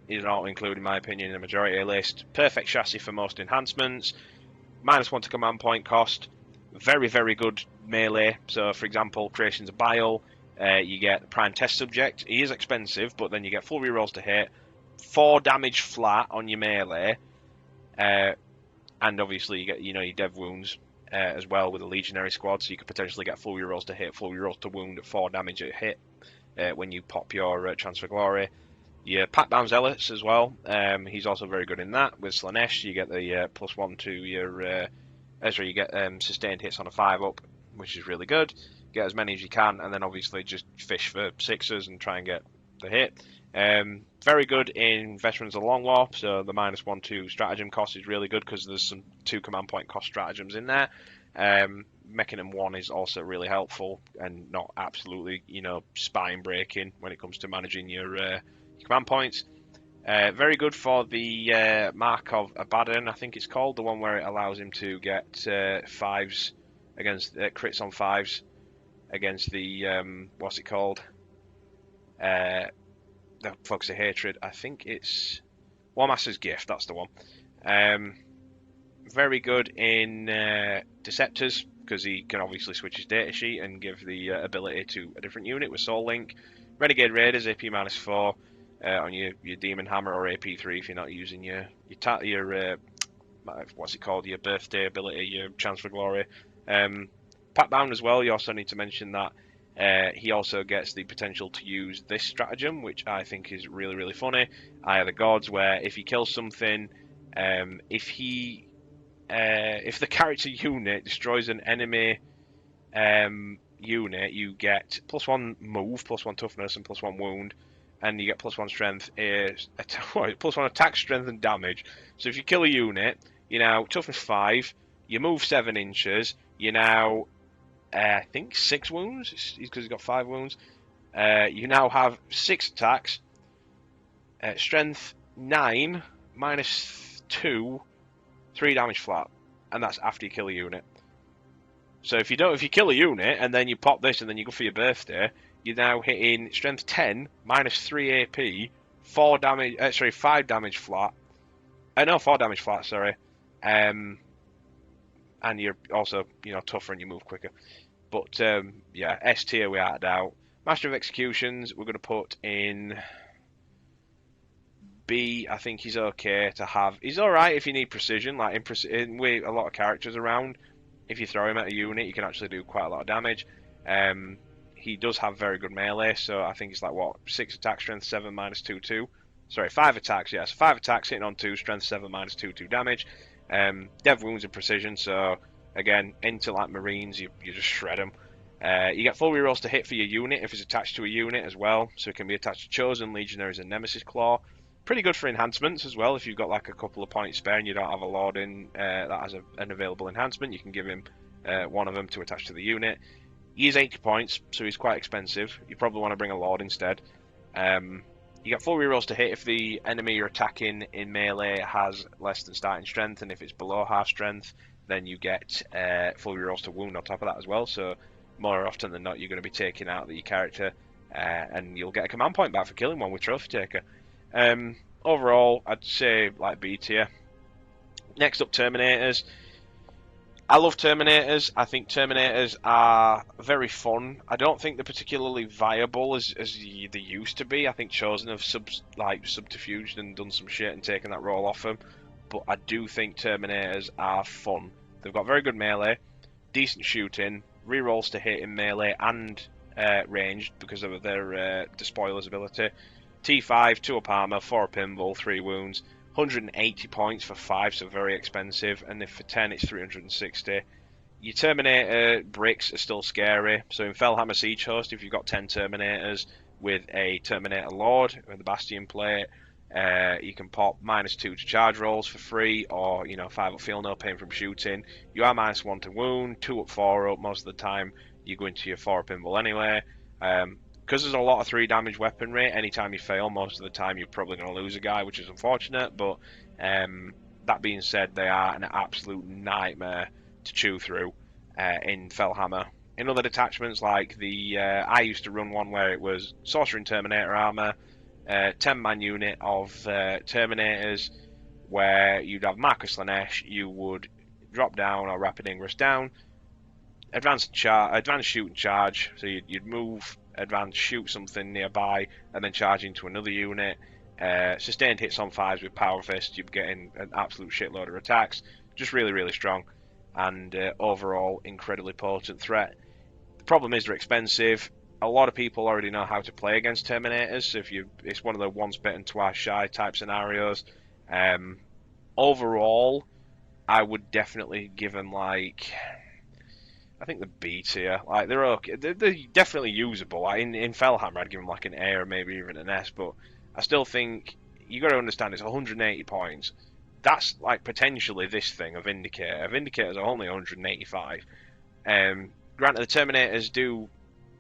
He's not included, in my opinion, in the majority list. Perfect chassis for most enhancements. -1 to command point cost. Very, very good melee. So, for example, creations of bile. You get Prime Test Subject. He is expensive, but then you get 4 rerolls to hit. 4 damage flat on your melee. And obviously you get, you know, your dev wounds as well with a Legionary squad, so you could potentially get 4 rerolls to hit, 4 rerolls to wound at 4 damage at hit when you pop your Transfer Glory. Your Pat Down Zealots as well. He's also very good in that. With Slanesh, you get the +1 to your you get sustained hits on a 5-up, which is really good. Get as many as you can, and then obviously just fish for 6s and try and get the hit. Very good in Veterans of Long War, so the -1 to stratagem cost is really good because there's some 2 command point cost stratagems in there. Mechanism 1 is also really helpful and not absolutely, you know, spine breaking when it comes to managing your command points. Very good for the Mark of Abaddon, I think it's called, the one where it allows him to get 5s against crits on 5s against the what's it called? The Focus of Hatred. I think it's War Master's Gift. That's the one. Very good in Deceptors because he can obviously switch his datasheet and give the ability to a different unit with Soul Link. Renegade Raiders, AP -4 on your Demon Hammer, or AP 3 if you're not using your what's it called, your birthday ability, your Chance for Glory. Pat Down as well. You also need to mention that he also gets the potential to use this stratagem, which I think is really, really funny. Eye of the Gods, where if he kills something, if the character unit destroys an enemy unit, you get +1 move, +1 toughness, and +1 wound, and you get +1 strength, +1 attack, strength, and damage. So if you kill a unit, you now toughness 5, you move 7 inches, you now I think 6 wounds, because he's got 5 wounds. You now have 6 attacks, strength 9, -2, 3 damage flat, and that's after you kill a unit. So if you kill a unit and then you pop this and then you go for your birthday, you're now hitting strength 10, -3 AP, 5 damage flat. No, 4 damage flat, sorry. And you're also, you know, tougher and you move quicker. But yeah, S tier without a doubt. Master of Executions, we're going to put in B. I think he's okay to have. He's alright if you need precision, like with a lot of characters around. If you throw him at a unit, you can actually do quite a lot of damage. He does have very good melee, so I think it's like, what, 6 attack, strength 7, -2, 2. Sorry, 5 attacks, yes. 5 attacks, hitting on 2, strength 7, -2, 2 damage. Dev wounds and precision, so again, into like Marines, you just shred them. You get full rerolls to hit for your unit if it's attached to a unit as well, so it can be attached to Chosen, Legionaries, and Nemesis Claw. Pretty good for enhancements as well. If you've got like a couple of points spare and you don't have a Lord in that has an available enhancement, you can give him one of them to attach to the unit. He is 80 points, so he's quite expensive. You probably want to bring a Lord instead. You get full rerolls to hit if the enemy you're attacking in melee has less than starting strength, and if it's below half strength, then you get full rerolls to wound on top of that as well. So more often than not, you're going to be taking out your character, and you'll get a command point back for killing one with Trophy Taker. Overall, I'd say like B tier. Next up, Terminators. I love Terminators. I think Terminators are very fun. I don't think they're particularly viable as they used to be. I think Chosen have subterfuged and done some shit and taken that role off them. But I do think Terminators are fun. They've got very good melee, decent shooting, rerolls to hit in melee and ranged because of their despoiler's ability. T5, 2 up armor, 4 up invul, 3 wounds. 180 points for 5, so very expensive, and if for 10 it's 360. Your Terminator bricks are still scary, so in Fellhammer Siege Host, if you've got 10 Terminators with a Terminator Lord with the Bastion plate, you can pop -2 to charge rolls for free, or 5 up feel no pain from shooting. You are -1 to wound, 2 up, 4 up, most of the time you go into your 4 up invul anyway. Because there's a lot of 3 damage weaponry, anytime you fail, most of the time you're probably going to lose a guy, which is unfortunate, but that being said, they are an absolute nightmare to chew through in Fellhammer. In other detachments, like I used to run one where it was Sorcerer and Terminator armor, 10-man unit of Terminators, where you'd have Marcus Lanesh, you would drop down or Rapid Ingress down, advanced shoot and charge, so you'd move, advance, shoot something nearby, and then charge into another unit. Sustained hits on 5s with Power Fist, you're getting an absolute shitload of attacks. Just really, really strong, and overall incredibly potent threat. The problem is they're expensive. A lot of people already know how to play against Terminators, so it's one of the once bitten, twice shy type scenarios. Overall, I would definitely give them I think the B tier. Like they're okay. They're definitely usable. Like in Fellhammer, I'd give them like an A or maybe even an S. But I still think you got to understand it's 180 points. That's like potentially this thing, a Vindicator. Vindicators are only 185. Granted, the Terminators do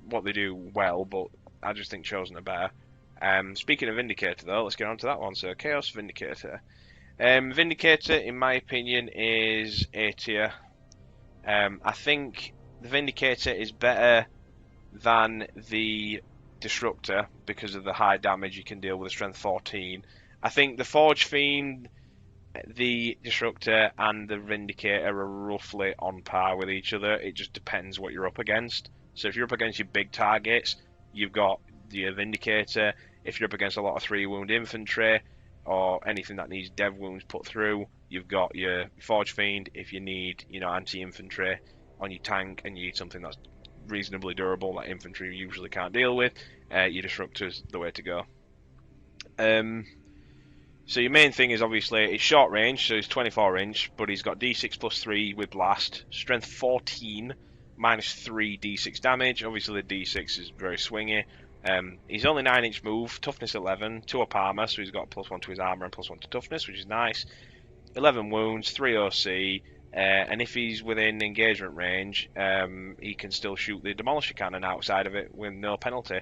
what they do well, but I just think Chosen are better. Speaking of Vindicator, though, let's get on to that one. So Chaos Vindicator. Vindicator, in my opinion, is A tier. I think the Vindicator is better than the Disruptor because of the high damage you can deal with a strength 14. I think the Forge Fiend, the Disruptor, and the Vindicator are roughly on par with each other. It just depends what you're up against. So if you're up against your big targets, you've got the Vindicator. If you're up against a lot of 3-wound infantry or anything that needs dev wounds put through, you've got your Forge Fiend. If you need, anti-infantry on your tank and you need something that's reasonably durable that infantry usually can't deal with, your Disruptor's the way to go. So your main thing is obviously it's short range, so he's 24 inch, but he's got D6 plus 3 with blast, strength 14, -3 D6 damage. Obviously the D6 is very swingy. He's only 9-inch move, toughness 11, 2 up armor, so he's got +1 to his armor and +1 to toughness, which is nice. 11 wounds, 3 OC, and if he's within engagement range, he can still shoot the Demolisher Cannon outside of it with no penalty,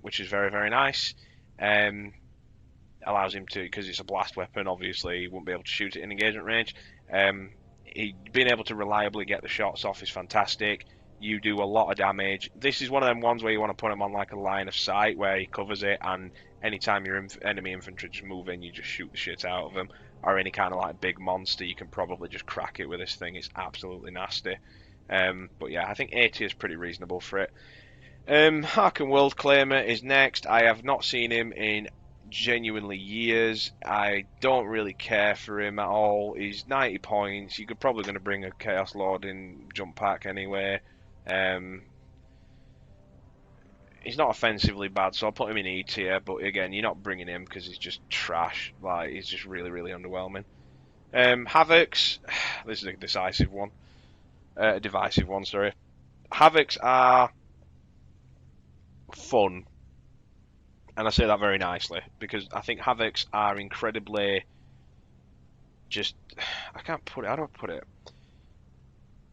which is very, very nice. Allows him to, because it's a blast weapon, obviously he won't be able to shoot it in engagement range. Being able to reliably get the shots off is fantastic. You do a lot of damage. This is one of them ones where you want to put him on like a line of sight where he covers it, and anytime your enemy infantry just move in, you just shoot the shit out of them. Or any kind of like big monster, you can probably just crack it with this thing. It's absolutely nasty. But yeah, I think 80 is pretty reasonable for it. Harken worldclaimer is next. I have not seen him in genuinely years. I don't really care for him at all. He's 90 points. You're probably going to bring a Chaos Lord in jump pack anyway. He's not offensively bad, so I'll put him in E tier, but again, you're not bringing him because he's just trash. Like, he's just really, really underwhelming. Havocs, this is a decisive one. A divisive one, sorry. Havocs are fun, and I say that very nicely, because I think Havocs are incredibly just... I can't put it, how do I put it?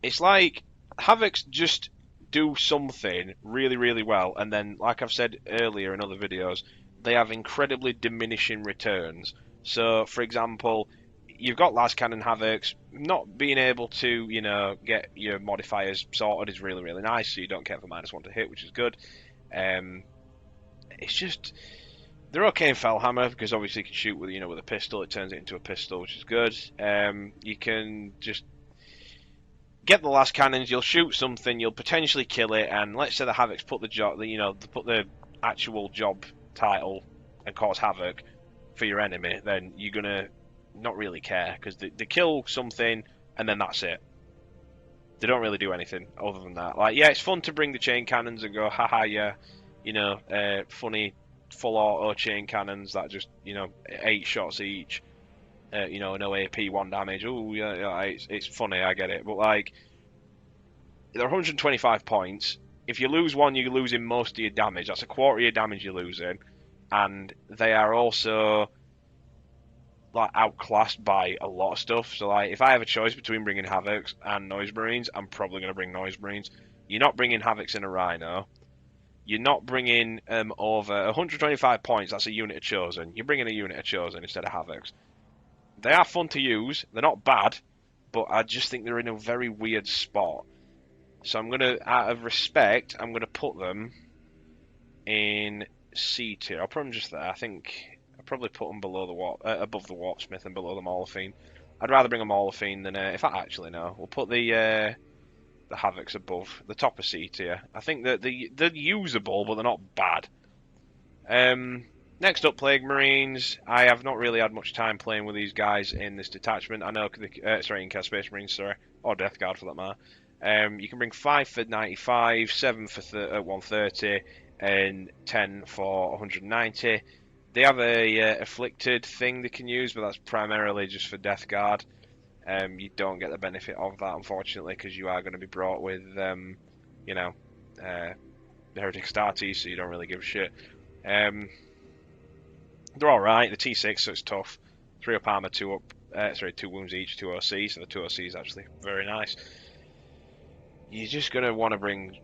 It's like Havocs just do something really, really well, and then, like I've said earlier in other videos, they have incredibly diminishing returns. So, for example, you've got Las Cannon Havocs, not being able to, you know, get your modifiers sorted is really, really nice, so you don't get for -1 to hit, which is good. It's just... They're okay in Fellhammer, because obviously you can shoot with, you know, with a pistol, it turns it into a pistol, which is good. You can just get the last cannons, you'll shoot something, you'll potentially kill it, and let's say the Havocs put the job, you know, put the actual job title and cause havoc for your enemy, then you're gonna not really care, because they kill something and then that's it. They don't really do anything other than that. Like, yeah, it's fun to bring the chain cannons and go, haha, yeah, you know, funny full auto chain cannons that just, you know, 8 shots each. You know, no AP, 1 damage. Oh, yeah, it's funny, I get it. But, like, they're 125 points. If you lose one, you're losing most of your damage. That's a quarter of your damage you're losing. And they are also, like, outclassed by a lot of stuff. So, like, if I have a choice between bringing Havocs and Noise Marines, I'm probably going to bring Noise Marines. You're not bringing Havocs in a Rhino. You're not bringing over 125 points. That's a unit of Chosen. You're bringing a unit of Chosen instead of Havocs. They are fun to use. They're not bad, but I just think they're in a very weird spot. So I'm going to, out of respect, I'm going to put them in C tier. I'll put them just there. I think I'll probably put them below the above the Warpsmith and below the Maulafine. I'd rather bring a Maulafine than if I actually know. We'll put the Havocs above the top of C tier. I think that they're usable, but they're not bad. Next up, Plague Marines. I have not really had much time playing with these guys in this detachment. I know, in Chaos Space Marines, sorry, or Death Guard for that matter. You can bring 5 for 95, 7 for 130, and 10 for 190. They have a afflicted thing they can use, but that's primarily just for Death Guard. You don't get the benefit of that, unfortunately, because you are going to be brought with, you know, Heretic Astartes, so you don't really give a shit. They're alright, the T6, so it's tough. 3 up armor, 2 wounds each, 2 OC, so the 2 OC is actually very nice. You're just going to want to bring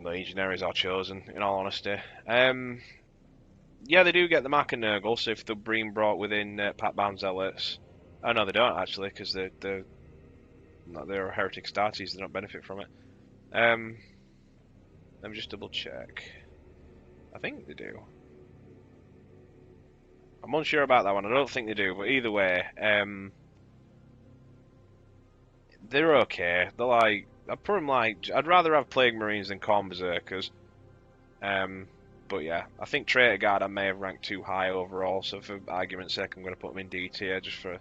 Legionaries or Chosen, in all honesty. Yeah, they do get the Mark and Nurgle, so if they're being brought within Pat-Bound Zealots... Oh no, they don't actually, because they're Heretic Astartes, they don't benefit from it. Let me just double check. I think they do. I'm unsure about that one. I don't think they do, but either way, they're okay. They're like, I'd put them like, I'd rather have Plague Marines than Khorne berserkers. But yeah, I think Traitor Guard I may have ranked too high overall, so for argument's sake, I'm going to put them in D tier just for,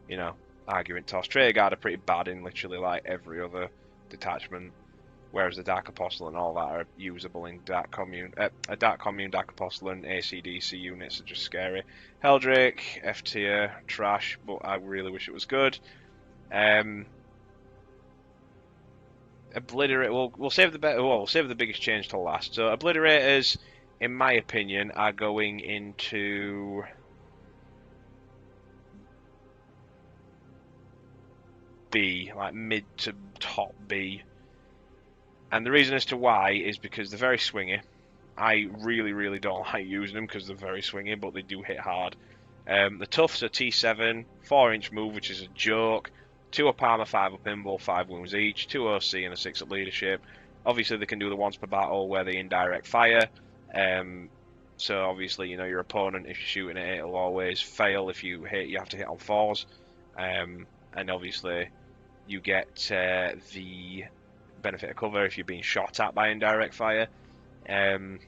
you know, argument toss. Traitor Guard are pretty bad in literally like every other detachment. Whereas the Dark Apostle and all that are usable in Dark Commune, Dark Commune, Dark Apostle and ACDC units are just scary. Heldrake, F tier, trash, but I really wish it was good. Obliterate. We'll save the biggest change till last. So Obliterators, in my opinion, are going into B, like mid to top B. And the reason as to why is because they're very swingy. I really, really don't like using them because they're very swingy, but they do hit hard. The Toughs are T7, 4-inch move, which is a joke. 2 up armor, 5 up invul, 5 wounds each, 2 OC and a 6 up leadership. Obviously they can do the once per battle where they indirect fire. So obviously, you know, your opponent, if you're shooting at it, it'll always fail. If you hit, you have to hit on 4s. And obviously you get the benefit of cover if you're being shot at by indirect fire. The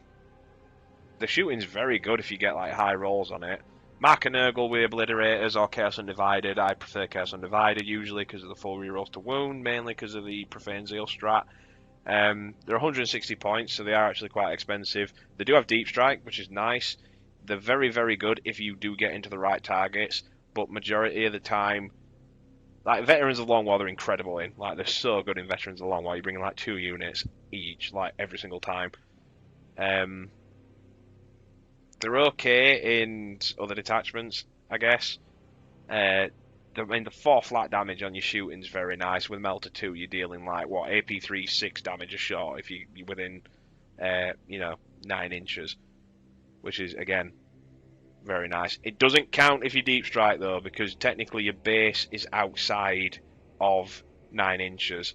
shooting's very good if you get like high rolls on it. Mark and Nurgle with Obliterators or Chaos Undivided. I prefer Chaos Undivided usually because of the full rerolls to wound, mainly because of the Profane Zeal strat. They're 160 points, so they are actually quite expensive. They do have Deep Strike, which is nice. They're very, very good if you do get into the right targets, but majority of the time Like, Veterans of Long War, they're incredible in. Like, they're so good in Veterans of Long War. You bring in, like, 2 units each, like, every single time. They're okay in other detachments, I guess. I mean, the 4 flat damage on your shooting's very nice. With Melter 2, you're dealing, like, what, AP 3, 6 damage a shot if you're within, 9 inches. Which is, again, very nice. It doesn't count if you deep strike, though, because technically your base is outside of 9 inches.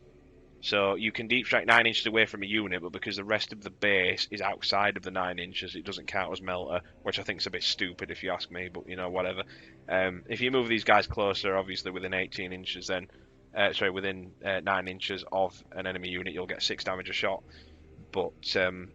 So you can deep strike 9 inches away from a unit, but because the rest of the base is outside of the 9 inches, it doesn't count as melter, which I think is a bit stupid if you ask me, but, whatever. If you move these guys closer, obviously within 18 inches, then, within 9 inches of an enemy unit, you'll get 6 damage a shot. But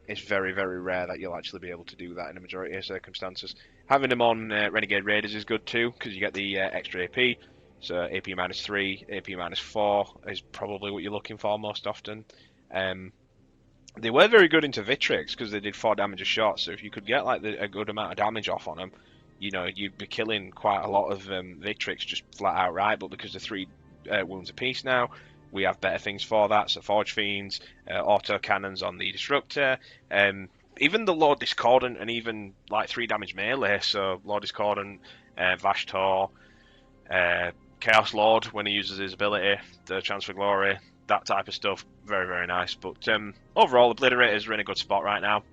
it's very, very rare that you'll actually be able to do that in a majority of circumstances. Having them on Renegade Raiders is good too, because you get the extra AP. So AP -3, AP -4 is probably what you're looking for most often. They were very good into Victrix because they did 4 damage a shot. So if you could get like a good amount of damage off on them, you'd be killing quite a lot of Victrix just flat out right. But because they're 3 wounds apiece now, we have better things for that. So Forge Fiends, auto cannons on the Disruptor, even the Lord Discordant, and even like 3 damage melee. So Lord Discordant, Vashtorr, Chaos Lord when he uses his ability, the Chance for Glory, that type of stuff. Very, very nice. But overall, Obliterators are in a good spot right now.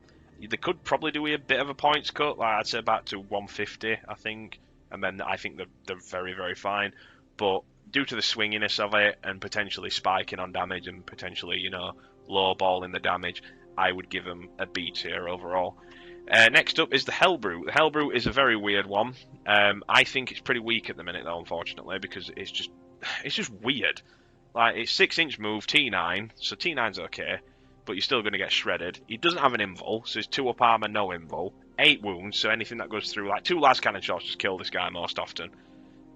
They could probably do a bit of a points cut, like I'd say about to 150, I think. And then I think they're very, very fine. But due to the swinginess of it and potentially spiking on damage and potentially, lowballing the damage, I would give them a B tier overall. Next up is the Hellbrute. The Hellbrute is a very weird one. I think it's pretty weak at the minute, though, unfortunately, because it's just weird. Like, it's 6-inch move, T9, so T9's okay, but you're still going to get shredded. He doesn't have an invul, so it's 2 up armor, no invul. 8 wounds, so anything that goes through, like 2 las cannon shots just kill this guy most often.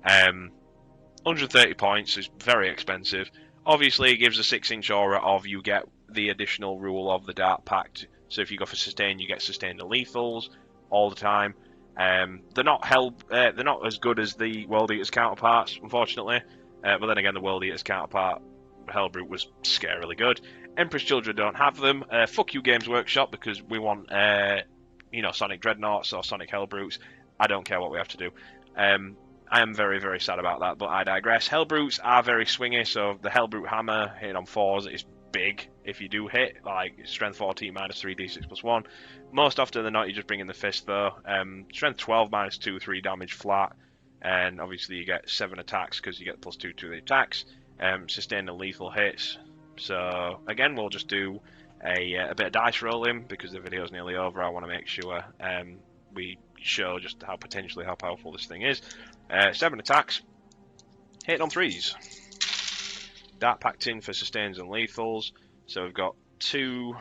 130 points is very expensive. Obviously, it gives a 6-inch aura of you get the additional rule of the Dark Pact. So if you go for sustain, you get sustained lethals all the time. They're not as good as the World Eater's counterparts, unfortunately. But then again, the World Eater's counterpart, Hellbrute, was scarily good. Emperor's Children don't have them. Fuck you, Games Workshop, because we want Sonic Dreadnoughts or Sonic Hellbrutes. I don't care what we have to do. I am very, very sad about that, but I digress. Hellbrutes are very swingy, so the Hellbrute Hammer hitting on 4s is big if you do hit, like Strength 14 -3, D6 +1. Most often than not, you just bring in the Fist, though. Strength 12 -2, 3 damage flat, and obviously you get 7 attacks because you get +2 to the attacks. Sustain and lethal hits. So, again, we'll just do a bit of dice rolling because the video's nearly over. I want to make sure we show just how powerful this thing is. 7 attacks, hit on 3s. Dark Pact in for sustains and lethals. So we've got 2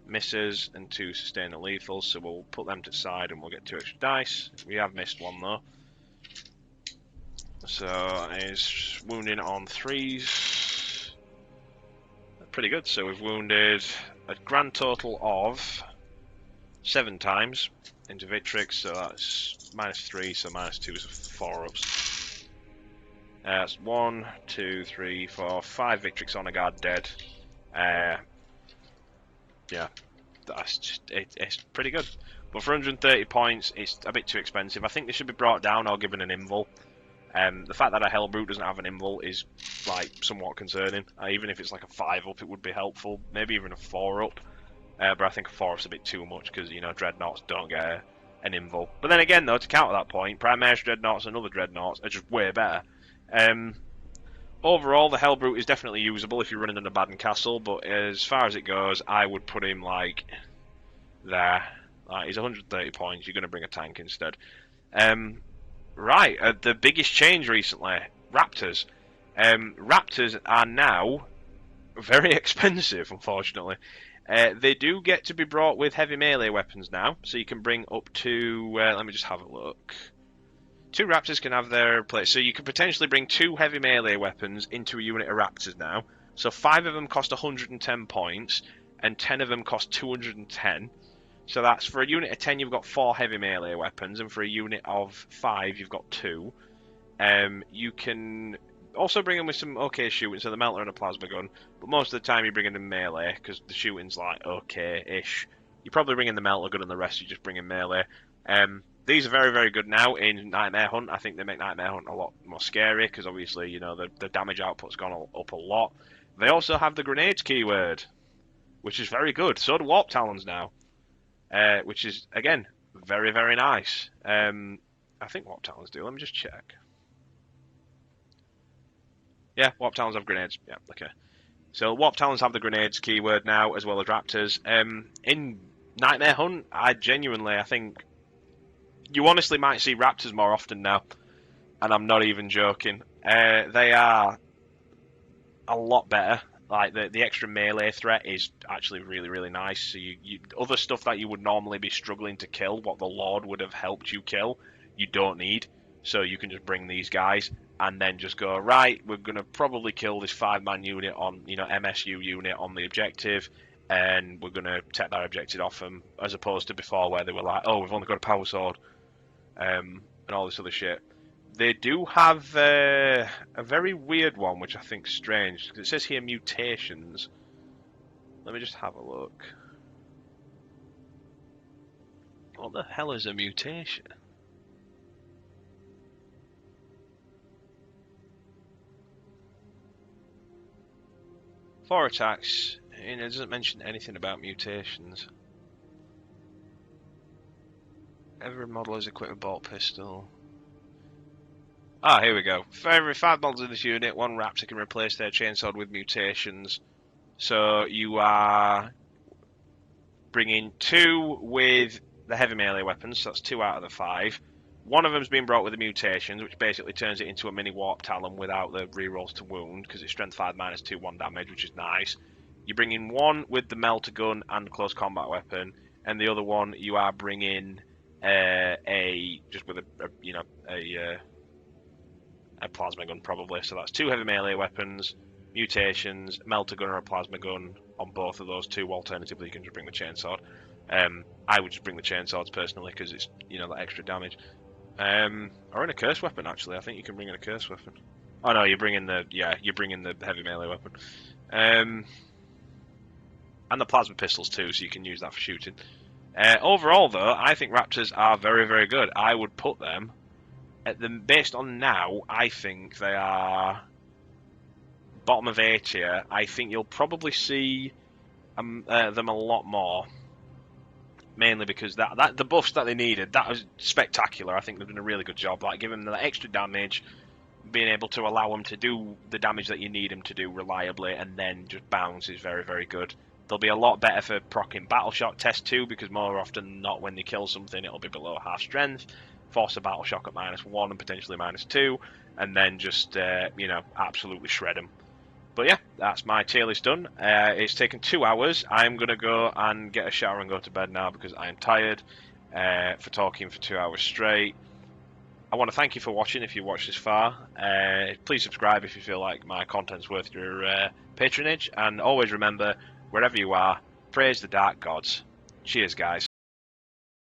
misses and 2 sustain and lethals. So we'll put them to the side and we'll get 2 extra dice. We have missed 1 though. So is wounding on 3s. Pretty good. So we've wounded a grand total of 7 times into Victrix, so that's -3, so -2 is 4 ups. That's 1, 2, 3, 4, 5 Victrix on a guard dead. Yeah, that's just it's pretty good. But for 130 points, it's a bit too expensive. I think they should be brought down or given an invul. The fact that a Hellbrute doesn't have an invul is like somewhat concerning. Even if it's like a 5 up, it would be helpful. Maybe even a 4 up. But I think a 4 up's a bit too much because Dreadnoughts don't get an invul. But then again, though, to counter that point, Primaris Dreadnoughts and other Dreadnoughts are just way better. Overall, the Hellbrute is definitely usable if you're running an Abaddon castle, but as far as it goes, I would put him like there. He's 130 points. You're going to bring a tank instead. Right, the biggest change recently, Raptors. Raptors are now very expensive, unfortunately. They do get to be brought with heavy melee weapons now, so you can bring up to, let me just have a look. 2 Raptors can have their place, so you can potentially bring 2 heavy melee weapons into a unit of Raptors now. So 5 of them cost 110 points, and 10 of them cost 210. So that's, for a unit of 10 you've got 4 heavy melee weapons, and for a unit of 5 you've got 2. You can also bring them with some okay shooting, so the melter and a plasma gun. But most of the time, you bring in melee because the shooting's like okay-ish. You probably bring in the melter gun, and the rest you just bring in melee. These are very, very good now in Nightmare Hunt. I think they make Nightmare Hunt a lot more scary because obviously, you know, the damage output's gone up a lot. They also have the grenades keyword, which is very good. So do Warp Talons now, which is again very, very nice. I think Warp Talons do. Let me just check. Yeah, Warp Talons have grenades. Yeah, okay. So Warp Talons have the grenades keyword now, as well as Raptors. In Nightmare Hunt, I think you honestly might see Raptors more often now, and I'm not even joking. They are a lot better. Like the extra melee threat is actually really, really nice. So you other stuff that you would normally be struggling to kill, what the Lord would have helped you kill, you don't need. So you can just bring these guys and then just go, right, we're gonna probably kill this 5-man unit on, you know, MSU unit on the objective, and we're gonna take that objective off them, as opposed to before where they were like, oh, we've only got a power sword, and all this other shit. They do have a very weird one, which I think is strange, because it says here mutations. Let me just have a look. What the hell is a mutation? For attacks, and it doesn't mention anything about mutations. Every model is equipped with a bolt pistol. Ah, here we go. For every 5 models in this unit, 1 Raptor can replace their chainsword with mutations. So you are bringing 2 with the heavy melee weapons, so that's 2 out of the 5. One of them's been brought with the mutations, which basically turns it into a mini Warp Talon without the rerolls to wound, because it's strength 5 minus 2, 1 damage, which is nice. You're bringing 1 with the melter gun and close combat weapon, and the other one you are bringing just with a plasma gun probably. So that's 2 heavy melee weapons, mutations, melter gun or a plasma gun on both of those 2. Alternatively, you can just bring the chainsword. I would just bring the chainswords personally because it's, you know, that extra damage. Or in a curse weapon actually. I think you can bring in a curse weapon. Oh no, you're bringing the heavy melee weapon. And the plasma pistols too, so you can use that for shooting. Overall though, I think Raptors are very, very good. I would put them based on now, I think they are bottom of A tier. I think you'll probably see them a lot more, mainly because the buffs that they needed, that was spectacular. I think they've done a really good job, like giving them the extra damage, being able to allow them to do the damage that you need them to do reliably, and then just bounce is very, very good. They'll be a lot better for proccing battle shock test too, because more often than not, when they kill something, it'll be below half strength. Force a battle shock at -1 and potentially -2, and then just absolutely shred them. But yeah, that's my tier list done. It's taken 2 hours. I'm gonna go and get a shower and go to bed now because I am tired for talking for 2 hours straight. I want to thank you for watching. If you watched this far, please subscribe if you feel like my content's worth your patronage, and always remember, wherever you are, praise the dark gods. Cheers, guys.